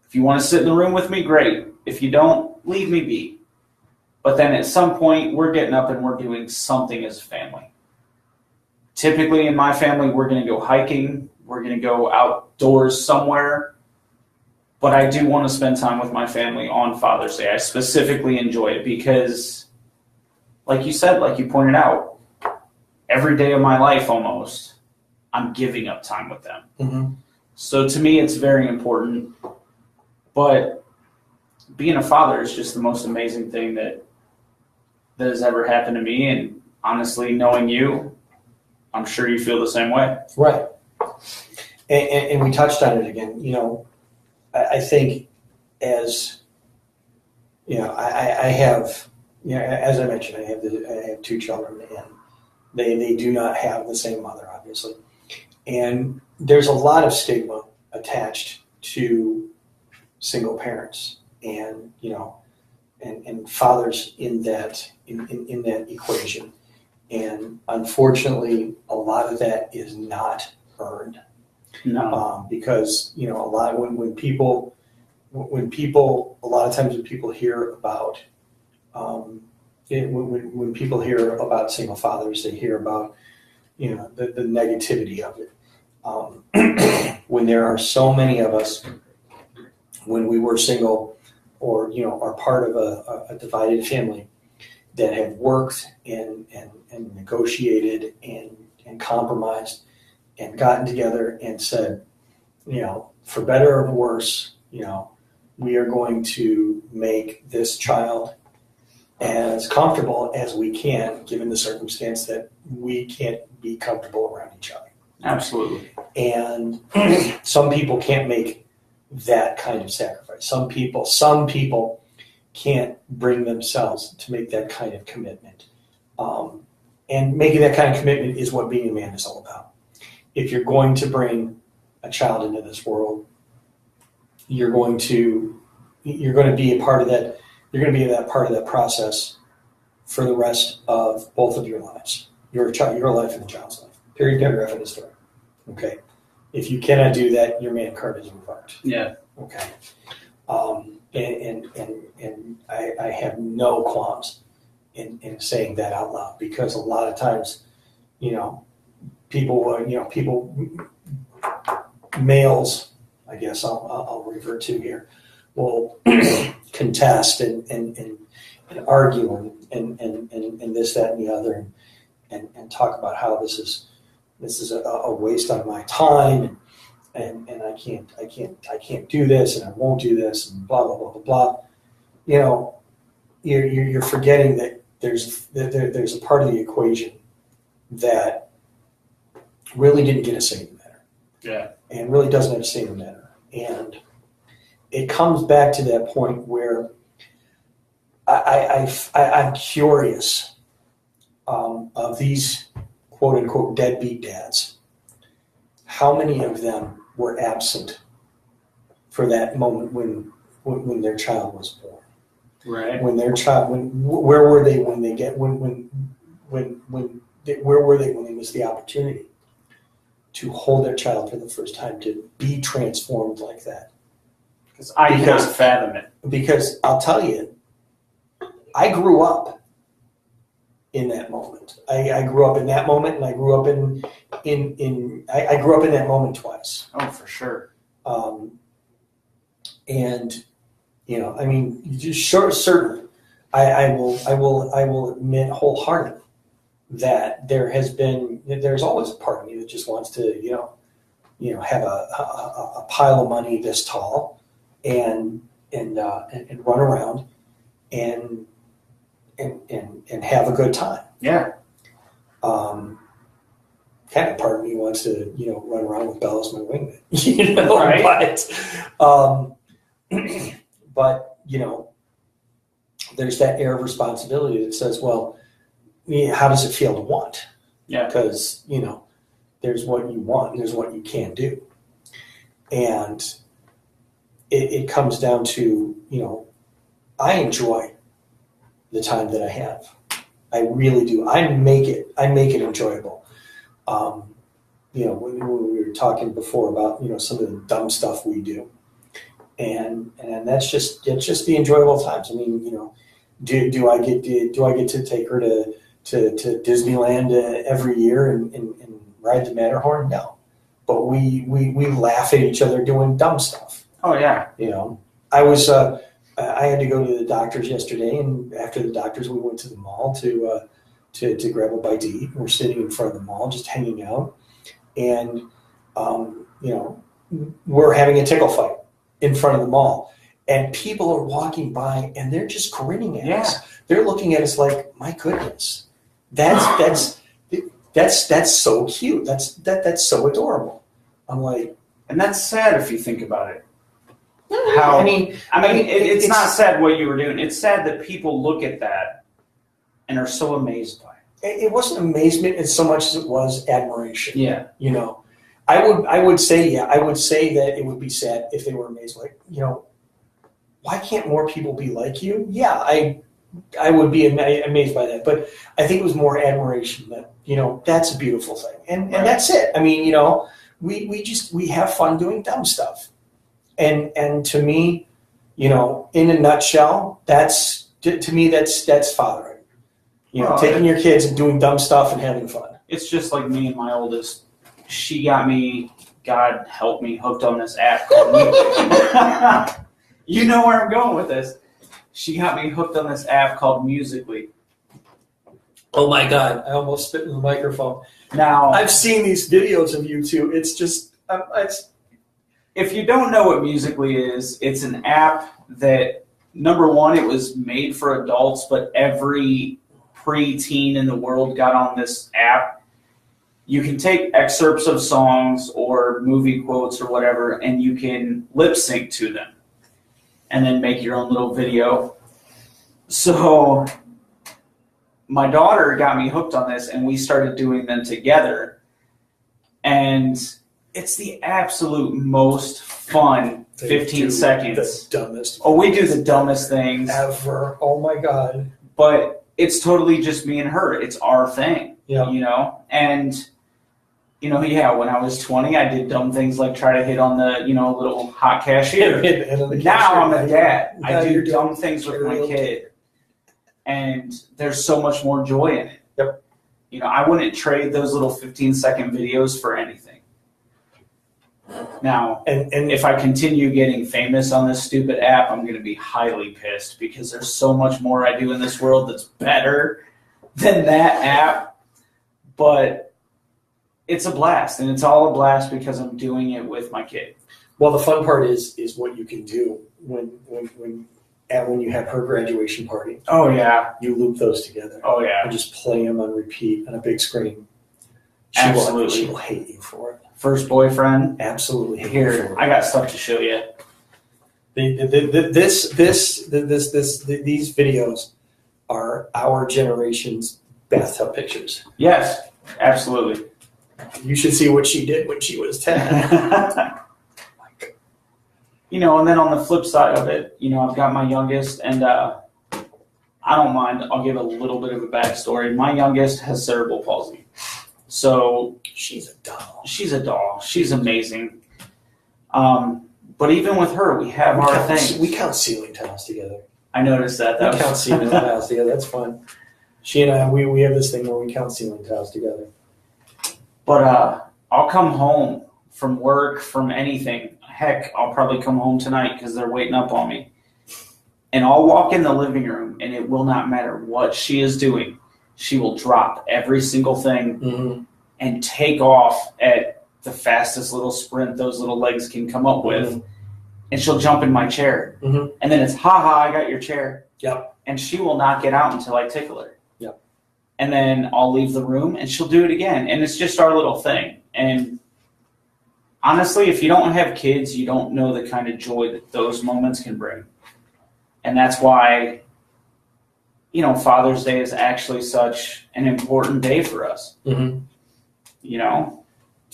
If you want to sit in the room with me, great. If you don't, leave me be. But then at some point, we're getting up and we're doing something as a family. Typically in my family, we're going to go hiking. We're going to go outdoors somewhere. But I do want to spend time with my family on Father's Day. I specifically enjoy it because like you said, like you pointed out, every day of my life almost, I'm giving up time with them. Mm-hmm. So to me, it's very important. But being a father is just the most amazing thing that has ever happened to me. And honestly, knowing you, I'm sure you feel the same way. Right. And we touched on it again. I think as, I have, as I mentioned, I have 2 children, and they do not have the same mother, obviously. And there's a lot of stigma attached to single parents and, and fathers in that equation. And unfortunately, a lot of that is not earned. No. Because, a lot when people, a lot of times when people hear about, when people hear about single fathers, they hear about, the negativity of it. When there are so many of us, when we were single or, are part of a divided family that have worked and negotiated and compromised and gotten together and said, for better or worse, we are going to make this child as comfortable as we can, given the circumstance that we can't be comfortable around each other. Absolutely. And some people can't make that kind of sacrifice. Some people can't bring themselves to make that kind of commitment. And making that kind of commitment is what being a man is all about. If you're going to bring a child into this world, you're going to be a part of that. You're going to be that part of that process for the rest of both of your lives, your life and the child's life. Period, paragraph, and story. Okay. If you cannot do that, your man card is revoked. Yeah. Okay. And I have no qualms in saying that out loud, because a lot of times, people, males, I guess I'll revert to here, will contest and argue and this, that, and the other, and talk about how this is a waste of my time, and I can't do this, and I won't do this, and blah blah blah blah blah. You're forgetting that there's a part of the equation that really didn't get a say in the matter. Yeah. And really doesn't have a say in the matter. And it comes back to that point where I'm curious of these quote unquote deadbeat dads. How many of them were absent for that moment when their child was born? Right. Where were they when where were they when they missed the opportunity to hold their child for the first time, to be transformed like that? Because I can't fathom it. Because I'll tell you, I grew up in that moment. I grew up in that moment, and I grew up I grew up in that moment twice. Oh, for sure. And just certainly, I will admit wholeheartedly that there's always a part of me that just wants to have a pile of money this tall and run around and have a good time. Yeah. Kind of part of me wants to run around with Belle as my wingman. Right. But there's that air of responsibility that says, well, how does it feel to want? Yeah. Because there's what you want and there's what you can do, and it comes down to I enjoy the time that I have. I really do. I make it enjoyable. When we were talking before about some of the dumb stuff we do, and that's just the enjoyable times. I mean, do I get to take her to Disneyland every year and ride the Matterhorn? No, but we laugh at each other doing dumb stuff. Oh yeah. I was I had to go to the doctor's yesterday, and after the doctor's, we went to the mall to grab a bite to eat. We're sitting in front of the mall, just hanging out, and we're having a tickle fight in front of the mall, and people are walking by, and they're just grinning at us. They're looking at us like, "My goodness, that's so cute. That's so adorable." I'm like, and that's sad if you think about it. It's not sad what you were doing. It's sad that people look at that and are so amazed by it. It wasn't amazement as so much as it was admiration. Yeah. I would say that it would be sad if they were amazed. Like, why can't more people be like you? Yeah, I would be amazed by that. But I think it was more admiration that, that's a beautiful thing. And that's it. I mean, we have fun doing dumb stuff. And to me, in a nutshell, that's fathering. Taking your kids and doing dumb stuff and having fun. It's just like me and my oldest. She got me, God help me, hooked on this app called Musical.ly. You know where I'm going with this. She got me hooked on this app called Musical.ly. Oh my God! I almost spit in the microphone. Now I've seen these videos of you two. It's just If you don't know what Musical.ly is, it's an app that, number one, it was made for adults, but every preteen in the world got on this app. You can take excerpts of songs or movie quotes or whatever, and you can lip sync to them and then make your own little video. So my daughter got me hooked on this, and we started doing them together. And it's the absolute most fun 15 seconds. The dumbest. Oh, we do the dumbest things ever. Oh my God. But it's totally just me and her. It's our thing. Yeah. And when I was 20, I did dumb things like try to hit on the, little hot cashier. Now I'm a dad. I do dumb things with my kid. And there's so much more joy in it. Yep. I wouldn't trade those little 15-second videos for anything. Now, and if I continue getting famous on this stupid app, I'm going to be highly pissed because there's so much more I do in this world that's better than that app. But it's a blast, and it's all a blast because I'm doing it with my kid. Well, the fun part is what you can do when you have her graduation party. Oh yeah, you loop those together. Oh yeah, and just play them on repeat on a big screen. Absolutely, she will hate you for it. First boyfriend, absolutely. Here, I got stuff to show you. These videos are our generation's bathtub pictures. Yes, absolutely. You should see what she did when she was 10. And then on the flip side of it, I've got my youngest, and I don't mind. I'll give a little bit of a backstory. My youngest has cerebral palsy. So she's a doll. She's a doll. She's amazing. But even with her, we have our things. We count ceiling tiles together. I noticed that. We count ceiling tiles together. That's fun. She and I, we have this thing where we count ceiling tiles together. But I'll come home from work, from anything. Heck, I'll probably come home tonight because they're waiting up on me. And I'll walk in the living room, and it will not matter what she is doing. She will drop every single thing and take off at the fastest little sprint those little legs can come up with. And she'll jump in my chair. And then it's, ha, I got your chair. Yep. And she will not get out until I tickle her. Yep. And then I'll leave the room, and she'll do it again. And it's just our little thing. And honestly, if you don't have kids, you don't know the kind of joy that those moments can bring. And that's why, Father's Day is actually such an important day for us. It's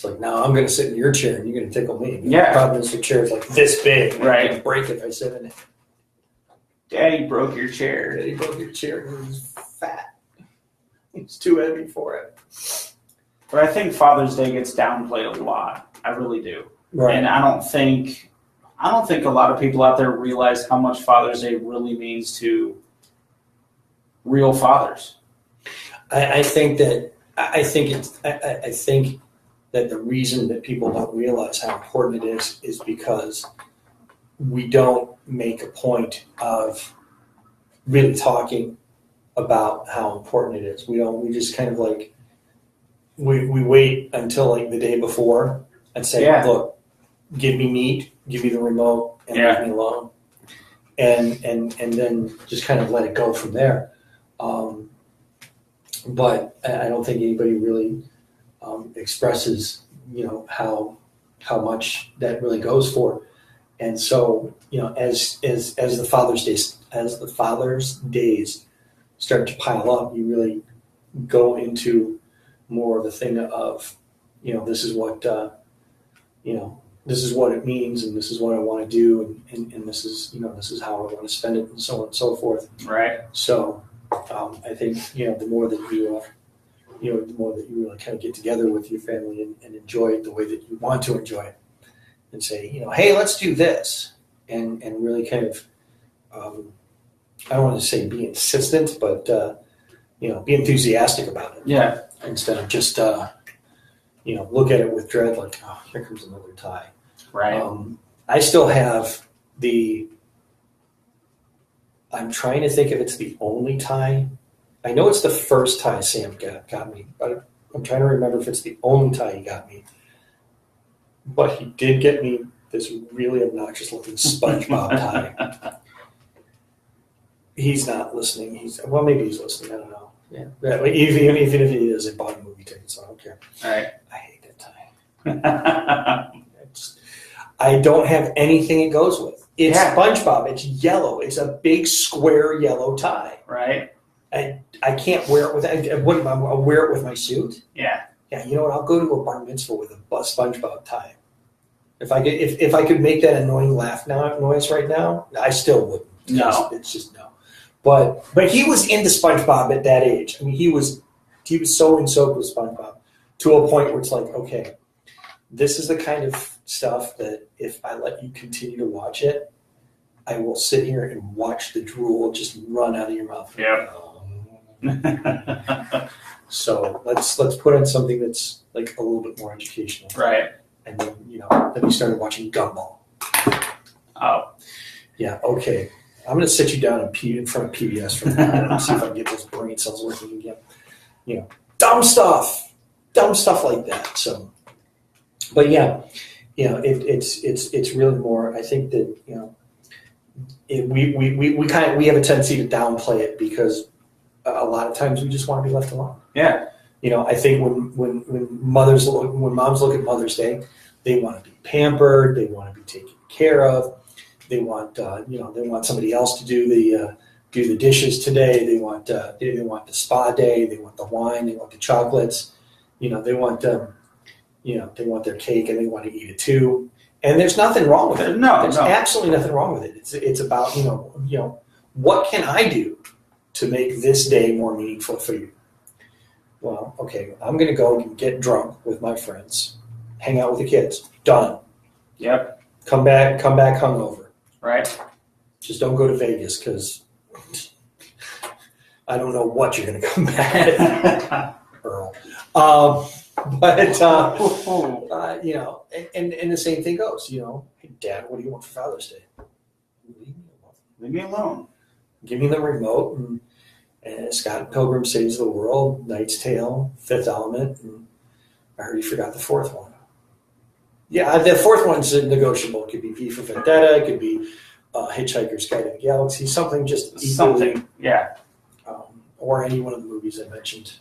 like, no, I'm going to sit in your chair and you're going to tickle me. Yeah. The problem is the chair's like this big. Right. I'm going to break it if I sit in it. Daddy broke your chair. Daddy broke your chair. It was fat. It's too heavy for it. But I think Father's Day gets downplayed a lot. I really do. Right. And I don't think a lot of people out there realize how much Father's Day really means to real fathers. I think that the reason that people don't realize how important it is because we don't make a point of really talking about how important it is. We don't. We just kind of like we wait until like the day before and say, look, give me meat, give me the remote, and leave me alone. And then just kind of let it go from there. But I don't think anybody really expresses, how much that really goes for. And so, as the Father's Days start to pile up, you really go into more of a thing of, this is what this is what it means, and this is what I want to do, and this is how I want to spend it, and so on and so forth. Right. So I think the more that you really kind of get together with your family and enjoy it the way that you want to enjoy it, and say, hey, let's do this, and really kind of I don't want to say be insistent, but be enthusiastic about it. Yeah. Instead of just look at it with dread, like, oh, here comes another tie. Right. I still have I'm trying to think if it's the only tie. I know it's the first tie Sam got me, but I'm trying to remember if it's the only tie he got me. But he did get me this really obnoxious looking SpongeBob tie. He's not listening. Maybe he's listening. I don't know. Yeah. Even if he is, I bought a movie ticket, so I don't care. All right. I hate that tie. I don't have anything it goes with. It's SpongeBob. It's yellow. It's a big square yellow tie. Right. I can't wear it with. I'll wear it with my suit. Yeah. Yeah. You know what? I'll go to a bar mitzvah with a SpongeBob tie. If I could make that annoying laugh noise right now, I still wouldn't. No. It's just no. But he was into SpongeBob at that age. I mean, he was so in soaked with SpongeBob to a point where it's like, okay, this is the kind of stuff that if I let you continue to watch it, I will sit here and watch the drool just run out of your mouth. Yeah. So let's put on something that's like a little bit more educational. Right. And then then we started watching Gumball. Oh. Yeah. Okay. I'm going to sit you down in front of PBS for a minute and see if I can get those brain cells working again. Dumb stuff like that. So, but yeah, it's really more. I think that we have a tendency to downplay it because a lot of times we just want to be left alone. Yeah. I think when moms look at Mother's Day, they want to be pampered, they want to be taken care of. They want they want somebody else to do the dishes today. They want the spa day. They want the wine. They want the chocolates. They want they want their cake and they want to eat it too. And there's nothing wrong with it. No, there's absolutely nothing wrong with it. It's about what can I do to make this day more meaningful for you? Well, okay, I'm going to go and get drunk with my friends, hang out with the kids. Done. Yep. Come back hungover. Right. Just don't go to Vegas because I don't know what you're going to come back with, Earl. And the same thing goes. Hey, Dad, what do you want for Father's Day? Leave me alone. Give me the remote and Scott Pilgrim Saves the World, Knight's Tale, Fifth Element, and I heard you forgot the fourth one. Yeah, the fourth one's negotiable. It could be V for Vendetta. It could be Hitchhiker's Guide to the Galaxy. Something just equally, something. Yeah. Or any one of the movies I mentioned.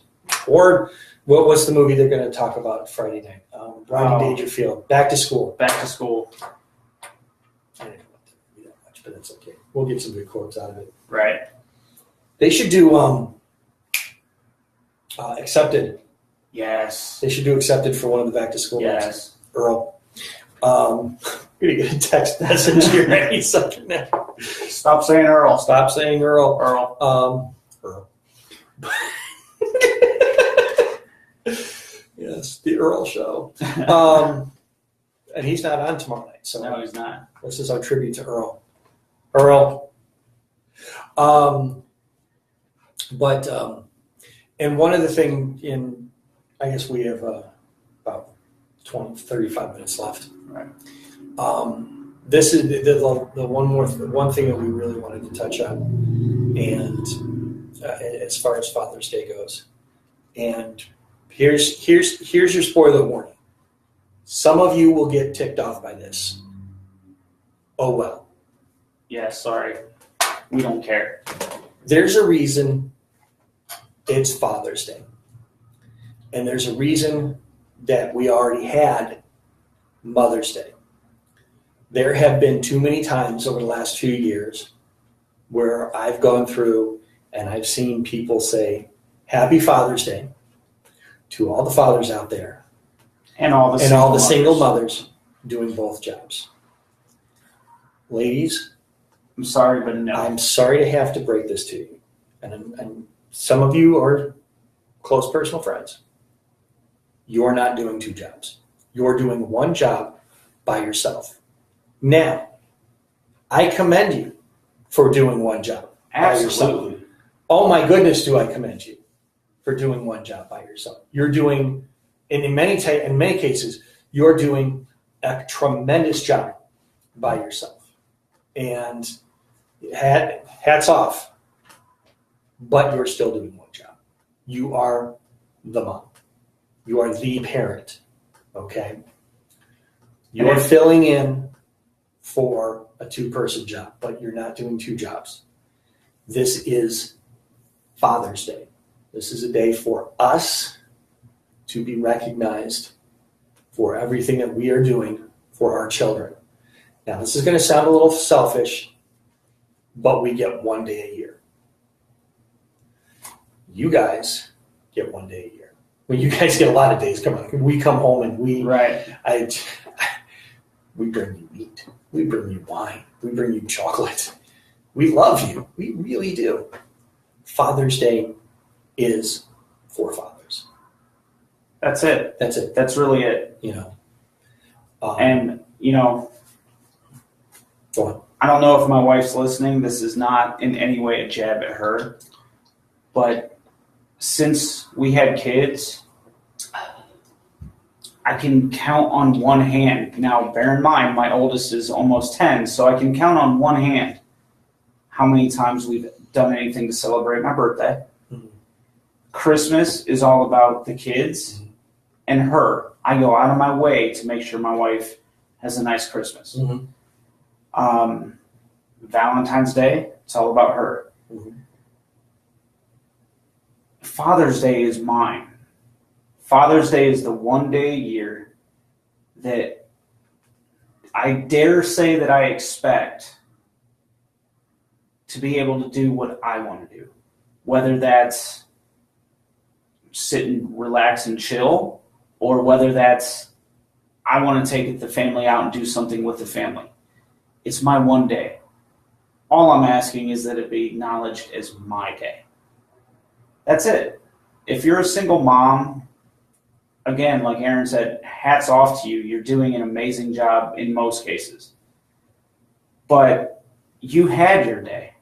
Or what's the movie they're going to talk about Friday night? Rodney Dangerfield. Back to School. Back to School. I didn't want that movie that much, but that's okay. We'll get some good quotes out of it. Right. They should do Accepted. Yes. They should do Accepted for one of the Back to School ones. Yes. Earl. I'm going to get a text message here any second now. Stop saying Earl. Stop saying Earl. Earl. Earl. Yes, the Earl Show. And he's not on tomorrow night. So no, he's not. This is our tribute to Earl. Earl. And one other thing I guess we have about 35 minutes left. Right. this is the one thing that we really wanted to touch on, and as far as Father's Day goes, and here's your spoiler warning. Some of you will get ticked off by this. Oh well. Yeah, sorry. We don't care. There's a reason it's Father's Day. And there's a reason that we already had Mother's Day. There have been too many times over the last few years where I've gone through and I've seen people say, Happy Father's Day to all the fathers out there. And all the single mothers doing both jobs. Ladies, I'm sorry, but no. I'm sorry to have to break this to you. And some of you are close personal friends. You're not doing two jobs. You're doing one job by yourself. Now, I commend you for doing one job by yourself. Absolutely. Oh my goodness, do I commend you for doing one job by yourself. You're doing, in many cases, you're doing a tremendous job by yourself. And hats off, but you're still doing one job. You are the mom. You are the parent, okay? You are filling in for a two-person job, but you're not doing two jobs. This is Father's Day. This is a day for us to be recognized for everything that we are doing for our children. Now, this is going to sound a little selfish, but we get one day a year. You guys get one day a year. Well, you guys get a lot of days. Come on, we come home and we bring you meat. We bring you wine. We bring you chocolate. We love you. We really do. Father's Day is for fathers. That's it. That's it. That's really it. You know. And, you know, go on. I don't know if my wife's listening. This is not in any way a jab at her. But since we had kids, I can count on one hand. Now, bear in mind, my oldest is almost 10, so I can count on one hand how many times we've done anything to celebrate my birthday. Mm-hmm. Christmas is all about the kids and her. I go out of my way to make sure my wife has a nice Christmas. Mm-hmm. Valentine's Day, it's all about her. Mm-hmm. Father's Day is mine. Father's Day is the one day a year that I dare say that I expect to be able to do what I want to do. Whether that's sit and relax and chill, or whether that's I want to take the family out and do something with the family. It's my one day. All I'm asking is that it be acknowledged as my day. That's it. If you're a single mom, again, like Aaron said, hats off to you. You're doing an amazing job in most cases. But you had your day.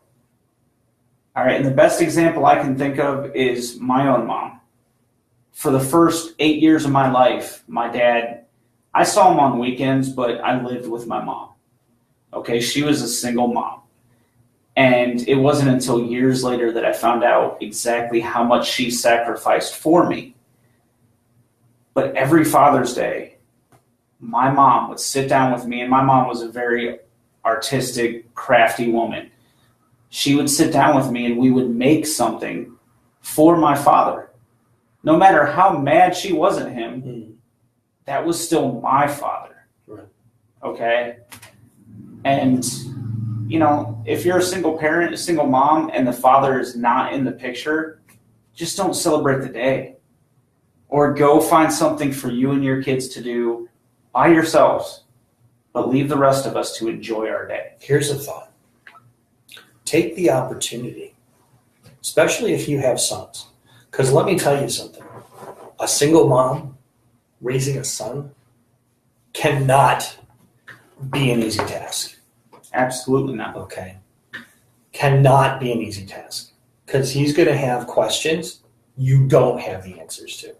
All right, and the best example I can think of is my own mom. For the first 8 years of my life, my dad, I saw him on weekends, but I lived with my mom. Okay, she was a single mom. And it wasn't until years later that I found out exactly how much she sacrificed for me. But every Father's Day, my mom would sit down with me, and my mom was a very artistic, crafty woman. She would sit down with me and we would make something for my father. No matter how mad she was at him, that was still my father. Right. Okay? And you know, if you're a single parent, a single mom, and the father is not in the picture, just don't celebrate the day. Or go find something for you and your kids to do by yourselves, but leave the rest of us to enjoy our day. Here's a thought. Take the opportunity, especially if you have sons. Because let me tell you something. A single mom raising a son cannot be an easy task. Absolutely not. Okay. Cannot be an easy task. Because he's going to have questions you don't have the answers to.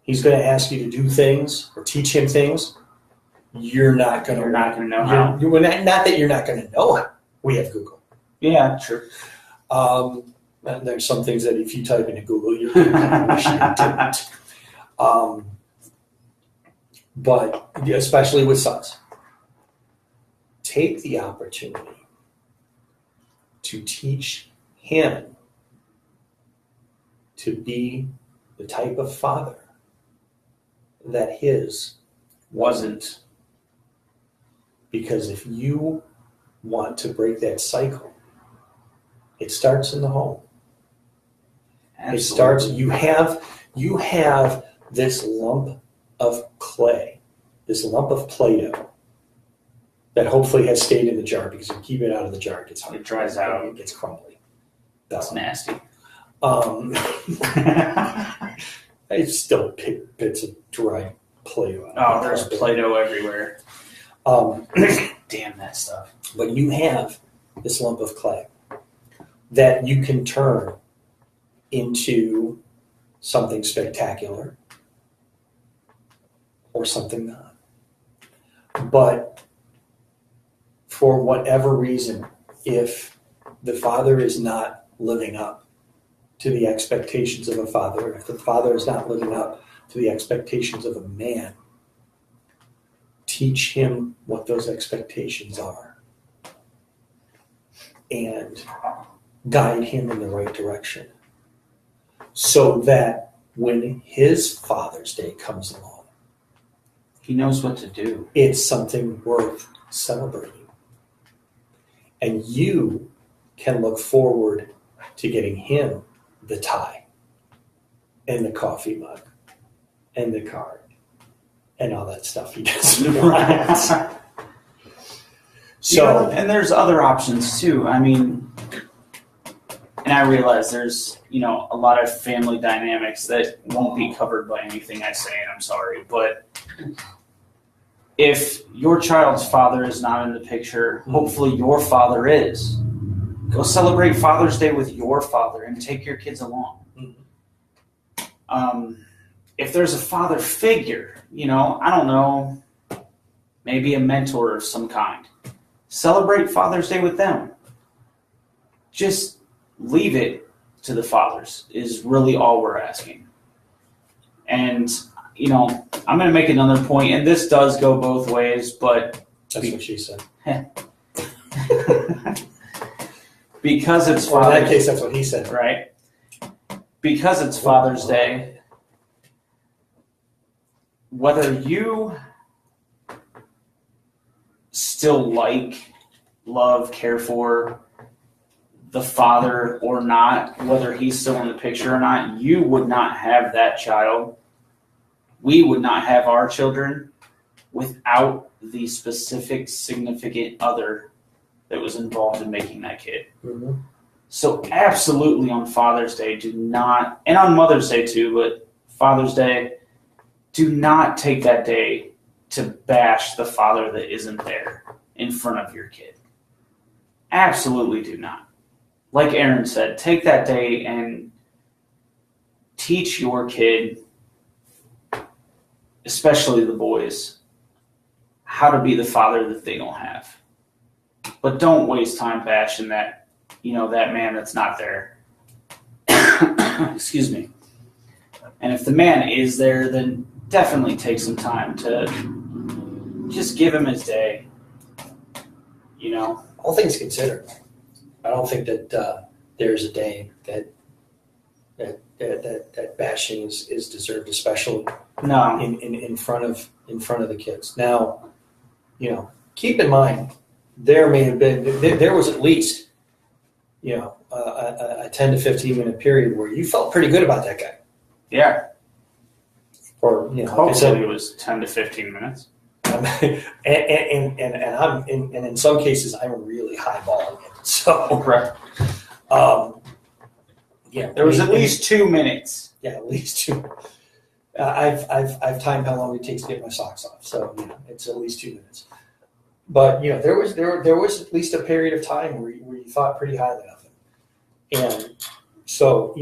He's going to ask you to do things or teach him things you're not going to know how. Not that you're not going to know how. We have Google. Yeah, true. And there's some things that if you type into Google, you're going to wish you didn't. But especially with sons, take the opportunity to teach him to be the type of father that his wasn't. Because if you want to break that cycle, it starts in the home. Absolutely. It starts, you have this lump of clay, this lump of Play-Doh that hopefully has stayed in the jar, because if you keep it out of the jar, it gets hard. It dries out. It gets crumbly. That's nasty. I still pick bits of dry Play-Doh. Oh, there's Play-Doh everywhere. Damn that stuff. But you have this lump of clay that you can turn into something spectacular or something not. But for whatever reason, if the father is not living up to the expectations of a father, if the father is not living up to the expectations of a man, teach him what those expectations are and guide him in the right direction, so that when his Father's Day comes along, he knows what to do. It's something worth celebrating. And you can look forward to getting him the tie and the coffee mug and the card and all that stuff he doesn't want. So, and there's other options too. I mean, and I realize there's, a lot of family dynamics that won't be covered by anything I say, and I'm sorry, but if your child's father is not in the picture, hopefully your father is. Go celebrate Father's Day with your father and take your kids along. If there's a father figure, I don't know, maybe a mentor of some kind, celebrate Father's Day with them. Just leave it to the fathers is really all we're asking. And, I'm going to make another point, and this does go both ways, but... That's what she said. Because it's Father's Day. In that case, that's what he said. Right? Because it's Father's Day, whether you still love, care for the father or not, whether he's still in the picture or not, you would not have that child. We would not have our children without the specific significant other that was involved in making that kid. Mm-hmm. So absolutely on Father's Day, do not, and on Mother's Day too, but Father's Day, do not take that day to bash the father that isn't there in front of your kid. Absolutely do not. Like Aaron said, take that day and teach your kid, especially the boys, how to be the father that they don't have. But don't waste time bashing that, that man that's not there. Excuse me. And if the man is there, then definitely take some time to just give him his day. All things considered, I don't think that there's a day that bashing is deserved, especially in front of the kids. Now, keep in mind there was at least a 10 to 15 minute period where you felt pretty good about that guy. Yeah. Or hopefully it was 10 to 15 minutes. and in some cases I'm really highballing it. So correct. There was at least 2 minutes. Yeah, at least 2. I've timed how long it takes to get my socks off, so it's at least 2 minutes. But there was at least a period of time where you thought pretty highly of him, and so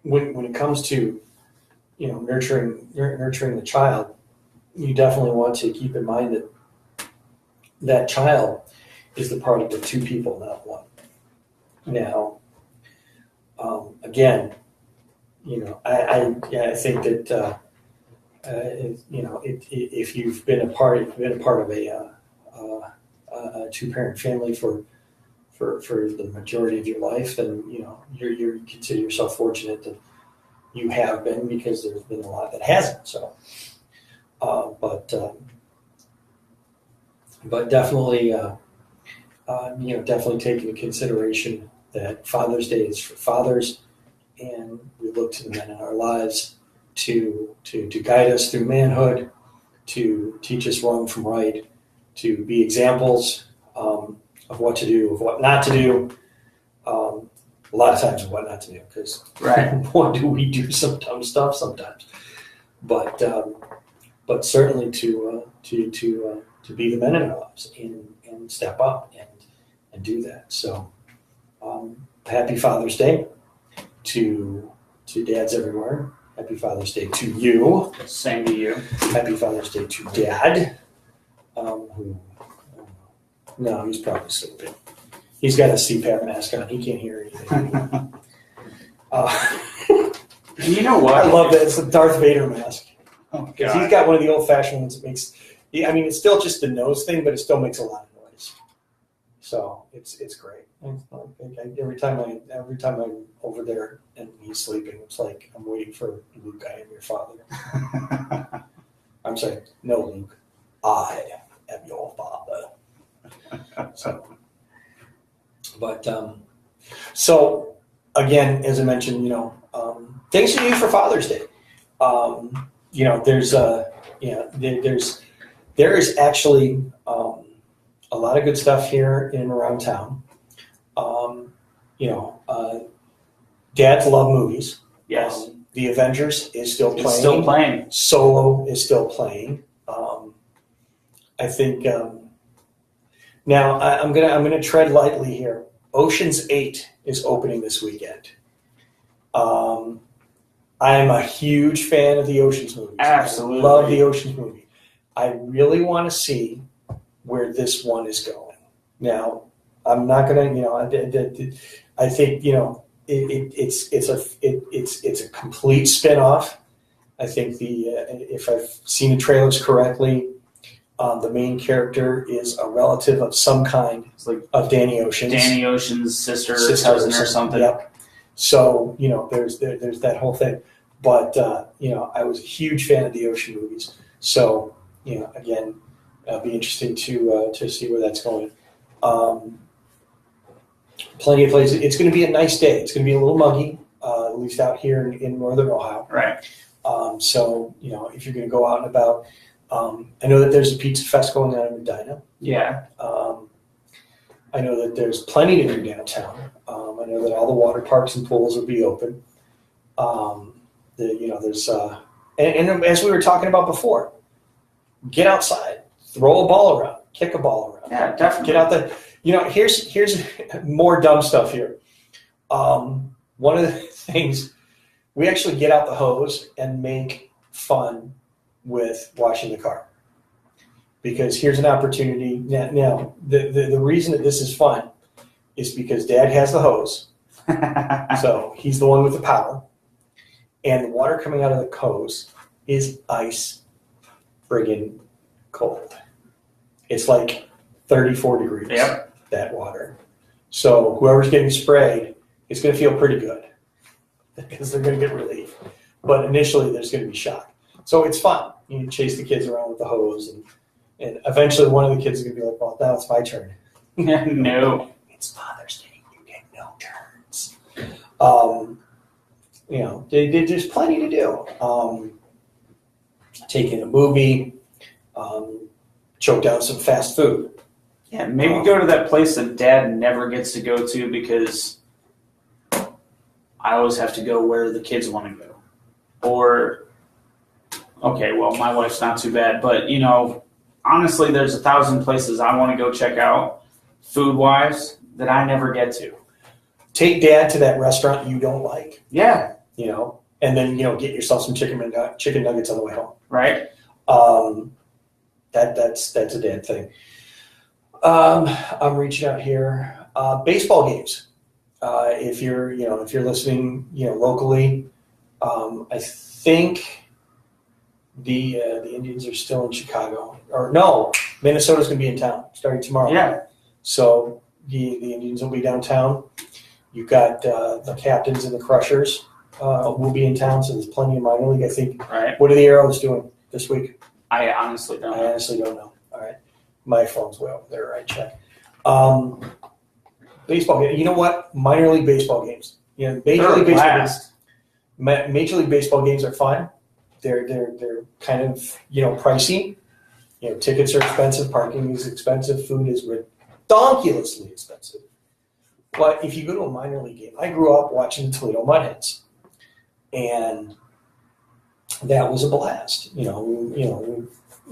when it comes to nurturing the child, you definitely want to keep in mind that that child is the product of two people, not one. Now, again, I think that if you've been a part of a two-parent family for the majority of your life, then you consider yourself fortunate that you have been, because there's been a lot that hasn't. So, but definitely, definitely take into consideration that Father's Day is for fathers, and we look to the men in our lives to guide us through manhood, to teach us wrong from right, to be examples of what to do, of what not to do. A lot of times of what not to do, because what do we do some dumb stuff sometimes? But certainly to be the men in our lives and step up and do that. So happy Father's Day to dads everywhere. Happy Father's Day to you. Same to you. Happy Father's Day to Dad. No, he's probably sleeping. He's got a CPAP mask on. He can't hear anything. You know what? I love that. It's a Darth Vader mask. Oh, Because he's got one of the old-fashioned ones that makes. It's still just the nose thing, but it still makes a lot of noise. So it's great. Every time I'm over there and he's sleeping, it's like I'm waiting for Luke. I am your father. I'm saying, no, Luke, I am your father. So again, as I mentioned, things to do for Father's Day. There is actually a lot of good stuff here in and around town. Dads love movies. Yes. The Avengers is still playing. It's still playing. Solo is still playing. I think now I'm gonna tread lightly here. Ocean's 8 is opening this weekend. I am a huge fan of the Ocean's movies. Absolutely. I love the Ocean's movie. I really want to see where this one is going. Now, I'm not going to, I think, it's a complete spin-off. I think if I've seen the trailers correctly, the main character is a relative of some kind, of Danny Ocean's. Danny Ocean's sister or cousin or something. Yep. So, there's that whole thing. But, I was a huge fan of the Ocean movies. So, again, it'll be interesting to see where that's going. Plenty of places. It's going to be a nice day. It's going to be a little muggy, at least out here in northern Ohio. Right. So, if you're going to go out and about, I know that there's a pizza fest going on in Medina. Yeah. I know that there's plenty to do downtown. I know that all the water parks and pools will be open. There's and as we were talking about before, get outside, throw a ball around, kick a ball around. Yeah, definitely. Get out there. Here's more dumb stuff here. One of the things, we actually get out the hose and make fun with washing the car. Because here's an opportunity. Now the reason that this is fun is because Dad has the hose. So he's the one with the power. And the water coming out of the hose is ice friggin' cold. It's like 34 degrees, that water. So whoever's getting sprayed is going to feel pretty good because they're going to get relief. But initially there's going to be shock. So it's fun. You can chase the kids around with the hose. And eventually one of the kids is going to be like, well, now it's my turn. No. It's Father's Day. You get no turns. There's plenty to do. Take in a movie, choke down some fast food. Yeah, maybe go to that place that Dad never gets to go to because I always have to go where the kids want to go. Or, okay, well, my wife's not too bad, but, honestly, there's 1,000 places I want to go check out, food-wise, that I never get to. Take Dad to that restaurant you don't like. Yeah. And then, get yourself some chicken nuggets on the way home. Right. That's a dad thing. I'm reaching out here. Baseball games. If you're listening, locally, I think the Indians are still in Chicago, or no, Minnesota's going to be in town starting tomorrow. Yeah. So the Indians will be downtown. You've got the Captains and the Crushers will be in town, so there's plenty of minor league. I think. Right. What are the Arrows doing this week? I honestly don't know. All right. My phone's way over there. I check. Baseball game. You know what? Minor league baseball games. Major league baseball games. Major league baseball games are fun. They're kind of pricey. Tickets are expensive. Parking is expensive. Food is ridiculously expensive. But if you go to a minor league game, I grew up watching the Toledo Mudhens, and that was a blast. In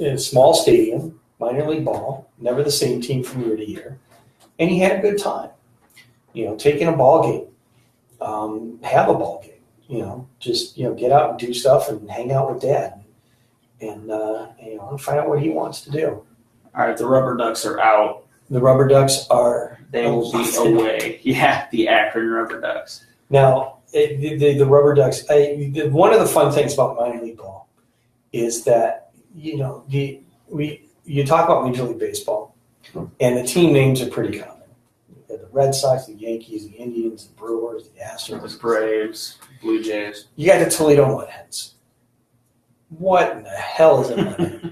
a small stadium, minor league ball, never the same team from year to year, and you had a good time. Taking a ball game, have a ball game. Just get out and do stuff and hang out with Dad, and find out what he wants to do. All right, the Rubber Ducks are out. The Rubber Ducks are. They will be away. Yeah, the Akron Rubber Ducks. Now, the Rubber Ducks. One of the fun things about minor league ball is that you talk about Major League Baseball, and the team names are pretty common. You got the Red Sox, the Yankees, the Indians, the Brewers, the Astros, The Braves, Blue Jays. You got the Toledo Mudhens. What in the hell is a Mudhen?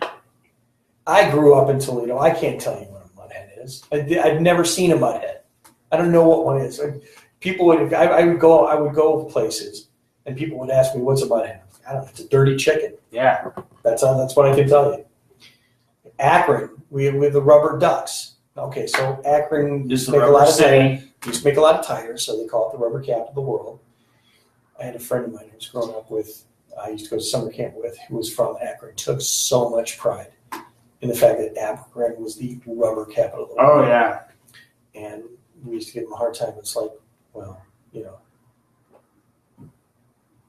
I grew up in Toledo. I can't tell you what a Mudhen is. I've never seen a Mudhen. I don't know what one is. People would. I would go places, and people would ask me, "What's a Mudhen?" I don't know. It's a dirty chicken. Yeah. That's what I can tell you. Akron, we have the Rubber Ducks. Okay, so Akron used to make a lot of tires, so they call it the rubber capital of the world. I had a friend of mine who was growing up with, I used to go to summer camp with, who was from Akron, took so much pride in the fact that Akron was the rubber capital of the world. Oh, yeah. And we used to give him a hard time. It's like, well,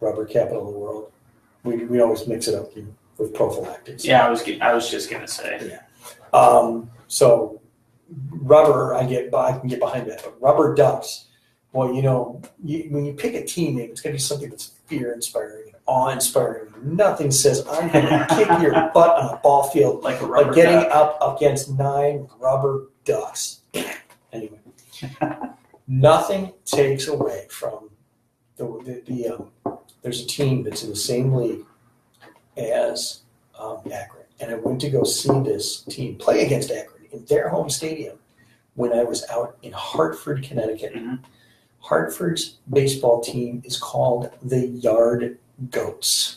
rubber capital of the world. We always mix it up with prophylactics. Yeah, I was just gonna say. Yeah. So rubber, I can get behind that. But Rubber Ducks, well, when you pick a team name, it's gonna be something that's fear-inspiring and awe-inspiring. Nothing says I'm gonna kick your butt on a ball field like getting up against 9 Rubber Ducks. Anyway, nothing takes away from there's a team that's in the same league as Akron, and I went to go see this team play against Akron in their home stadium when I was out in Hartford, Connecticut. Mm-hmm. Hartford's baseball team is called the Yard Goats.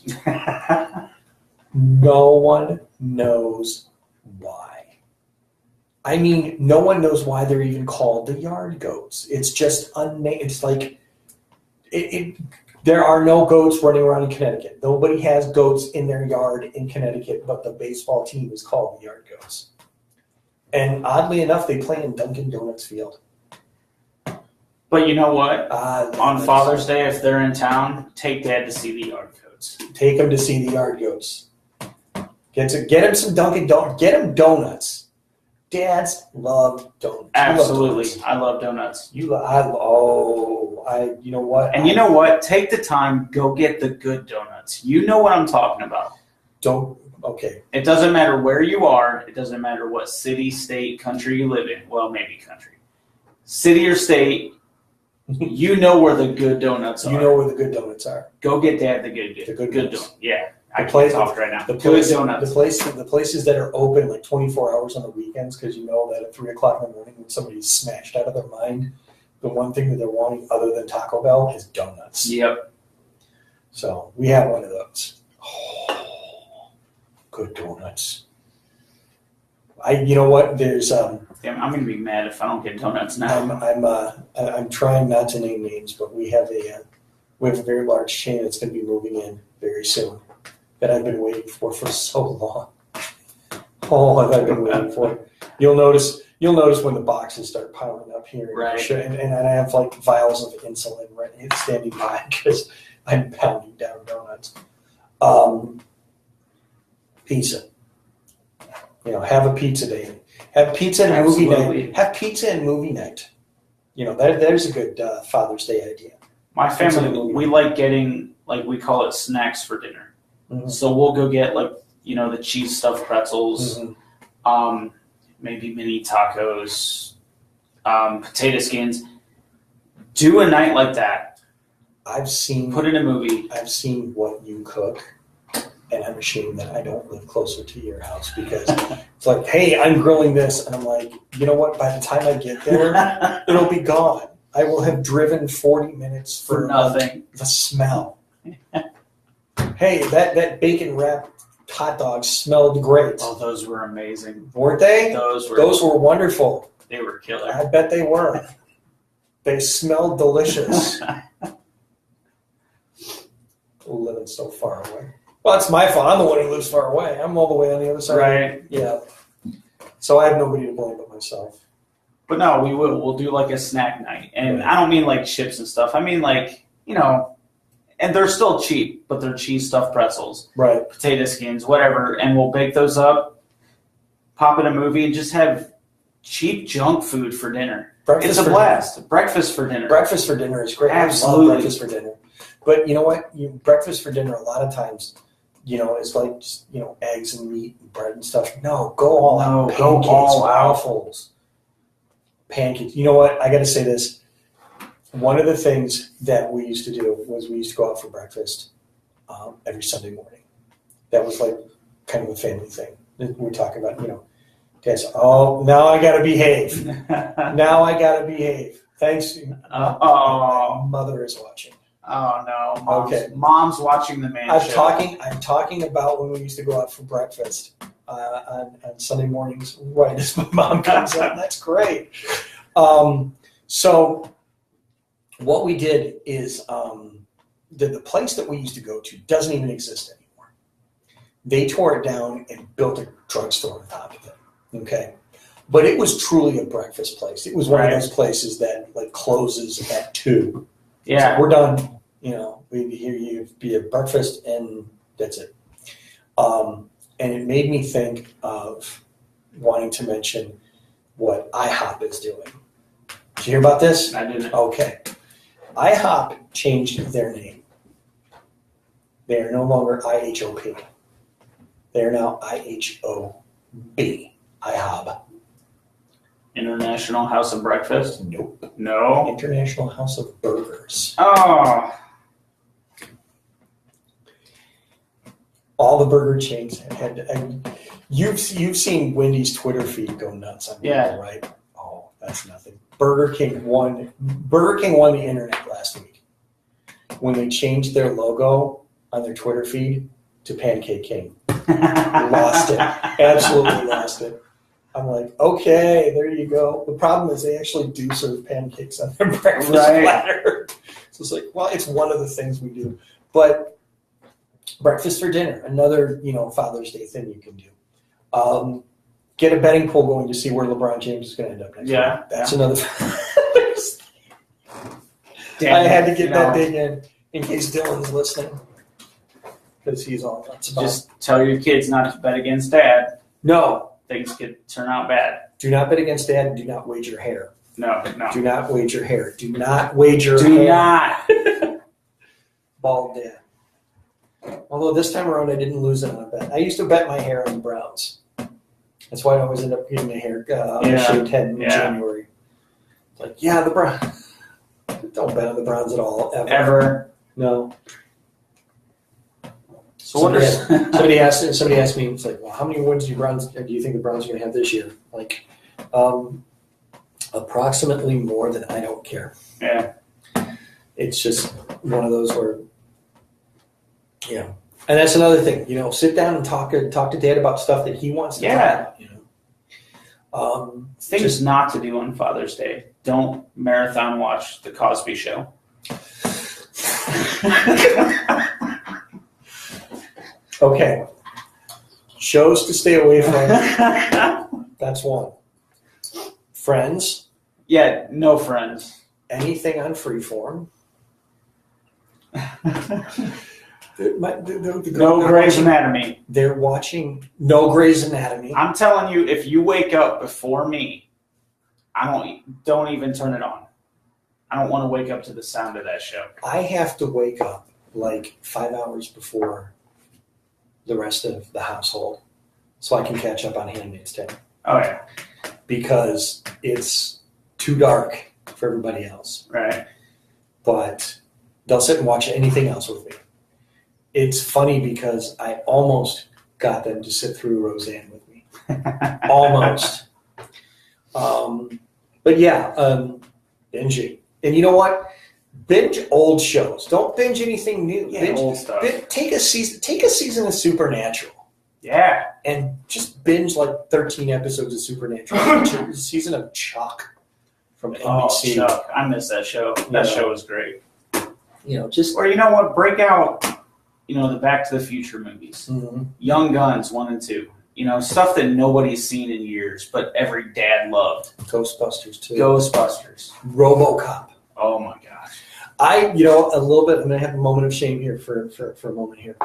No one knows why. I mean, no one knows why they're even called the Yard Goats. It's just unnamed. It's like there are no goats running around in Connecticut. Nobody has goats in their yard in Connecticut, but the baseball team is called the Yard Goats. And oddly enough, they play in Dunkin' Donuts Field. But you know what? On Father's Day, if they're in town, take Dad to see the Yard Goats. Take him to see the Yard Goats. Get him some Dunkin' Donuts. Get him donuts. Dads love donuts. Absolutely, I love donuts. You know what? And you know what? Take the time. Go get the good donuts. You know what I'm talking about. Okay. It doesn't matter where you are. It doesn't matter what city, state, country you live in. Well, maybe country. City or state, you know where the good donuts are. You know where the good donuts are. Go get Dad the good donuts. Donut. Yeah. I can't talk right now. The places that are open like 24 hours on the weekends, because you know that at 3 o'clock in the morning when somebody's smashed out of their mind, the one thing that they're wanting other than Taco Bell is donuts. Yep. So we have one of those. Oh, good donuts. You know what? There's Damn, I'm gonna be mad if I don't get donuts now. I'm trying not to name names, but we have a very large chain that's going to be moving in very soon that I've been waiting for so long. Oh, I've been waiting for it. You'll notice when the boxes start piling up here, right? And I have like vials of insulin standing by because I'm pounding down donuts. pizza. Have a pizza day. Have pizza and movie night. Have pizza and movie night. There's a good Father's Day idea. My family, we like getting, we call it snacks for dinner. Mm-hmm. So we'll go get, the cheese stuffed pretzels, maybe mini tacos, potato skins. Do a night like that. Put in a movie. I've seen what you cook, and I'm ashamed that I don't live closer to your house because it's like, hey, I'm grilling this, and I'm like, you know what? By the time I get there, it'll be gone. I will have driven 40 minutes for nothing. The smell. Hey, that bacon wrapped hot dogs smelled great. Oh, those were amazing. Weren't they? Those were wonderful. They were killer. I bet they were. They smelled delicious. Living so far away. Well, it's my fault. I'm the one who lives far away. I'm all the way on the other side. Right. Yeah. So I have nobody to blame but myself. But no, we'll do a snack night. And right. I don't mean chips and stuff. I mean and they're still cheap, but they're cheese stuffed pretzels. Right. Potato skins, whatever. And we'll bake those up, pop in a movie, and just have cheap junk food for dinner. It's a blast. Breakfast for dinner. Breakfast for dinner is great. Absolutely. I love breakfast for dinner. But you know what? Breakfast for dinner a lot of times, it's like just, eggs and meat and bread and stuff. No, go all out. Pancakes, go all waffles, pancakes. You know what? I got to say this. One of the things that we used to do was we used to go out for breakfast every Sunday morning. That was kind of a family thing. We're talking about, Dad's, now I got to behave. Now I got to behave. Thanks. My mother is watching. Oh no! Okay, Mom's watching the man show. I'm talking about when we used to go out for breakfast on Sunday mornings, right as my mom comes in. That's great. So what we did is the place that we used to go to doesn't even exist anymore. They tore it down and built a drugstore on top of it. Okay, but it was truly a breakfast place. It was one of those places that closes at 2. Yeah, so we're done. You be at breakfast and that's it. And it made me think of wanting to mention what IHOP is doing. Did you hear about this? I didn't. Okay. IHOP changed their name. They are no longer IHOP. They are now IHOB. IHOB. International House of Breakfast? Nope. No. International House of Burgers. Oh. All the burger chains had. You've seen Wendy's Twitter feed go nuts on people, right? Oh, that's nothing. Burger King won the internet last week when they changed their logo on their Twitter feed to Pancake King. Lost it. Absolutely lost it. I'm like, okay, there you go. The problem is they actually do serve pancakes on their breakfast platter. So it's well, it's one of the things we do. But breakfast for dinner, another, Father's Day thing you can do. Get a betting pool going to see where LeBron James is going to end up next year. That's another. I had to get that dig in case Dylan's listening. Because he's all nuts about. Just tell your kids not to bet against Dad. No. Things could turn out bad. Do not bet against Dad and do not wager hair. No. Do not wager hair. Do not wager hair. Do not. Bald Dad. Although this time around I didn't lose it on a bet. I used to bet my hair on the Browns. That's why I always end up getting a hair shaved head in January. It's the Browns. Don't bet on the Browns at all. Ever. No. So somebody asked me, it's well, how many wins do you think the Browns are going to have this year? Approximately more than I don't care. Yeah. It's just one of those where, and that's another thing, sit down and talk to Dad about stuff that he wants to talk about, Things not to do on Father's Day. Don't marathon watch The Cosby Show. Okay. Shows to stay away from. That's one. Friends. Yeah, no Friends. Anything on Freeform. No Grey's Anatomy. They're watching no Grey's Anatomy. I'm telling you, if you wake up before me, don't even turn it on. I don't want to wake up to the sound of that show. I have to wake up like 5 hours before the rest of the household so I can catch up on Handmaid's Tale. Oh, yeah. Because it's too dark for everybody else. Right. But they'll sit and watch anything else with me. It's funny because I almost got them to sit through Roseanne with me. Almost. But yeah, binging. And you know what? Binge old shows. Don't binge anything new. Yeah, binge, old stuff. Take a season of Supernatural. Yeah. And just binge like 13 episodes of Supernatural. A season of Chuck from NBC. Oh, Chuck. I miss that show. That show was great. Or you know what? Break out, the Back to the Future movies. Mm-hmm. Young Guns 1 and 2. Stuff that nobody's seen in years, but every dad loved. Ghostbusters too. Ghostbusters. RoboCop. Oh my gosh. A little bit, I'm going to have a moment of shame here for a moment here.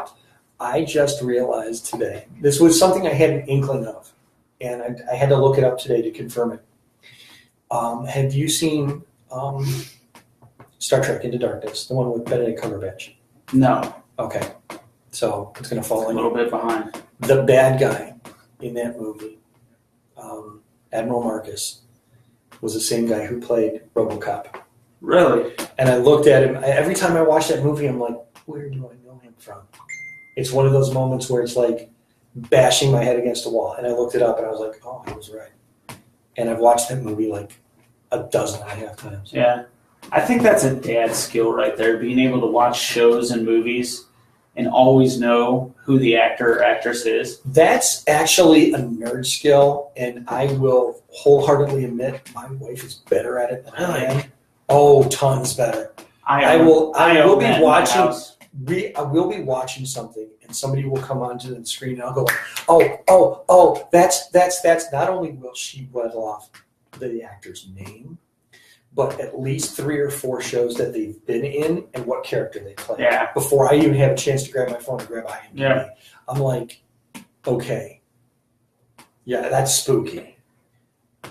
I just realized today, this was something I had an inkling of, and I had to look it up today to confirm it. Have you seen Star Trek Into Darkness, the one with Benedict Cumberbatch? No. Okay. So it's going to fall a in little bit behind. The bad guy in that movie, Admiral Marcus, was the same guy who played RoboCop. Really? And I looked at him. Every time I watch that movie, I'm like, where do I know him from? It's one of those moments where it's like bashing my head against a wall. And I looked it up, and I was like, oh, I was right. And I've watched that movie like a dozen and a half times. Yeah. I think that's a dad skill right there, being able to watch shows and movies and always know who the actor or actress is. That's actually a nerd skill, and I will wholeheartedly admit my wife is better at it than I am. Oh, tons better. I will be watching something, and somebody will come onto the screen, and I'll go, oh, that's. Not only will she rattle off the actor's name, but at least 3 or 4 shows that they've been in and what character they play. Yeah. Before I even have a chance to grab my phone and grab IMDb. Yeah. I'm like, okay. Yeah, that's spooky.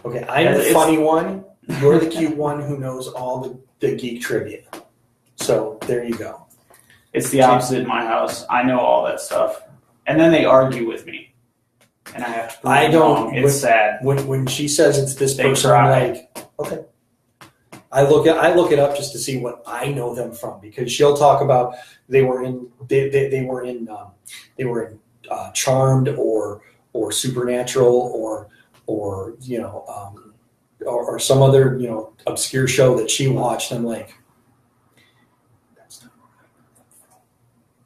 Okay, I'm the funny one. You're the cute one who knows all the geek trivia. So there you go. It's the opposite in my house. I know all that stuff. And then they argue with me. And I have to prove them wrong. It's sad. When she says it's this person, cry. I'm like, okay. I look it up just to see what I know them from, because she'll talk about they were in Charmed or Supernatural or some other obscure show that she watched. I'm like, that's not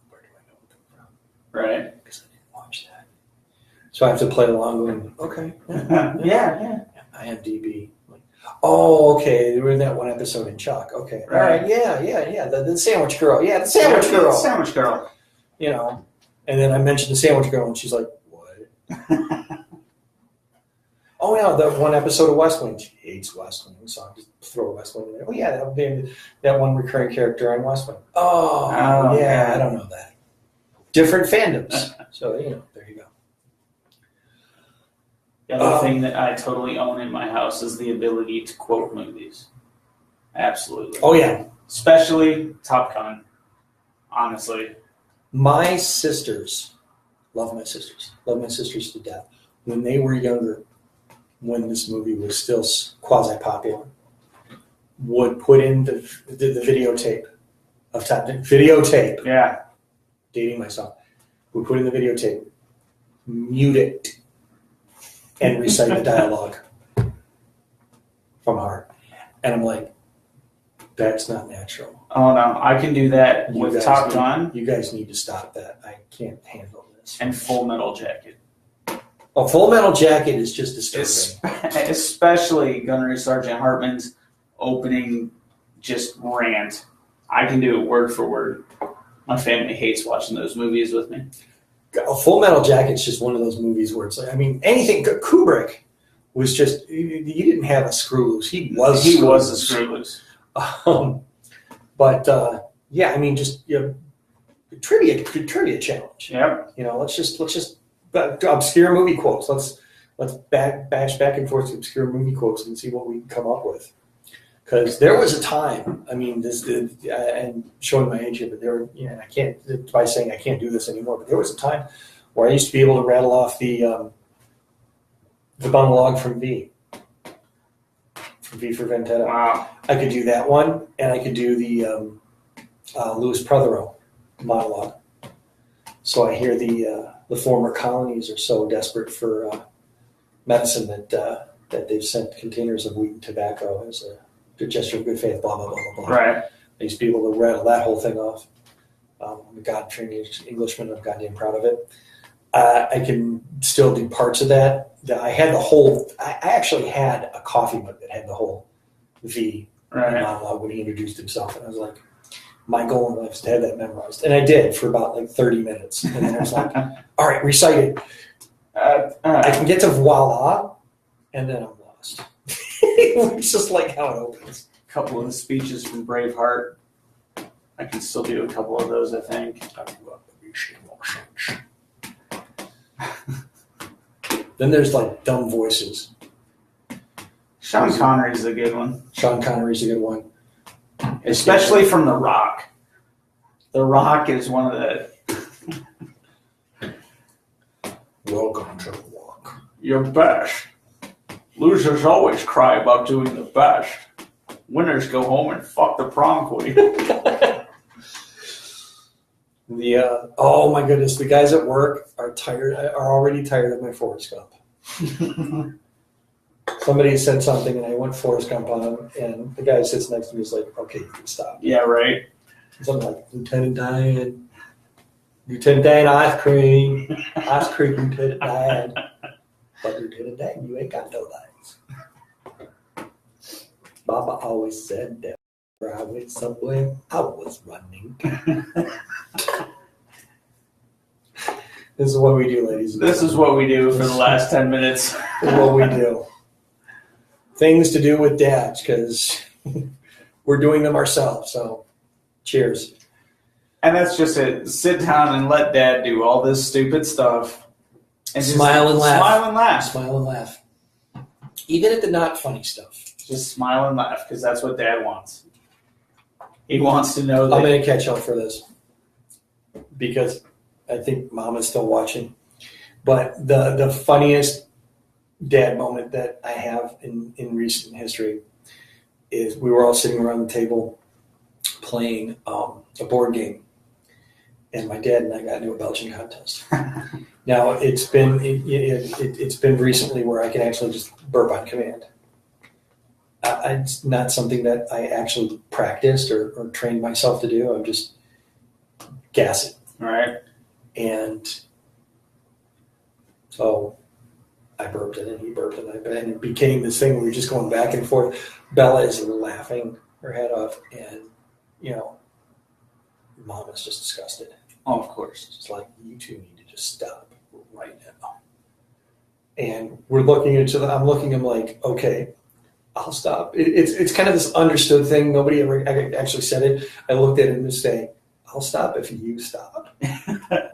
where I know them from. Right. Because I didn't watch that. So I have to play along going, okay. Yeah. IMDb. Oh, okay. They were in that one episode in Chuck. Okay. All right. Yeah. The Sandwich Girl. Yeah, the Sandwich Girl. Sandwich Girl. And then I mentioned the Sandwich Girl, and she's like, what? Oh, yeah, that one episode of West Wing. She hates West Wing, so I'll just throw West Wing in there. Oh, yeah, that would be that one recurring character on West Wing. Oh, yeah, I don't know that. Different fandoms. So, there you go. The other thing that I totally own in my house is the ability to quote movies. Absolutely. Oh, yeah. Especially Top Gun. Honestly. My sisters, love my sisters to death. When they were younger, when this movie was still quasi-popular, would put in the videotape of Top Gun. Videotape. Yeah. Dating myself. Would put in the videotape, mute it, and recite the dialogue from heart. And I'm like, that's not natural. Oh, no. I can do that with Top Gun. You guys need to stop that. I can't handle this. And Full Metal Jacket. Oh, Full Metal Jacket is just disturbing. Especially Gunnery Sergeant Hartman's opening just rant. I can do it word for word. My family hates watching those movies with me. Full Metal Jacket's just one of those movies where it's like, anything. Kubrick was just, he didn't have a screw loose. He was a screw loose. trivia challenge. Yep. You know, let's just obscure movie quotes. Let's bash back and forth obscure movie quotes and see what we can come up with. Because there was a time, I mean, I'm showing my age here, but I can't, by saying I can't do this anymore, but there was a time where I used to be able to rattle off the monologue from V for Vendetta. Wow. I could do that one, and I could do the Louis Prothero monologue. So I hear the former colonies are so desperate for medicine that they've sent containers of weed and tobacco as a gesture of good faith, blah, blah, blah, blah, blah. Right. I used to be able to rattle that whole thing off. I'm a God-trained Englishman. I'm goddamn proud of it. I can still do parts of that. I had I actually had a coffee mug that had the whole V monologue when he introduced himself. And I was like, my goal in life is to have that memorized. And I did for about like 30 minutes. And then I was like, all right, recite it. I can get to voila, and then I'm lost. It's just like how it opens. A couple of the speeches from Braveheart. I can still do a couple of those, I think. Then there's like dumb voices. Sean Connery's a good one. Sean Connery's a good one. Especially from The Rock. The Rock is one of the... Welcome to The Rock. Your best. Losers always cry about doing the best. Winners go home and fuck the prom queen. Oh my goodness, the guys at work are already tired of my Forrest Gump. Somebody said something and I went Forrest Gump on him, and the guy who sits next to me is like, okay, you can stop. Yeah, right. Something like, Lieutenant Dan, ice cream, Lieutenant Dan. But Lieutenant Dan, you ain't got no legs. Baba always said that where I went somewhere, I was running. This is what we do, ladies and gentlemen. This is what we do for the last 10 minutes. This is what we do. Things to do with dads, because we're doing them ourselves. So, cheers. And that's just it. Sit down and let Dad do all this stupid stuff. And Smile and laugh. Smile and laugh. Smile and laugh. Even at the not funny stuff. Just smile and laugh, because that's what Dad wants. He wants to know that. I'm going to catch up for this because I think Mom is still watching. But the funniest dad moment that I have in recent history is we were all sitting around the table playing a board game, and my dad and I got into a belching contest. Now it's been recently where I can actually just burp on command. It's not something that I actually practiced or trained myself to do. I'm just gassing. All right. And so I burped it and he burped it and it became this thing where we're just going back and forth. Bella is laughing her head off, and Mom is just disgusted. Oh, of course. It's like, you two need to just stop right now. And we're looking at each other. I'm looking. I'm like, okay, I'll stop. It's kind of this understood thing. Nobody ever actually said it. I looked at him and say, I'll stop if you stop.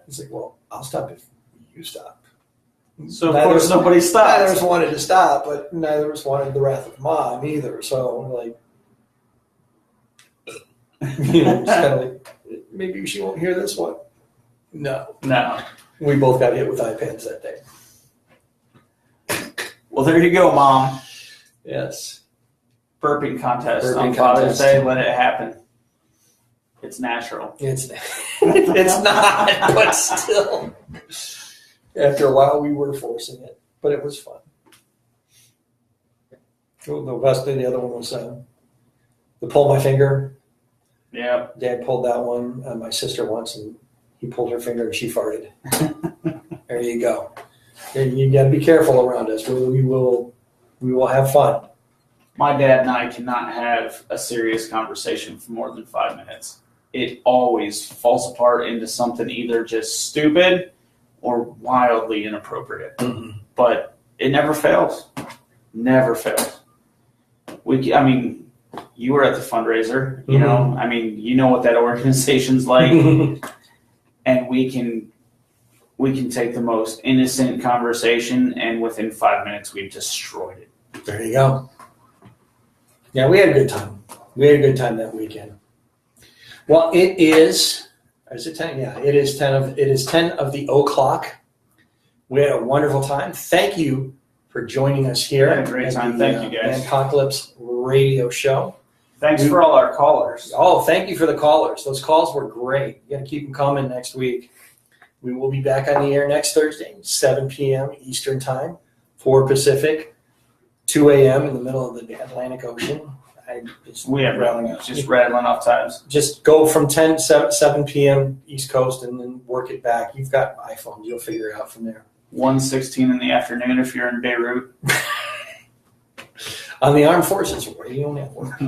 He's like, well, I'll stop if you stop. So of course nobody stopped. Neither of us wanted to stop, but neither of us wanted the wrath of Mom either. So we're like, just kind of like, maybe she won't hear this one. No. We both got hit with iPads that day. Well, there you go, Mom. Yes. Burping contest on Father's Day. Let it happen. It's natural. It's not, but still. After a while, we were forcing it, but it was fun. The best thing, the other one was the pull my finger. Yeah. Dad pulled that one on my sister once, and he pulled her finger and she farted. There you go. And you got to be careful around us. We will have fun. My dad and I cannot have a serious conversation for more than 5 minutes. It always falls apart into something either just stupid or wildly inappropriate. Mm-hmm. But it never fails. Never fails. You were at the fundraiser, you know. I mean, you know what that organization's like. and we can take the most innocent conversation, and within 5 minutes we've destroyed it. There you go. Yeah, we had a good time. We had a good time that weekend. Well, it is. Is it 10? Yeah, it is 10 of the o'clock. We had a wonderful time. Thank you for joining us here. Had a great time. Thank you, guys. Manpocalypse radio show. Thanks for all our callers. Oh, thank you for the callers. Those calls were great. You got to keep them coming next week. We will be back on the air next Thursday, 7 p.m. Eastern Time, 4 Pacific, 2 a.m. in the middle of the Atlantic Ocean. Rattling off times. Just go from 7 p.m. East Coast and then work it back. You've got iPhones. You'll figure it out from there. 1:16 in the afternoon if you're in Beirut. On the Armed Forces Radio Network.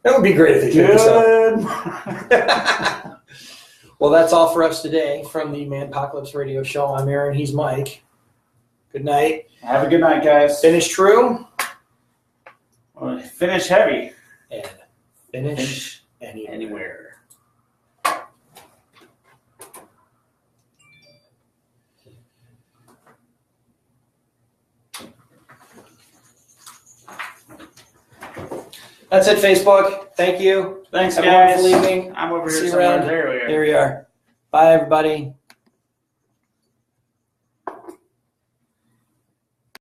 That would be great if they could this up. Well, that's all for us today from the Manpocalypse Radio Show. I'm Aaron. He's Mike. Good night. Have a good night, guys. Finish true. Finish heavy. And finish anywhere. That's it, Facebook. Thank you. Thanks, Have guys. a wonderful evening. I'm over here See you somewhere. around. There we are. Here we are. Bye, everybody.